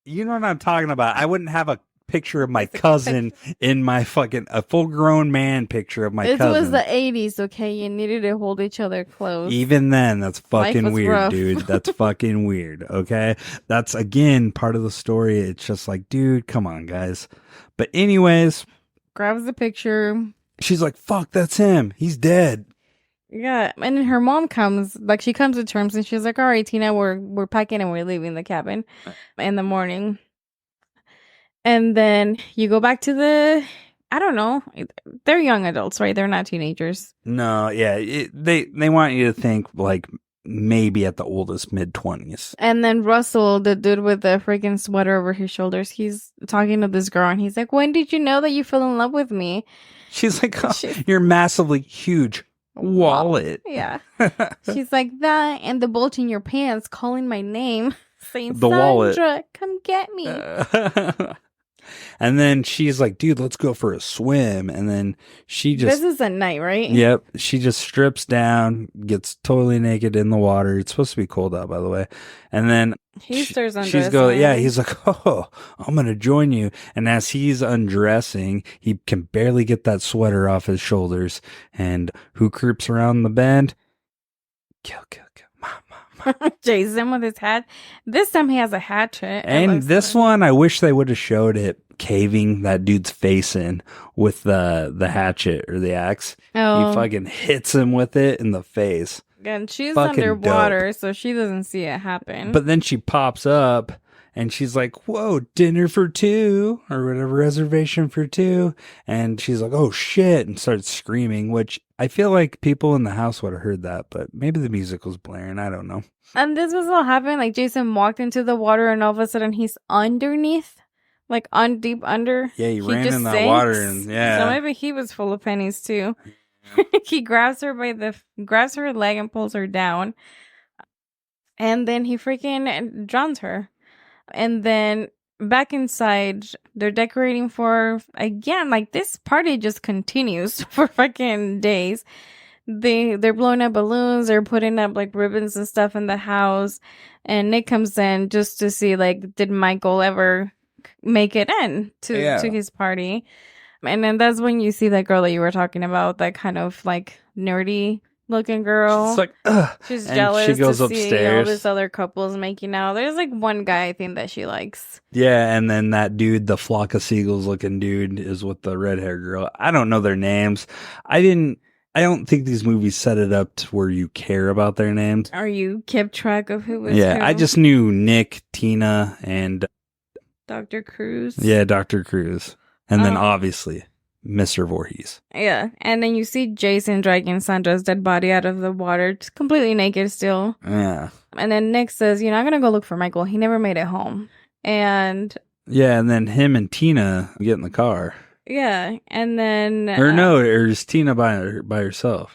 You know what I'm talking about. I wouldn't have a picture of my cousin in my fucking, a full grown man picture of my cousin. It was the 80s, okay? You needed to hold each other close. Even then, that's fucking weird, rough. dude. That's fucking weird, okay? That's, again, part of the story. It's just like, dude, come on, guys. But anyways. Grabs the picture. She's like, fuck, that's him. He's dead. Yeah, and then her mom comes, like she comes to terms, and she's like, "All right, Tina, we're packing and we're leaving the cabin in the morning." And then you go back to I don't know, they're young adults, right? They're not teenagers. No, yeah, they want you to think like maybe at the oldest mid-20s. And then Russell, the dude with the freaking sweater over his shoulders, he's talking to this girl, and he's like, "When did you know that you fell in love with me?" She's like, oh, "Your massively huge wallet." Yeah. She's like, "That and the bolt in your pants calling my name, saying, The Sandra, wallet. come get me." And then she's like, "Dude, let's go for a swim." And then she just, This is at night, right? yep, she just strips down, gets totally naked in the water. It's supposed to be cold out, by the way. And then He stirs she's undressing. going, yeah, he's like, "Oh, I'm going to join you." And as he's undressing, he can barely get that sweater off his shoulders. And who creeps around the bend? Kill. Jason with his hat. This time he has a hatchet. And this one, I wish they would have showed it caving that dude's face in with the hatchet or the axe. Oh. He fucking hits him with it in the face. And she's Fucking underwater, so she doesn't see it happen. But then she pops up and she's like, "Whoa, dinner for two," or whatever, reservation for two. And she's like, "Oh shit," and starts screaming, which I feel like people in the house would have heard that, but maybe the music was blaring. I don't know. And this was what happened. Like, Jason walked into the water, and all of a sudden he's underneath, like deep under. Yeah, he ran just in that sinks. water, and yeah. So maybe he was full of pennies too. He grabs her grabs her leg and pulls her down, and then he freaking drowns her. And then back inside, they're decorating for, again, like this party just continues for fucking days. They're blowing up balloons, they're putting up like ribbons and stuff in the house, and Nick comes in just to see, like, did Michael ever make it in to his party. And then that's when you see that girl that you were talking about, that kind of like nerdy looking girl. It's like, ugh. She's And jealous she goes to see all upstairs. these other couples making out. There's like one guy I think that she likes. Yeah, and then that dude, the flock of seagulls looking dude, is with the red hair girl. I don't know their names. I don't think these movies set it up to where you care about their names. Are you kept track of who was Yeah, who? I just knew Nick, Tina, and Dr. Cruz. yeah, Dr. Cruz. And then Oh. obviously Mr. Voorhees. Yeah, and then you see Jason dragging Sandra's dead body out of the water, just completely naked still. Yeah. And then Nick says, "I'm gonna go look for Michael. He never made it home." And Yeah, and then him and Tina get in the car. yeah, and then Or no, or is Tina by herself?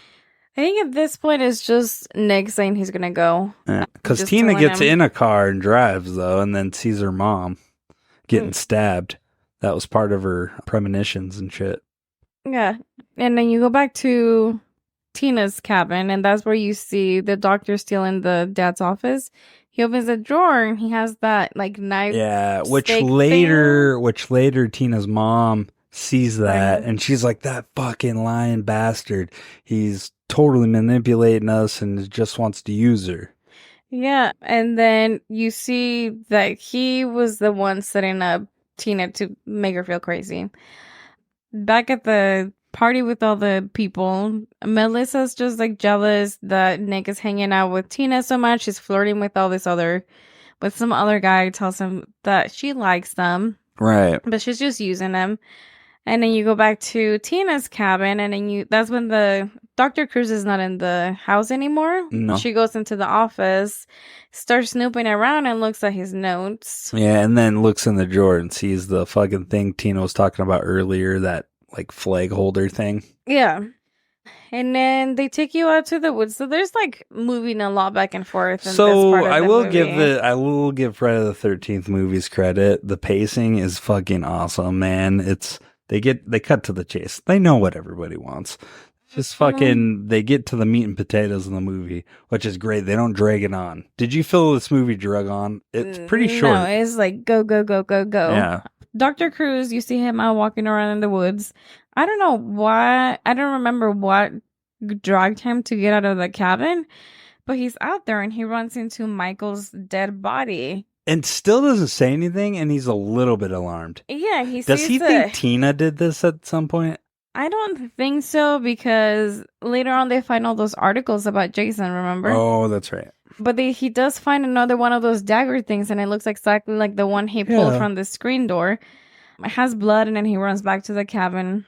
I think at this point it's just Nick saying he's gonna go. Because Just Tina telling gets him. in a car and drives, though, and then sees her mom getting stabbed. That was part of her premonitions and shit. Yeah, and then you go back to Tina's cabin, and that's where you see the doctor still in the dad's office. He opens a drawer and he has that like knife. Yeah, which steak later Tina's mom sees that, Right. and she's like, "That fucking lying bastard. He's totally manipulating us and just wants to use her." Yeah, and then you see that he was the one setting up Tina to make her feel crazy. Back at the party with all the people, Melissa's just like jealous that Nick is hanging out with Tina so much. She's flirting with some other guy, tells him that she likes them, Right. but she's just using them. And then you go back to Tina's cabin, and then that's when the Dr. Cruz is not in the house anymore. No. She goes into the office, starts snooping around, and looks at his notes. Yeah, and then looks in the drawer and sees the fucking thing Tina was talking about earlier, that like flag holder thing. Yeah. And then they take you out to the woods. So there's like moving a lot back and forth. In this So part of I the will movie. I will give Friday the 13th movies credit. The pacing is fucking awesome, man. They cut to the chase. They know what everybody wants. Just fucking, they get to the meat and potatoes in the movie, which is great. They don't drag it on. Did you feel this movie drug on? It's pretty short. No, it's like go, go, go, go, go. Yeah. Dr. Cruz, you see him out walking around in the woods. I don't know why. I don't remember what dragged him to get out of the cabin, but he's out there and he runs into Michael's dead body. And still doesn't say anything, and he's a little bit alarmed. Yeah, he Does sees he think Tina did this at some point? I don't think so, because later on they find all those articles about Jason, remember? Oh, that's right. But he does find another one of those dagger things, and it looks exactly like the one he pulled from the screen door. It has blood, and then he runs back to the cabin.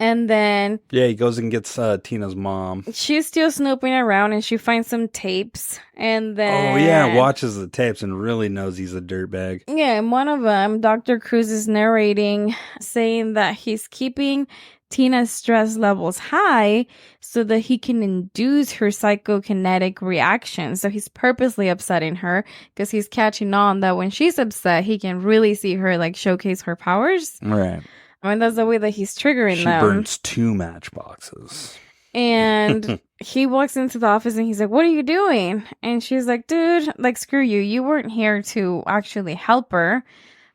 And then... Yeah, he goes and gets Tina's mom. She's still snooping around, and she finds some tapes. And then... Oh, yeah, watches the tapes and really knows he's a dirtbag. Yeah, and one of them, Dr. Cruz is narrating, saying that he's keeping Tina's stress levels high so that he can induce her psychokinetic reaction. So he's purposely upsetting her because he's catching on that when she's upset, he can really see her like showcase her powers. Right. I mean, that's the way that he's triggering them. She burns 2 matchboxes. And he walks into the office and he's like, "What are you doing?" And she's like, "Dude, like, screw you. You weren't here to actually help her."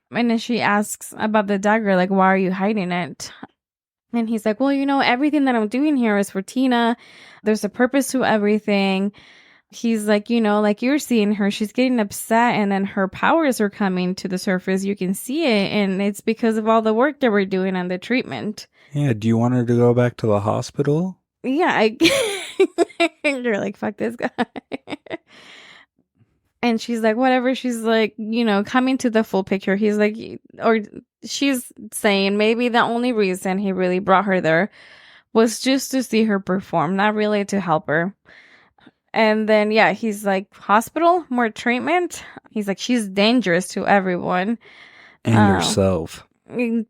And then she asks about the dagger, like, "Why are you hiding it?" And he's like, "Well, everything that I'm doing here is for Tina. There's a purpose to everything." He's like, like you're seeing her, she's getting upset, and then her powers are coming to the surface. You can see it, and it's because of all the work that we're doing and the treatment. Yeah, do you want her to go back to the hospital? Yeah, you're like, fuck this guy. And she's like, whatever. She's like, coming to the full picture. He's like, or she's saying maybe the only reason he really brought her there was just to see her perform, not really to help her. And then, yeah, he's like, hospital, more treatment. He's like, she's dangerous to everyone. And herself.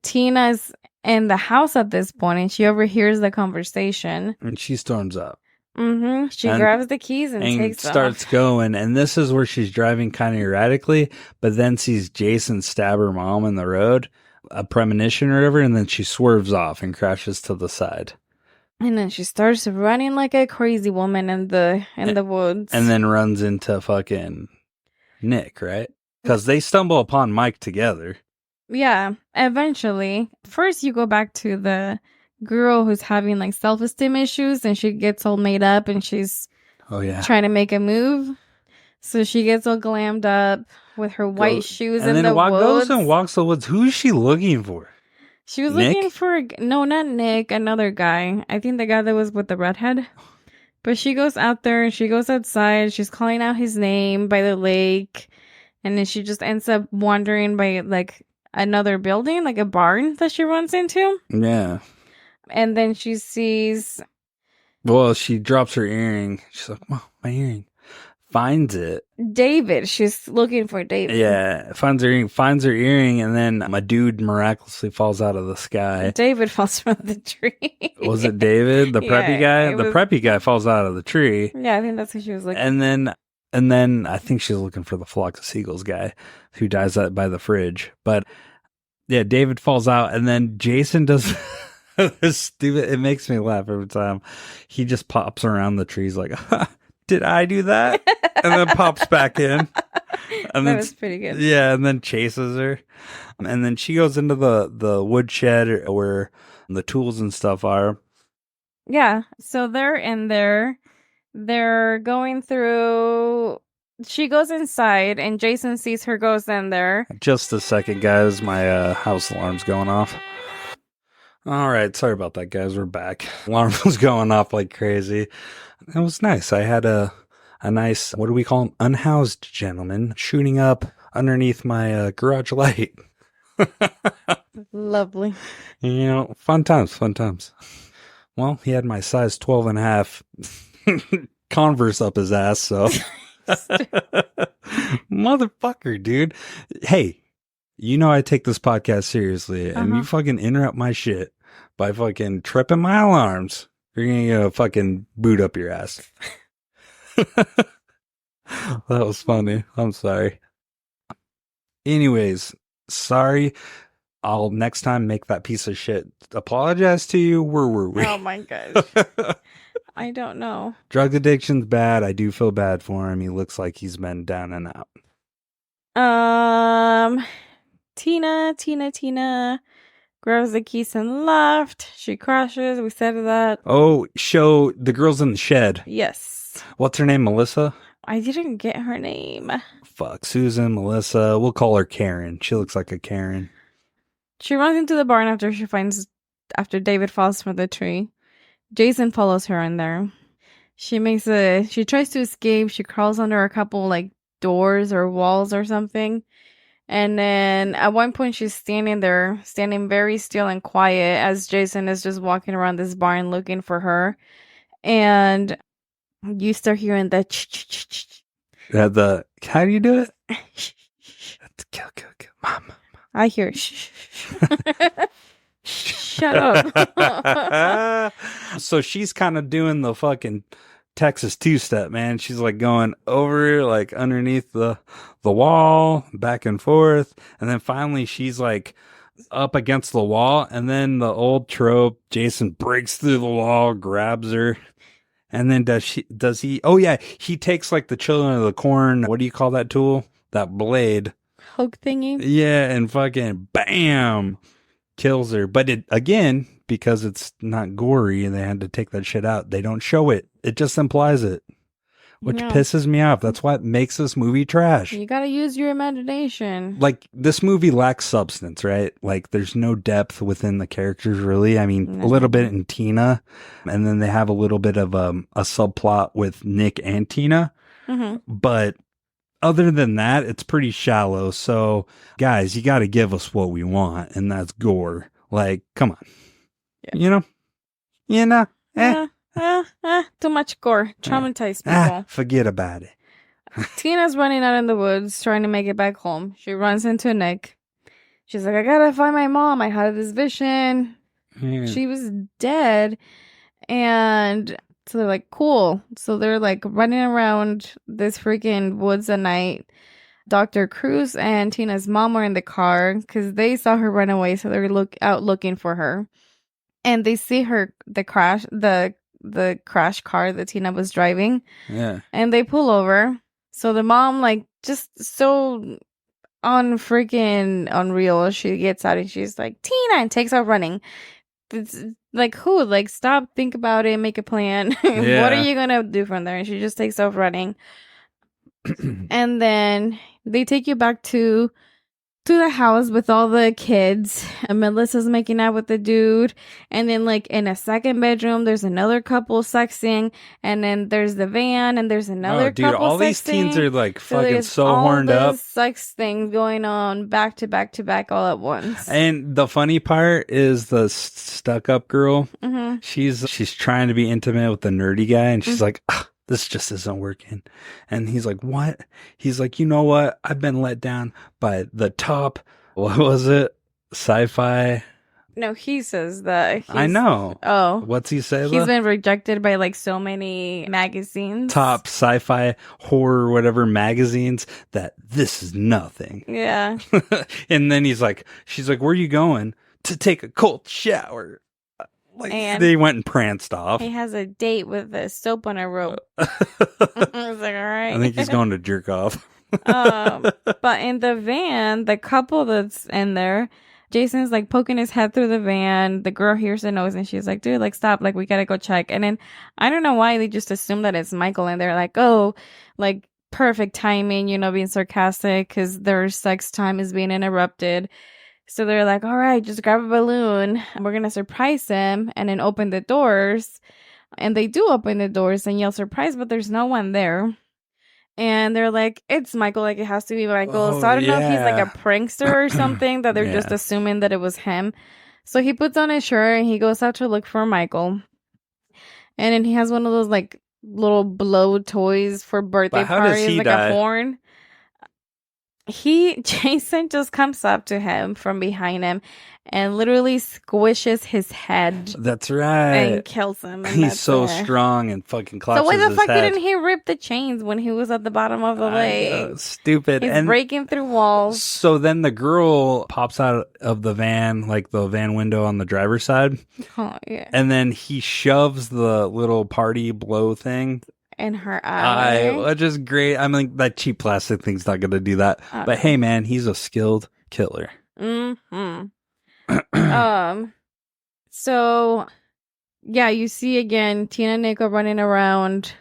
Tina's in the house at this point, and she overhears the conversation. And she storms up. Mm-hmm. She grabs the keys and takes starts off. going. And this is where she's driving kind of erratically, but then sees Jason stab her mom in the road, a premonition or whatever, and then she swerves off and crashes to the side. And then she starts running like a crazy woman in the woods. And then runs into fucking Nick, right? Because they stumble upon Mike together. Yeah, eventually. First, you go back to the girl who's having like self-esteem issues, and she gets all made up, and she's trying to make a move. So she gets all glammed up with her white shoes in the woods. Goes and walks the woods. Who is she looking for? She was Nick? looking for, no, not Nick, another guy. I think the guy that was with the redhead. But she goes out there, and she goes outside. She's calling out his name by the lake. And then she just ends up wandering by, like, another building, like a barn that she runs into. Yeah. And then she sees... Well, she drops her earring. She's like, "Oh, my earring." Finds it. David. She's looking for David. Yeah. Finds her earring, and then a dude miraculously falls out of the sky. David falls from the tree. Was it David, the preppy guy? The preppy guy falls out of the tree. Yeah, I think that's who she was looking for. And then I think she's looking for the flock of seagulls guy who dies by the fridge. But yeah, David falls out, and then Jason does this stupid. It makes me laugh every time. He just pops around the trees like, "Did I do that?" And then pops back in. And that was pretty good. Yeah, and then chases her. And then she goes into the woodshed where the tools and stuff are. Yeah, so they're in there. They're going through... She goes inside, and Jason sees her goes in there. Just a second, guys. My house alarm's going off. All right, sorry about that, guys. We're back. Alarm was going off like crazy. It was nice. I had a nice, what do we call him? Unhoused gentleman shooting up underneath my garage light. Lovely. Fun times. Well, he had my size 12 and a half Converse up his ass, so. Motherfucker, dude. Hey, I take this podcast seriously, and you fucking interrupt my shit by fucking tripping my alarms. You're gonna get a fucking boot up your ass. That was funny. I'm sorry. Anyways, sorry. I'll next time make that piece of shit apologize to you. Where were we? Oh my gosh. I don't know. Drug addiction's bad. I do feel bad for him. He looks like he's been down and out. Tina grabs the keys and left. She crashes. We said that. Oh, show the girls in the shed. Yes. What's her name? Melissa? I didn't get her name. Fuck. Susan, Melissa. We'll call her Karen. She looks like a Karen. She runs into the barn after she finds after David falls from the tree. Jason follows her in there. She tries to escape. She crawls under a couple like doors or walls or something. And then at one point she's standing there, standing very still and quiet as Jason is just walking around this barn looking for her. And you start hearing the ch-ch-ch-ch. How do you do it? Kill. Mom. I hear shh. Shut up. So she's kind of doing the fucking Texas two-step, man. She's like going over, like underneath the wall, back and forth, and then finally she's like up against the wall, and then the old trope, Jason breaks through the wall, grabs her, and then does he? Oh yeah, he takes like the Children of the Corn. What do you call that tool? That blade. Hook thingy. Yeah, and fucking bam, kills her. But it again, because it's not gory and they had to take that shit out, they don't show it. It just implies it, which pisses me off. That's what makes this movie trash. You gotta use your imagination. Like, this movie lacks substance, right? Like, there's no depth within the characters, really. I mean, a little bit in Tina, and then they have a little bit of a subplot with Nick and Tina. Mm-hmm. But other than that, it's pretty shallow. So, guys, you got to give us what we want, and that's gore. Like, come on. Yeah. You know? Too much gore. Traumatized people. Forget about it. Tina's running out in the woods, trying to make it back home. She runs into Nick. She's like, I gotta find my mom. I had this vision. Yeah. She was dead. And so they're like, cool. So they're like running around this freaking woods at night. Dr. Cruz and Tina's mom were in the car because they saw her run away. So they're out looking for her. And they see the crash car that Tina was driving. Yeah. And they pull over. So the mom, like, just so freaking unreal, she gets out and she's like, Tina, and takes off running. It's like, who? Like, stop, think about it, make a plan. Yeah. What are you going to do from there? And she just takes off running. And then they take you back to the house with all the kids, and Melissa's making out with the dude, and then like in a second bedroom there's another couple sexing, and then there's the van, and there's another couple all sexing. These teens are like fucking so horned up. Sex things going on back to back to back all at once. And the funny part is the stuck up girl. Mm-hmm. She's trying to be intimate with the nerdy guy, and she's like, this just isn't working. And he's like, what? He's like, you know what? I've been let down by the top. What was it? Sci-fi? No, he says that. I know. Oh. What's he say? He's been rejected by like so many magazines. Top sci-fi, horror, whatever magazines, that this is nothing. Yeah. And then she's like, where are you going? To take a cold shower. Like, and they went and pranced off. He has a date with a soap on a rope. I was like, all right. I think he's going to jerk off. But in the van, the couple that's in there, Jason's like poking his head through the van. The girl hears the noise and she's like, dude, like, stop. Like, we got to go check. And then I don't know why they just assume that it's Michael. And they're like, oh, like, perfect timing, being sarcastic because their sex time is being interrupted. So they're like, all right, just grab a balloon. We're going to surprise him and then open the doors. And they do open the doors and yell surprise, but there's no one there. And they're like, it's Michael. Like, it has to be Michael. So I don't know if he's like a prankster or something, that they're just assuming that it was him. So he puts on his shirt and he goes out to look for Michael. And then he has one of those like little blow toys for birthday parties, like a horn. Jason just comes up to him from behind him and literally squishes his head. That's right. And kills him. And he's so strong and fucking collapses his head. So why the fuck didn't he rip the chains when he was at the bottom of the lake? Stupid. He's breaking through walls. So then the girl pops out of the van, like the van window on the driver's side. Oh, yeah. And then he shoves the little party blow thing in her eye. Which is great. I mean, that cheap plastic thing's not going to do that. Okay. But hey, man, he's a skilled killer. Mm-hmm. So, yeah, you see again Tina and Nico running around.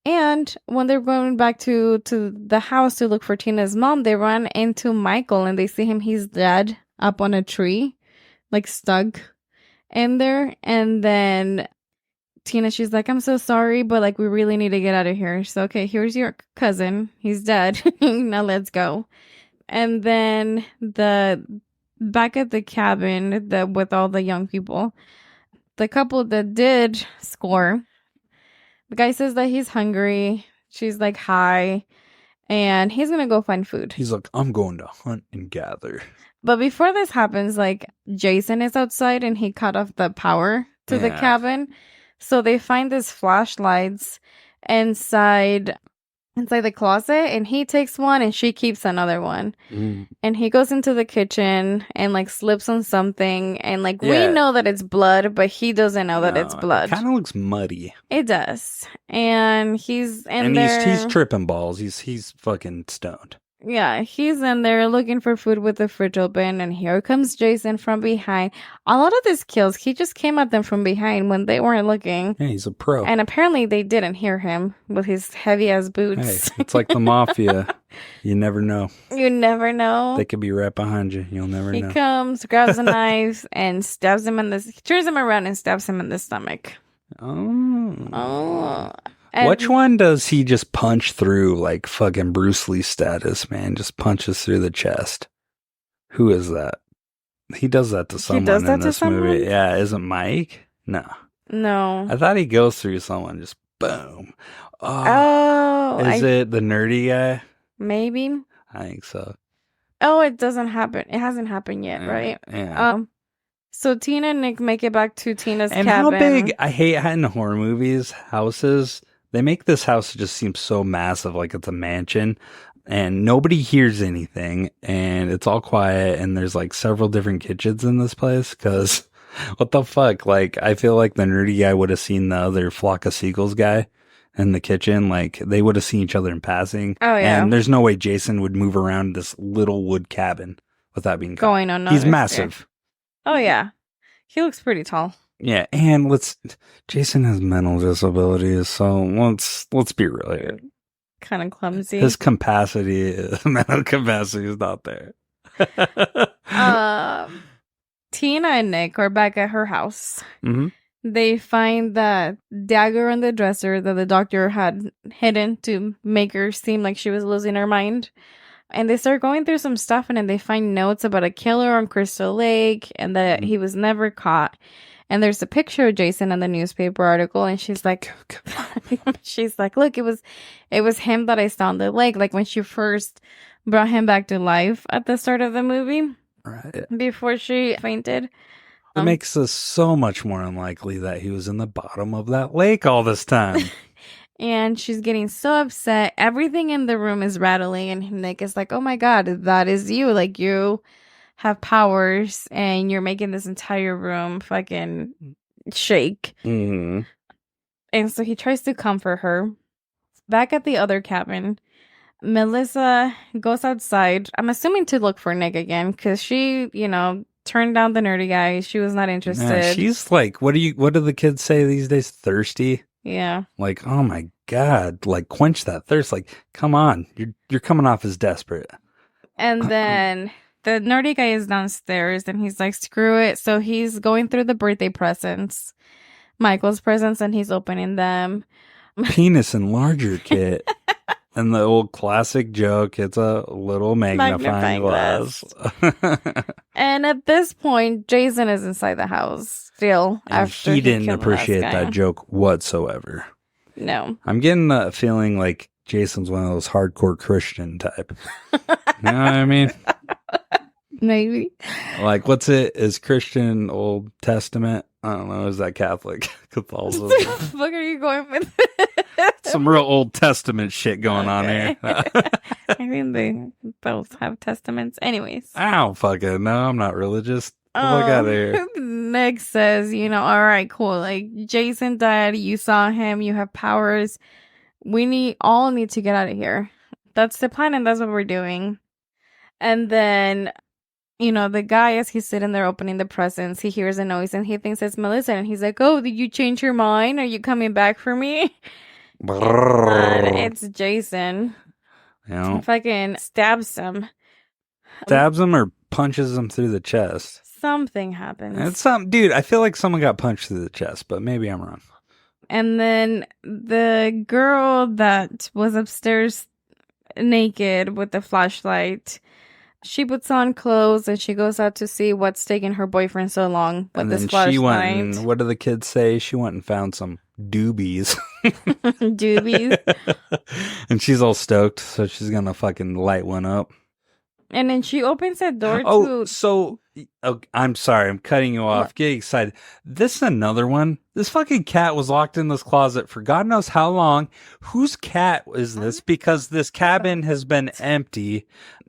And when they're going back to the house to look for Tina's mom, they run into Michael and they see him. He's dead up on a tree, like stuck. in there. And then Tina, she's like, I'm so sorry, but like we really need to get out of here. So okay, here's your cousin. He's dead. Now let's go. And then back at the cabin with all the young people, the couple that did score, the guy says that he's hungry. She's like, hi. And he's going to go find food. He's like, I'm going to hunt and gather. But before this happens, like, Jason is outside and he cut off the power to the cabin. So they find these flashlights inside the closet, and he takes one and she keeps another one. And he goes into the kitchen and like slips on something, and like we know that it's blood, but he doesn't know that it's blood. It kind of looks muddy. It does. And he's in there. He's tripping balls. He's fucking stoned. Yeah, he's in there looking for food with the fridge open, and here comes Jason from behind. A lot of these kills, he just came at them from behind when they weren't looking. Yeah, he's a pro. And apparently they didn't hear him with his heavy-ass boots. Hey, it's like the mafia. You never know. You never know. They could be right behind you. You'll never know. He comes, grabs a knife, and stabs him turns him around and stabs him in the stomach. Oh. Which one does he just punch through like fucking Bruce Lee status, man? Just punches through the chest. Who is that? He does that to someone in this movie. Yeah, isn't Mike? No. I thought he goes through someone, just boom. Is it the nerdy guy? Maybe. I think so. Oh, it doesn't happen. It hasn't happened yet, right? Yeah. So Tina and Nick make it back to Tina's and cabin. How big? I hate in horror movies, houses. They make this house just seem so massive, like it's a mansion, and nobody hears anything, and it's all quiet, and there's like several different kitchens in this place, because what the fuck? Like, I feel like the nerdy guy would have seen the other flock of seagulls guy in the kitchen. Like, they would have seen each other in passing. Oh, yeah. And there's no way Jason would move around this little wood cabin without being caught. Going on. He's massive. Oh, yeah. He looks pretty tall. Yeah, and Jason has mental disabilities, so let's be real here. Kind of clumsy. His mental capacity is not there. Tina and Nick are back at her house. Mm-hmm. They find that dagger on the dresser that the doctor had hidden to make her seem like she was losing her mind. And they start going through some stuff, and then they find notes about a killer on Crystal Lake and that he was never caught. And there's a picture of Jason in the newspaper article, and she's like, look, it was him that I saw on the lake, like when she first brought him back to life at the start of the movie, right before she fainted. It makes us so much more unlikely that he was in the bottom of that lake all this time. And she's getting so upset. Everything in the room is rattling, and Nick is like, oh my God, that is you. Like, you have powers, and you're making this entire room fucking shake. Mm-hmm. And so he tries to comfort her. Back at the other cabin, Melissa goes outside, I'm assuming to look for Nick again, because she, turned down the nerdy guy. She was not interested. Yeah, she's like, what do the kids say these days? Thirsty? Yeah. Like, oh my God, like, quench that thirst. Like, come on. You're coming off as desperate. And then the nerdy guy is downstairs, and he's like, screw it. So he's going through the birthday presents, Michael's presents, and he's opening them. Penis enlarger kit. And the old classic joke, it's a little magnifying glass. And at this point, Jason is inside the house still. And after he didn't appreciate that joke whatsoever. No. I'm getting the feeling like Jason's one of those hardcore Christian type. You know what I mean? Maybe. Like, what's it? Is Christian Old Testament? I don't know. Is that Catholic? Catholicism? What the fuck are you going with? Some real Old Testament shit going on here. I mean, they both have testaments. Anyways. I don't fucking know. I'm not religious. Look out of here. Nick says, all right, cool. Like, Jason died. You saw him. You have powers. We all need to get out of here. That's the plan, and that's what we're doing. And then, the guy, as he's sitting there opening the presents, he hears a noise, and he thinks it's Melissa. And he's like, oh, did you change your mind? Are you coming back for me? And it's Jason. Fucking stabs him. Stabs him or punches him through the chest? something happens. It's something, dude. I feel like someone got punched through the chest, but maybe I'm wrong. And then the girl that was upstairs naked with the flashlight, she puts on clothes and she goes out to see what's taking her boyfriend so long with And this then flashlight. she went and, what do the kids say? She went and found some doobies. Doobies. And she's all stoked, so she's gonna fucking light one up. And then she opens that door I'm sorry, I'm cutting you off. What? Get excited. This is another one. This fucking cat was locked in this closet for God knows how long. Whose cat is this? Because this cabin has been empty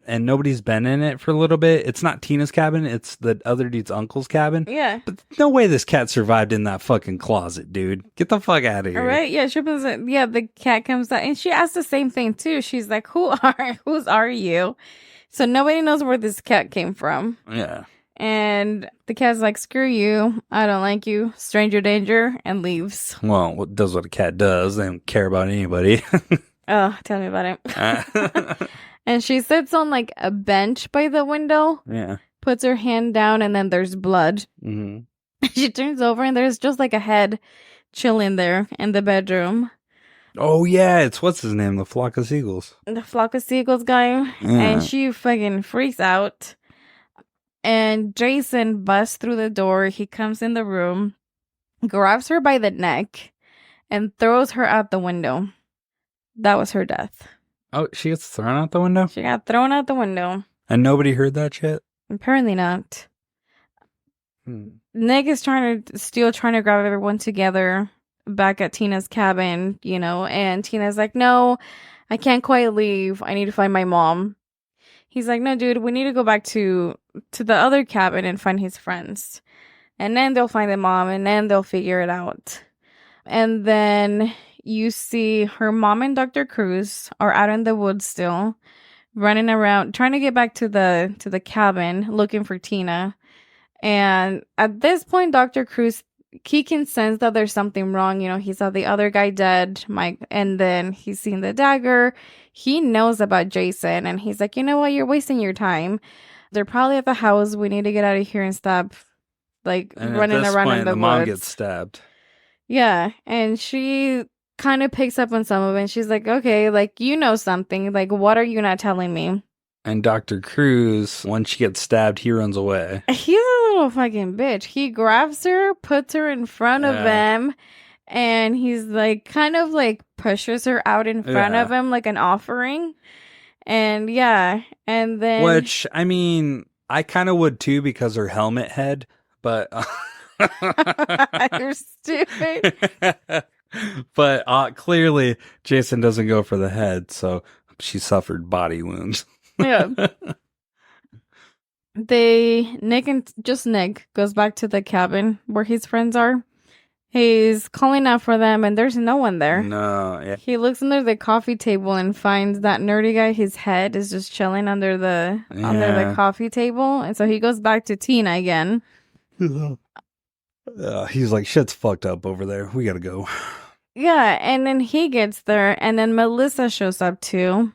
and nobody's been in it for a little bit. It's not Tina's cabin. It's the other dude's uncle's cabin. Yeah. But no way this cat survived in that fucking closet, dude. Get the fuck out of here. All right. Yeah. She opens it. Yeah. The cat comes out and she asks the same thing too. She's like, whose are you? So nobody knows where this cat came from. Yeah. And the cat's like, screw you. I don't like you. Stranger danger, and leaves. Well, it does what a cat does. They don't care about anybody. Oh, tell me about it. And she sits on like a bench by the window, Yeah. puts her hand down, and then there's blood. Mm-hmm. She turns over and there's just like a head chilling there in the bedroom. Oh, yeah. It's what's his name? The Flock of Seagulls. The Flock of Seagulls guy. Yeah. And she fucking freaks out. And Jason busts through the door. He comes in the room, grabs her by the neck, and throws her out the window. That was her death. Oh, she gets thrown out the window? She got thrown out the window. And nobody heard that shit? Apparently not. Nick is trying to grab everyone together back at Tina's cabin, and Tina's like, no, I can't quite leave. I need to find my mom. He's like, no, dude, we need to go back to the other cabin and find his friends. And then they'll find the mom, and then they'll figure it out. And then you see her mom and Dr. Cruz are out in the woods still, running around, trying to get back to the cabin, looking for Tina. And at this point, Dr. Cruz, he can sense that there's something wrong. He saw the other guy dead, Mike, and then he's seen the dagger. He knows about Jason, and he's like, you know what? You're wasting your time. They're probably at the house. We need to get out of here and stop, running around in the woods. Mom gets stabbed. Yeah, and she kind of picks up on some of it. And she's like, okay, you know something. What are you not telling me? And Dr. Cruz, when she gets stabbed, he runs away. He's a little fucking bitch. He grabs her, puts her in front of him, and he's kind of pushes her out in front of him like an offering. And and then... Which, I mean, I kind of would too because her helmet head, but... You're stupid. But clearly, Jason doesn't go for the head, so she suffered body wounds. Yeah. Nick goes back to the cabin where his friends are. He's calling out for them, and there's no one there. No, yeah. He looks under the coffee table and finds that nerdy guy. His head is just chilling under the coffee table, and so he goes back to Tina again. He's like, shit's fucked up over there. We gotta go. Yeah, and then he gets there, and then Melissa shows up too,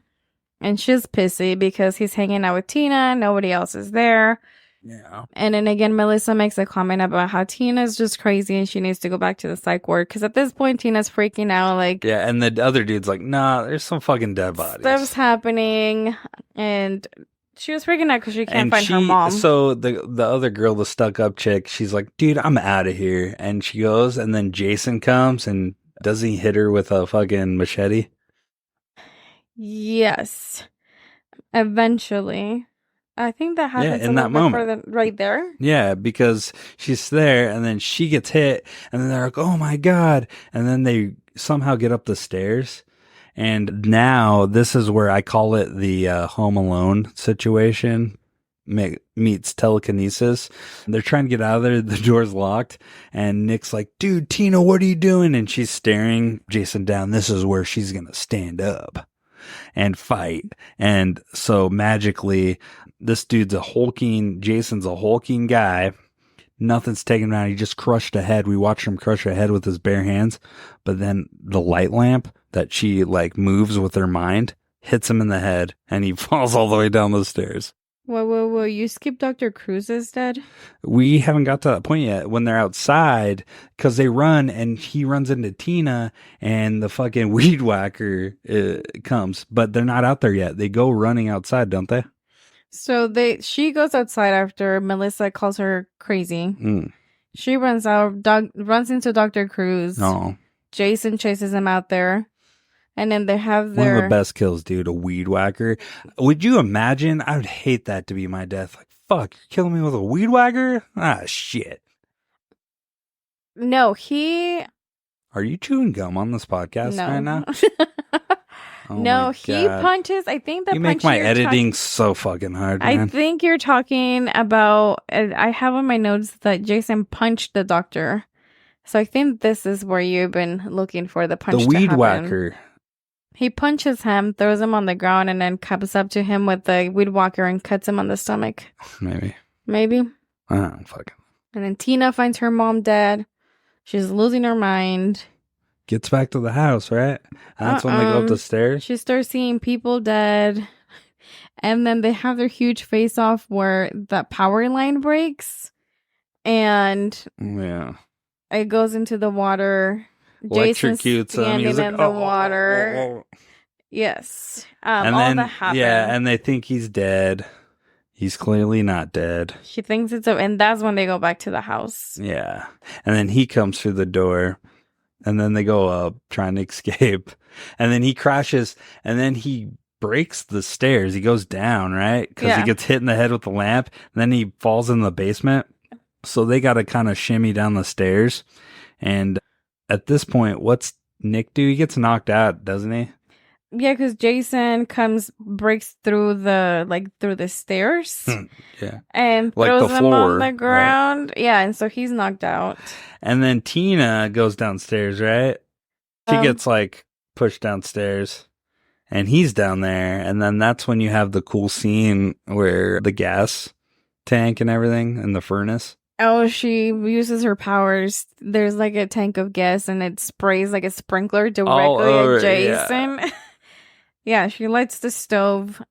and she's pissy because he's hanging out with Tina. Nobody else is there. Yeah. And then again, Melissa makes a comment about how Tina's just crazy and she needs to go back to the psych ward. Because at this point, Tina's freaking out. Yeah, and the other dude's like, nah, there's some fucking dead bodies. Stuff's happening. And she was freaking out because she can't find her mom. So the other girl, the stuck-up chick, she's like, dude, I'm out of here. And she goes, and then Jason comes, and does he hit her with a fucking machete? Yes. Eventually. I think that happens in that moment. Right there. Yeah, because she's there, and then she gets hit, and then they're like, oh my God. And then they somehow get up the stairs. And now this is where I call it the Home Alone situation meets telekinesis. They're trying to get out of there. The door's locked. And Nick's like, dude, Tina, what are you doing? And she's staring Jason down. This is where she's going to stand up and fight. And so magically, this dude's Jason's a hulking guy. Nothing's taken around. He just crushed a head. We watched him crush a head with his bare hands. But then the light lamp that she moves with her mind hits him in the head, and he falls all the way down the stairs. Whoa. You skipped Dr. Cruz's dead? We haven't got to that point yet when they're outside because they run and he runs into Tina and the fucking weed whacker comes, but they're not out there yet. They go running outside, don't they? So she goes outside after Melissa calls her crazy. She runs out, runs into Dr. Cruz. Oh. Jason chases him out there. And then they have One of the best kills, dude, a weed whacker. Would you imagine? I would hate that to be my death. Like, fuck, you're killing me with a weed whacker? Ah, shit. No, Are you chewing gum on this podcast right now? Oh no, he punches. I think the you make my editing so fucking hard, man. I think you're talking about. I have on my notes that Jason punched the doctor. So I think this is where you've been looking for the punch. The weed whacker. He punches him, throws him on the ground, and then comes up to him with the weed whacker and cuts him on the stomach. Maybe. I don't fucking. And then Tina finds her mom dead. She's losing her mind. Gets back to the house, right? And that's when they go up the stairs. She starts seeing people dead. And then they have their huge face-off where that power line breaks. And it goes into the water. Jason's standing in the water. Yes. And all then, that happened. Yeah, and they think he's dead. He's clearly not dead. She thinks it's and that's when they go back to the house. Yeah. And then he comes through the door. And then they go up trying to escape. And then he crashes. And then he breaks the stairs. He goes down, right? Because he gets hit in the head with the lamp. And then he falls in the basement. So they got to kind of shimmy down the stairs. And at this point, what's Nick do? He gets knocked out, doesn't he? Yeah, because Jason breaks through the stairs. Yeah. And like throws the him floor, on the ground. Right? Yeah, and so he's knocked out. And then Tina goes downstairs, right? She gets pushed downstairs. And he's down there. And then that's when you have the cool scene where the gas tank and everything and the furnace. Oh, she uses her powers. There's a tank of gas and it sprays like a sprinkler directly at Jason. Yeah, she lights the stove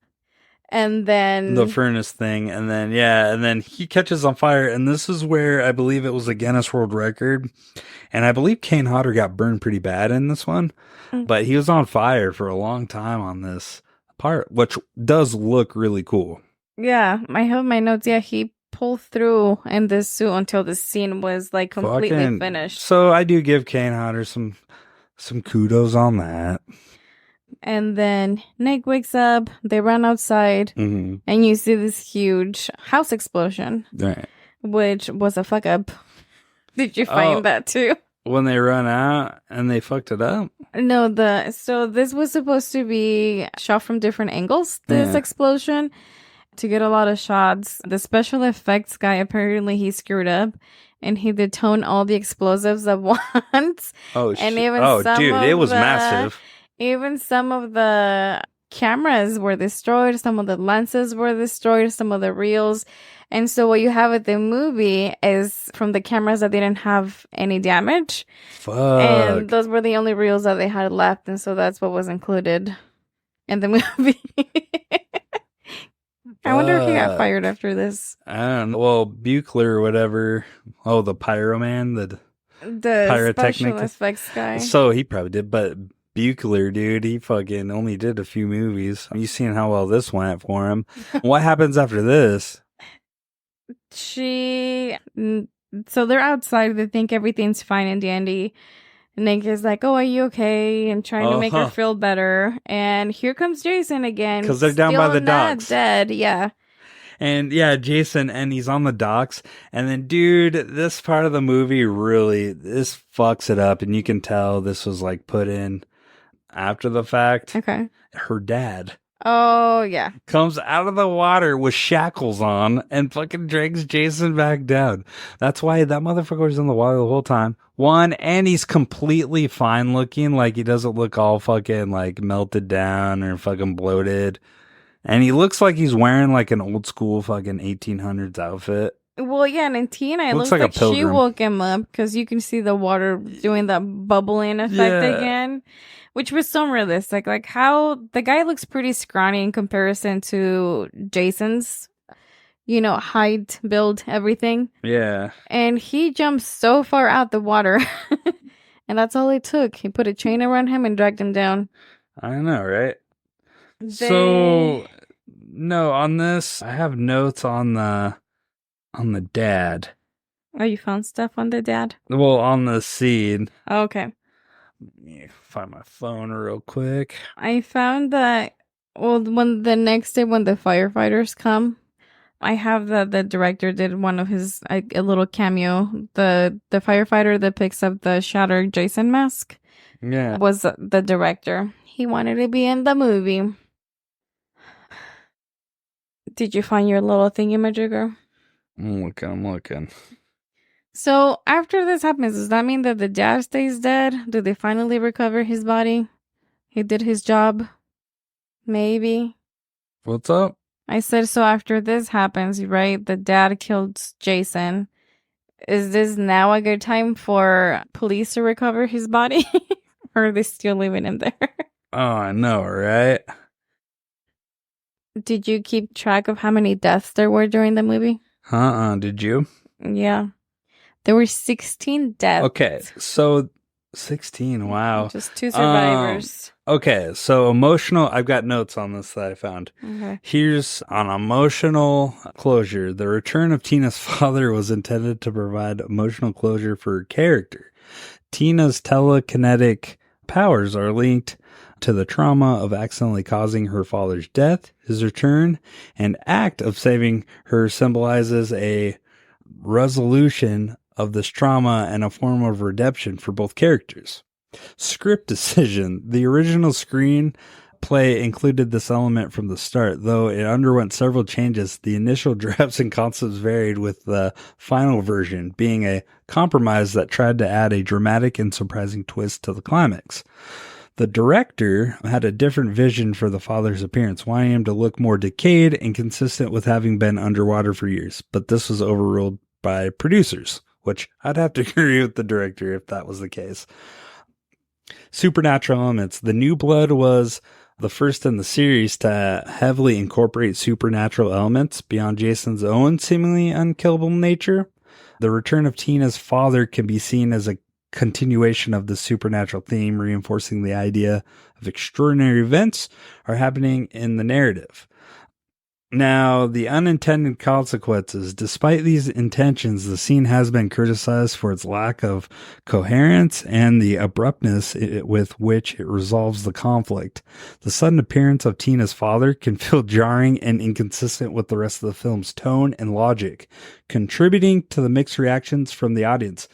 and then the furnace thing. And then he catches on fire. And this is where I believe it was a Guinness World Record. And I believe Kane Hodder got burned pretty bad in this one. But he was on fire for a long time on this part, which does look really cool. Yeah, I have my notes. Yeah, he pulled through in this suit until the scene was completely finished. So I do give Kane Hodder some kudos on that. And then Nick wakes up, they run outside, and you see this huge house explosion. Right. Which was a fuck up. Did you find that too? When they run out and they fucked it up? No, so this was supposed to be shot from different angles, this explosion, to get a lot of shots. The special effects guy, apparently he screwed up and he detoned all the explosives at once. Oh, shit. And even it was massive. Even some of the cameras were destroyed, some of the lenses were destroyed, some of the reels. And so what you have at the movie is from the cameras that didn't have any damage. Fuck. And those were the only reels that they had left. And so that's what was included in the movie. I wonder if he got fired after this. I don't know. Well, Buechler or whatever. Oh, the pyroman, the special effects guy. So he probably did, but Buechler, dude, he fucking only did a few movies. You seen how well this went for him. What happens after this? So they're outside. They think everything's fine and dandy. Nick is like, "Oh, are you okay?" and trying to make her feel better. And here comes Jason again. Because they're down by the docks. Dead, yeah. And Jason, and he's on the docks. And then, dude, this part of the movie this fucks it up. And you can tell this was put in after the fact. Okay. Her dad. Oh, yeah. Comes out of the water with shackles on and fucking drags Jason back down. That's why that motherfucker was in the water the whole time. One, and he's completely fine looking. He doesn't look all fucking melted down or fucking bloated. And he looks like he's wearing an old school fucking 1800s outfit. Well, yeah, and Tina, it looks like she woke him up because you can see the water doing that bubbling effect again, which was so realistic. How the guy looks pretty scrawny in comparison to Jason's height, build, everything. Yeah. And he jumped so far out the water. And that's all it took. He put a chain around him and dragged him down. I know, right? So, no, on this, I have notes on the dad. Oh, you found stuff on the dad? Well, on the scene. Oh, okay. Let me find my phone real quick. I found that, when the next day when the firefighters come, I have that the director did one of his, a little cameo. The firefighter that picks up the shattered Jason mask was the director. He wanted to be in the movie. Did you find your little thingamajigger? I'm looking. So after this happens, does that mean that the dad stays dead? Do they finally recover his body? He did his job? Maybe. What's up? I said, so after this happens, right? The dad killed Jason. Is this now a good time for police to recover his body? Or are they still leaving him there? Oh, I know, right? Did you keep track of how many deaths there were during the movie? Did you? Yeah. There were 16 deaths. Okay, so 16, wow. Just 2 survivors. Okay, so emotional, I've got notes on this that I found. Okay. Here's on emotional closure. The return of Tina's father was intended to provide emotional closure for her character. Tina's telekinetic powers are linked to the trauma of accidentally causing her father's death. His return and act of saving her symbolizes a resolution of this trauma and a form of redemption for both characters. Script decision. The original screenplay included this element from the start, though it underwent several changes. The initial drafts and concepts varied, with the final version being a compromise that tried to add a dramatic and surprising twist to the climax. The director had a different vision for the father's appearance, wanting him to look more decayed and consistent with having been underwater for years, but this was overruled by producers, which I'd have to agree with the director if that was the case. Supernatural elements. The New Blood was the first in the series to heavily incorporate supernatural elements beyond Jason's own seemingly unkillable nature. The return of Tina's father can be seen as a continuation of the supernatural theme, reinforcing the idea of extraordinary events are happening in the narrative. Now, the unintended consequences. Despite these intentions, the scene has been criticized for its lack of coherence and the abruptness with which it resolves the conflict. The sudden appearance of Tina's father can feel jarring and inconsistent with the rest of the film's tone and logic, contributing to the mixed reactions from the audience.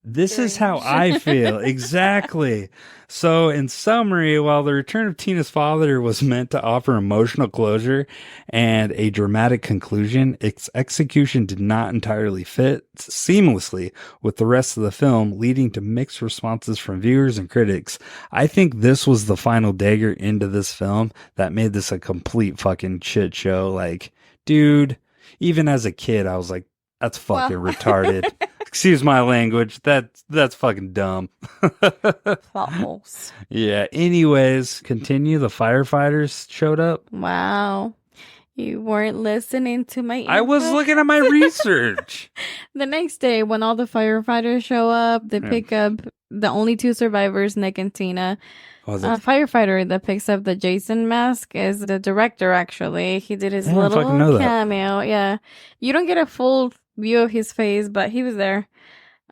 This is how I feel. Exactly. So, in summary, while the return of Tina's father was meant to offer emotional closure and a dramatic conclusion, its execution did not entirely fit seamlessly with the rest of the film, leading to mixed responses from viewers and critics. I think this was the final dagger into this film that made this a complete fucking shit show. Like, dude, even as a kid, I was like, that's fucking retarded. Excuse my language. That's fucking dumb. Plot holes. Yeah. Anyways, continue. The firefighters showed up. Wow. You weren't listening to my input. I was looking at my research. The next day, when all the firefighters show up, they pick up the only 2 survivors, Nick and Tina. A firefighter that picks up the Jason mask is the director, actually. He did his little cameo. Yeah. You don't get a full view of his face, but he was there.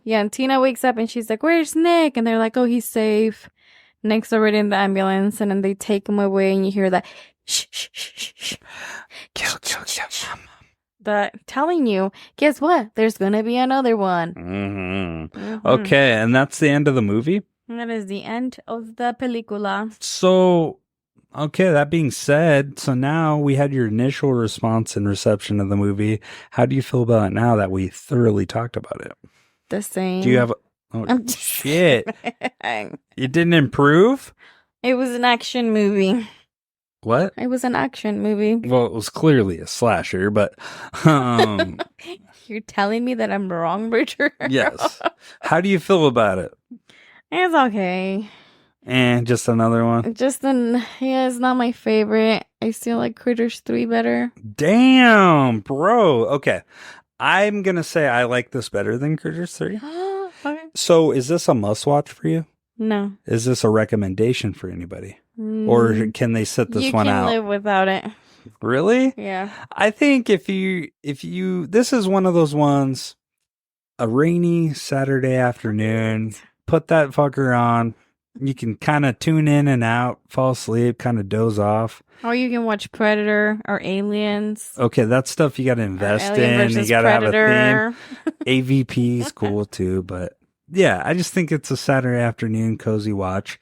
Yeah, and Tina wakes up and she's like, "Where's Nick?" And they're like, "Oh, he's safe. Nick's already in the ambulance." And then they take him away and you hear that shh, shh, shh, shh, shh. Kill. But telling you, guess what? There's gonna be another one. Mm-hmm. Okay, and that's the end of the movie? That is the end of the película. So, okay, that being said, so now we had your initial response and reception of the movie. How do you feel about it now that we thoroughly talked about it? The same. Do you have... shit. It didn't improve? It was an action movie. What? It was an action movie. Well, it was clearly a slasher, but... You're telling me that I'm wrong, Richard? Yes. How do you feel about it? It's okay. Just another one. It's not my favorite. I still like Critters 3 better. Damn, bro. Okay. I'm going to say I like this better than Critters 3. Okay. So is this a must-watch for you? No. Is this a recommendation for anybody? Or can they sit this one out? You can live without it. Really? Yeah. I think if you, this is one of those ones, a rainy Saturday afternoon, put that fucker on. You can kind of tune in and out, fall asleep, kind of doze off. Or you can watch Predator or Aliens. Okay, that's stuff you got to invest Alien in. You got to have a Predator. theme. AVP is cool too, but yeah, I just think it's a Saturday afternoon cozy watch.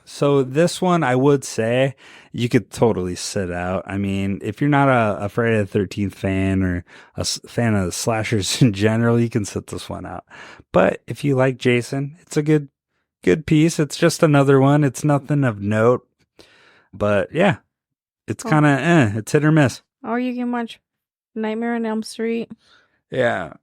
So this one, I would say you could totally sit out. I mean, if you're not a Friday the 13th fan or a fan of the slashers in general, you can sit this one out. But if you like Jason, it's a good piece. It's just another one. It's nothing of note. But yeah, it's kind of, it's hit or miss. Or you can watch Nightmare on Elm Street. Yeah.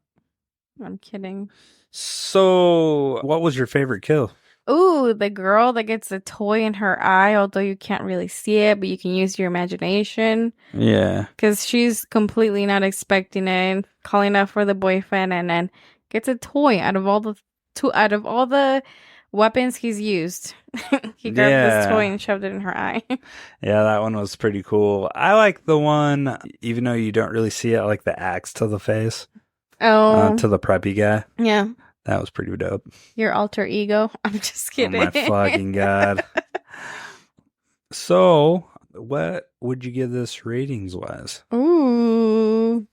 I'm kidding. So what was your favorite kill? Ooh, the girl that gets a toy in her eye, although you can't really see it, but you can use your imagination. Yeah. Because she's completely not expecting it, calling out for the boyfriend, and then gets a toy out of all the weapons he's used. He grabbed this toy and shoved it in her eye. Yeah, that one was pretty cool. I like the one, even though you don't really see it, I like the axe to the face. Oh. To the preppy guy. Yeah. That was pretty dope. Your alter ego. I'm just kidding. Oh my fucking God. So, what would you give this ratings-wise? Ooh.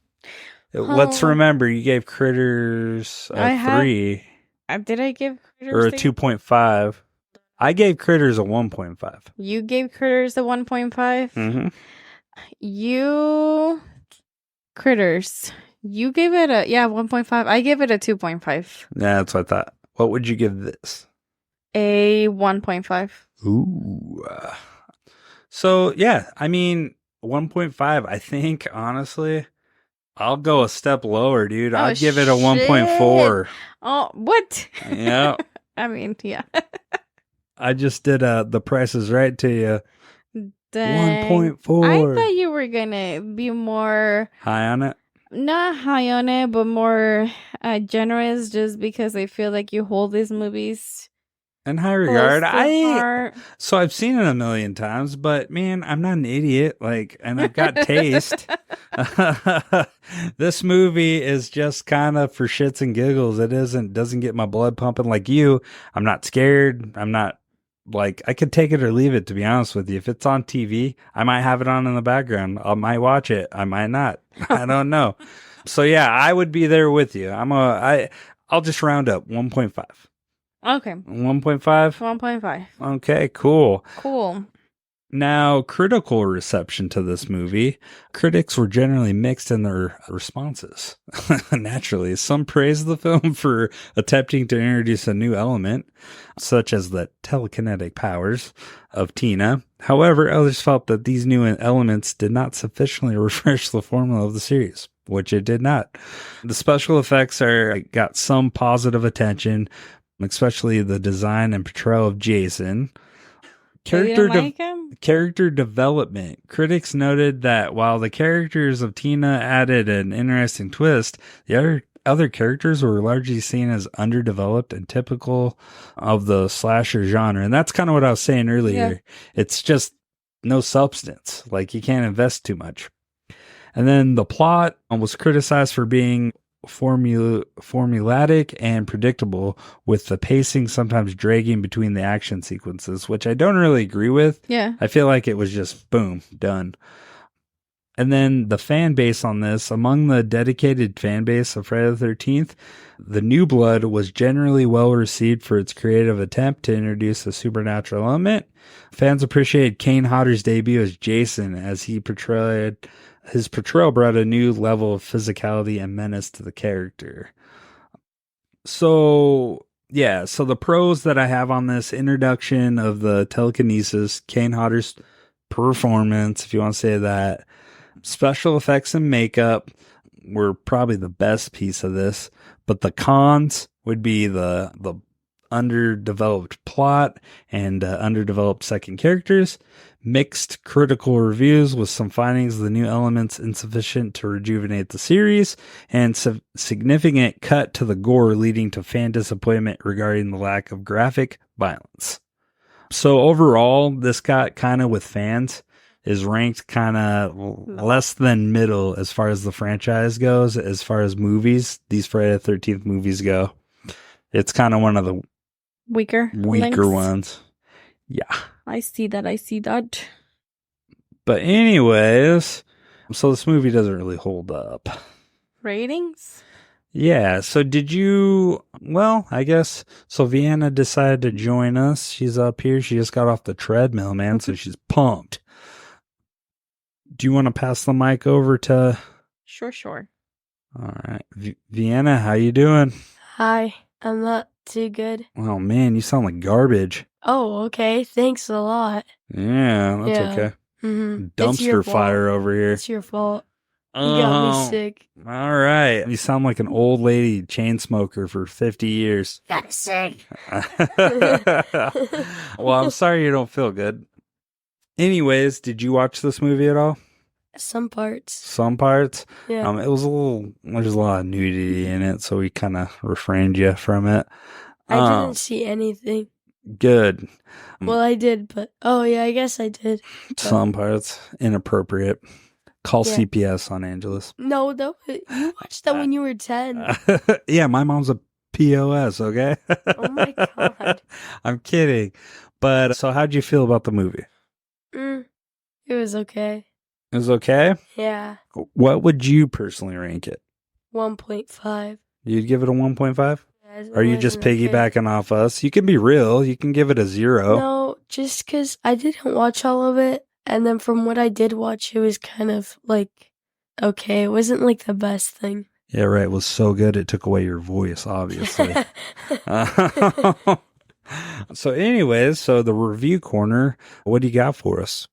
Let's remember, you gave Critters a 3. Did I give Critters or a 2.5? I gave Critters a 1.5. You gave Critters a 1.5? Mm-hmm. Critters. You gave it a 1.5. I gave it a 2.5. Yeah, that's what I thought. What would you give this? A 1.5. Ooh. So, yeah, I mean, 1.5. I think, honestly, I'll go a step lower, dude. I'd give it a 1.4. Oh, what? Yeah. I mean, yeah. I just did The Price is Right to you. Dang. 1.4. I thought you were going to be more... high on it? Not high on it, but more generous, just because I feel like you hold these movies in high regard. Heart. So I've seen it a million times, but man, I'm not an idiot. And I've got taste. This movie is just kind of for shits and giggles. It doesn't get my blood pumping like you. I'm not scared. I'm not I could take it or leave it, to be honest with you. If it's on TV, I might have it on in the background. I might watch it. I might not. I don't know. So yeah, I would be there with you. I'll just round up 1.5. Okay. 1.5? 1.5. Okay, cool. Cool. Now, critical reception to this movie. Critics were generally mixed in their responses. Naturally, some praised the film for attempting to introduce a new element, such as the telekinetic powers of Tina. However, others felt that these new elements did not sufficiently refresh the formula of the series, which it did not. The special effects got some positive attention, especially the design and portrayal of Jason. Character development. Critics noted that while the characters of Tina added an interesting twist, the other characters were largely seen as underdeveloped and typical of the slasher genre. And that's kind of what I was saying earlier. Yeah. It's just no substance. You can't invest too much. And then the plot was criticized for being formulaic and predictable, with the pacing sometimes dragging between the action sequences, which I don't really agree with. Yeah. I feel like it was just boom, done. And then the fan base on this, among the dedicated fan base of Friday the 13th, The New Blood was generally well received for its creative attempt to introduce a supernatural element. Fans appreciated Kane Hodder's debut as Jason, as his portrayal brought a new level of physicality and menace to the character. So the pros that I have on this: introduction of the telekinesis, Kane Hodder's performance, if you want to say that, special effects and makeup, were probably the best piece of this, but the cons would be the underdeveloped plot and underdeveloped second characters, mixed critical reviews with some findings of the new elements insufficient to rejuvenate the series, and significant cut to the gore leading to fan disappointment regarding the lack of graphic violence. So overall, this got kind of with fans is ranked kind of less than middle as far as the franchise goes. As far as movies, these Friday the 13th movies go, it's kind of one of the weaker links. Ones. Yeah. I see that. But anyways, so this movie doesn't really hold up. Ratings? Yeah, so I guess, so Vienna decided to join us. She's up here. She just got off the treadmill, man, so she's pumped. Do you want to pass the mic over to... Sure. All right. Vienna, how you doing? Hi, I'm not too good. Oh, man, you sound like garbage. Oh, okay. Thanks a lot. Yeah, that's okay. Mm-hmm. Dumpster fire over here. It's your fault. You got me sick. All right. You sound like an old lady chain smoker for 50 years. Got sick. Well, I'm sorry you don't feel good. Anyways, did you watch this movie at all? Some parts. Some parts? Yeah. It was there's a lot of nudity in it, so we kind of refrained you from it. I didn't see anything. Good. Well, I did, but I guess I did. Some parts inappropriate. Call CPS on Angelus. No, you watched that when you were 10. Yeah, my mom's a POS, okay? Oh my God. I'm kidding. But so how'd you feel about the movie? It was okay. It was okay? Yeah. What would you personally rank it? 1.5. You'd give it a 1.5? Yeah, Are you just piggybacking off us? You can be real. You can give it a 0. No, just because I didn't watch all of it. And then from what I did watch, it was kind of like, okay, it wasn't like the best thing. Yeah, right. It was so good it took away your voice, obviously. So anyways, the review corner, what do you got for us?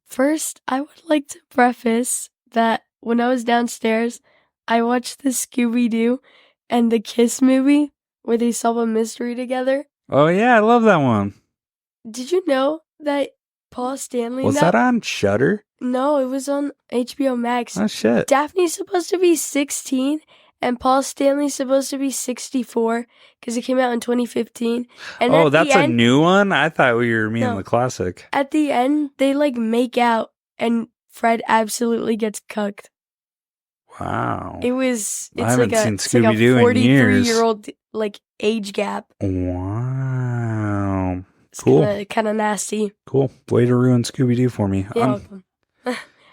First, I would like to preface that when I was downstairs, I watched the Scooby-Doo and the Kiss movie where they solve a mystery together. Oh, yeah, I love that one. Did you know that Paul Stanley... Was that on Shudder? No, it was on HBO Max. Oh, shit. Daphne's supposed to be 16 and Paul Stanley's supposed to be 64 because it came out in 2015. And that's a new one? I thought we were meaning the classic. At the end, they make out and Fred absolutely gets cucked. Wow. It's I haven't like seen Scooby-Doo in years. 43-year-old age gap. Wow. Cool. It's kind of nasty. Cool. Way to ruin Scooby-Doo for me. You're welcome.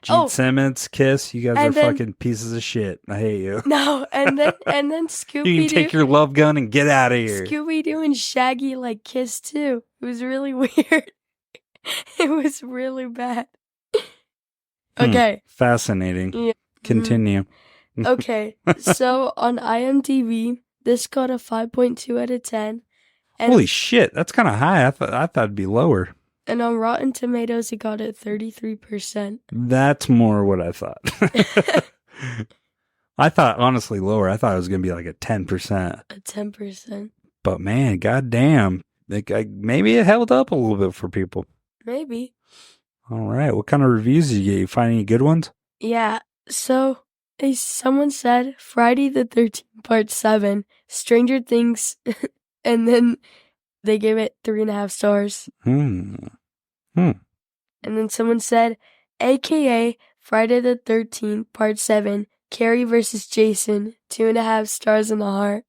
Gene Simmons, Kiss, you guys are fucking pieces of shit. I hate you. No, and then Scooby-Doo. You can take your love gun and get out of here. Scooby-Doo and Shaggy Kiss too. It was really weird. It was really bad. Okay. Fascinating. Yeah. Continue. Okay, so on IMDb, this got a 5.2 out of 10. Holy shit, that's kind of high. I thought it'd be lower. And on Rotten Tomatoes, it got a 33%. That's more what I thought. I thought, honestly, lower. I thought it was going to be like a 10%. A 10%. But man, goddamn. Maybe it held up a little bit for people. Maybe. All right. What kind of reviews did you get? You find any good ones? Yeah. So, someone said Friday the 13th, Part 7, Stranger Things, and then they gave it 3.5 stars. And then someone said, AKA Friday the 13th, Part 7, Carrie versus Jason, 2.5 stars in the heart.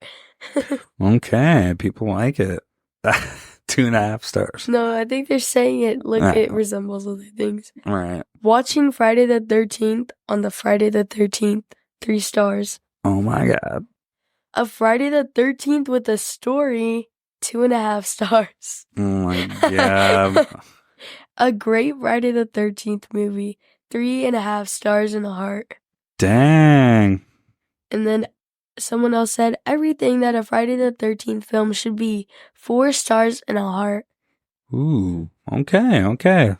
Okay, people like it. 2.5 stars. No, I think they're saying it it resembles other things. All right. Watching Friday the 13th on the Friday the 13th, 3 stars. Oh my God. A Friday the 13th with a story, 2.5 stars. Oh my God. A great Friday the 13th movie, 3.5 stars in the heart. Dang. And then someone else said, everything that a Friday the 13th film should be, 4 stars and a heart. Ooh, okay.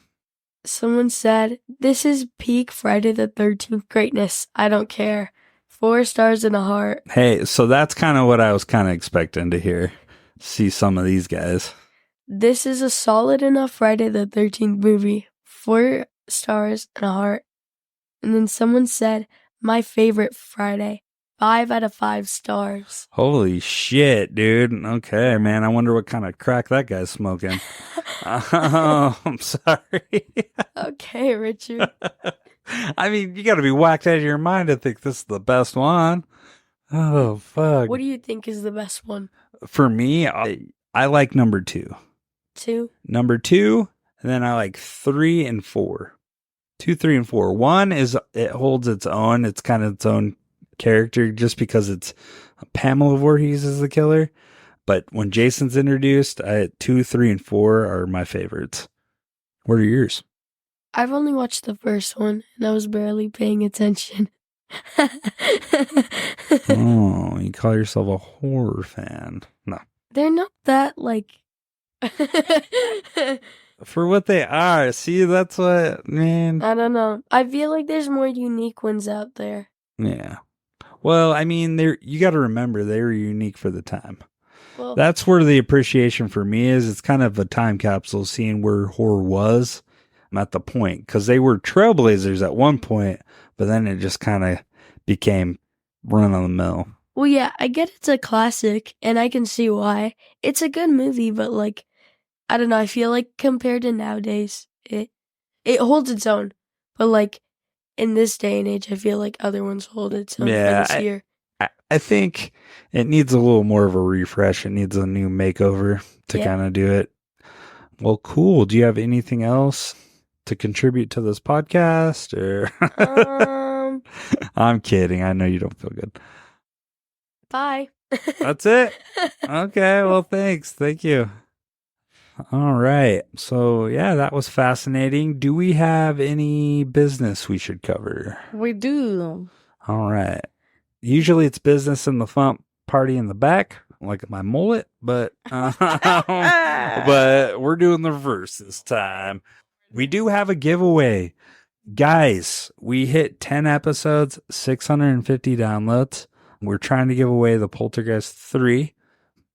Someone said, this is peak Friday the 13th greatness. I don't care. 4 stars and a heart. Hey, so that's kind of what I was kind of expecting to hear. See some of these guys. This is a solid enough Friday the 13th movie. 4 stars and a heart. And then someone said, my favorite Friday. 5 out of 5 stars. Holy shit, dude. Okay, man. I wonder what kind of crack that guy's smoking. Oh, I'm sorry. Okay, Richard. I mean, you got to be whacked out of your mind to think this is the best one. Oh, fuck. What do you think is the best one? For me, I like number 2. 2? Number 2, and then I like 3 and 4. 2, 3, and 4. 1 is, it holds its own. It's kind of its own character just because it's Pamela Voorhees is the killer. But when Jason's introduced, 2, 3, and 4 are my favorites. What are yours? I've only watched the first one, and I was barely paying attention. Oh, you call yourself a horror fan. No. They're not that, like... For what they are. See, that's what, man. I don't know. I feel like there's more unique ones out there. Yeah. Well, I mean, you got to remember they were unique for the time. Well, That's where the appreciation for me is. It's kind of a time capsule seeing where horror was at the point. Because they were trailblazers at one point, but then it just kind of became run of the mill. well, yeah, I get it's a classic, and I can see why. It's a good movie, but, like, I don't know. I feel like compared to nowadays, it holds its own. But, like, in this day and age, I feel like other ones hold its own Yeah, for this year. I think it needs a little more of a refresh. It needs a new makeover to Yeah. kind of do it. Well, cool. Do you have anything else to contribute to this podcast? Or I'm kidding. I know you don't feel good. Bye. That's it. Okay. Well, thanks. Thank you. All right. So, yeah, that was fascinating. Do we have any business we should cover? We do. All right. Usually it's business in the front, party in the back, like my mullet, but but we're doing the reverse this time. We do have a giveaway. Guys, we hit 10 episodes, 650 downloads. We're trying to give away the Poltergeist 3.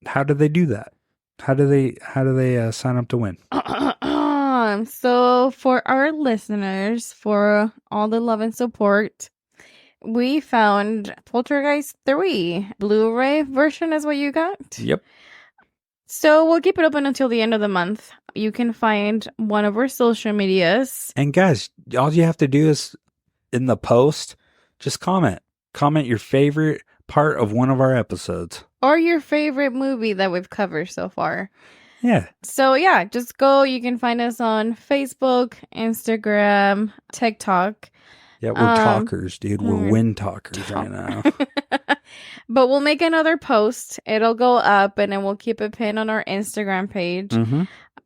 How do they do that? How do they sign up to win? So for our listeners, for all the love and support, we found Poltergeist 3 Blu-ray version is what you got. Yep. So we'll keep it open until the end of the month. You can find one of our social medias. And guys, all you have to do is in the post, just comment your favorite part of one of our episodes. Or your favorite movie that we've covered so far. Yeah. So yeah, just go. You can find us on Facebook, Instagram, TikTok. Yeah, we're talkers, dude. We're wind talkers right now. But we'll make another post. It'll go up and then we'll keep a pin on our Instagram page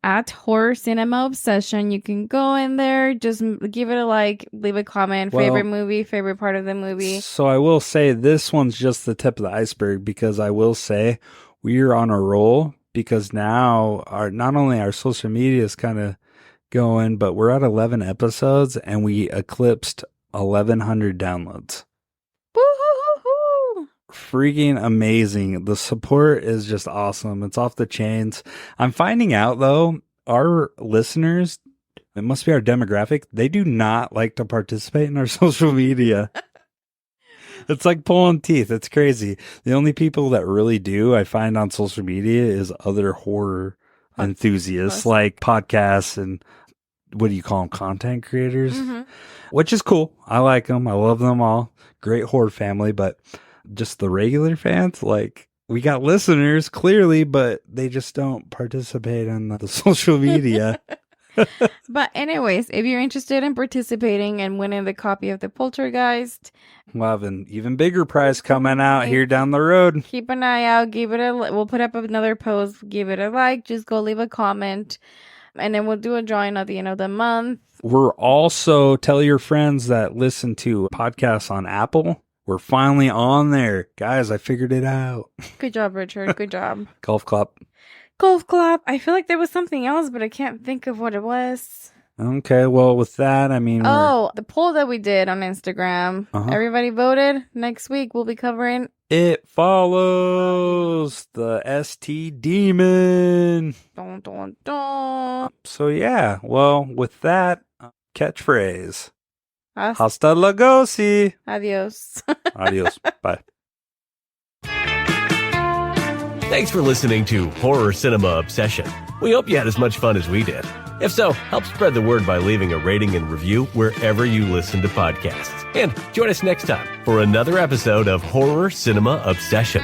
at Horror Cinema Obsession. You can go in there, just give it a like, leave a comment, favorite movie, favorite part of the movie. So I will say this one's just the tip of the iceberg because I will say we're on a roll because now not only our social media is kind of going, but we're at 11 episodes and we eclipsed 1,100 downloads. Woo-hoo-hoo-hoo. Freaking amazing. The support is just awesome. It's off the chains. I'm finding out though, our listeners, it must be our demographic, they do not like to participate in our social media. It's like pulling teeth. It's crazy. The only people that really do, I find on social media, is other horror enthusiasts like podcasts and what do you call them? Content creators, which is cool. I like them. I love them all. Great horror family, but just the regular fans, like we got listeners clearly, but they just don't participate in the social media. But anyways, if you're interested in participating and winning the copy of the Poltergeist, We'll have an even bigger prize coming out here down the road. keep an eye out. We'll put up another post. Give it a like. Just go leave a comment. And then we'll do a drawing at the end of the month. We're also, tell your friends that listen to podcasts on Apple. We're finally on there. Guys, I figured it out. Good job, Richard. Good job. Golf clap. Golf clap. I feel like there was something else, but I can't think of what it was. Okay, well, with that, I mean, Oh, the poll that we did on Instagram. Uh-huh. Everybody voted. Next week we'll be covering. It Follows, the ST Demon. Dun, dun, dun. So yeah, well, with that catchphrase, Hasta- hasta luego. Adios. Adios. Bye. Thanks for listening to Horror Cinema Obsession. We hope you had as much fun as we did. If so, help spread the word by leaving a rating and review wherever you listen to podcasts. And join us next time for another episode of Horror Cinema Obsession.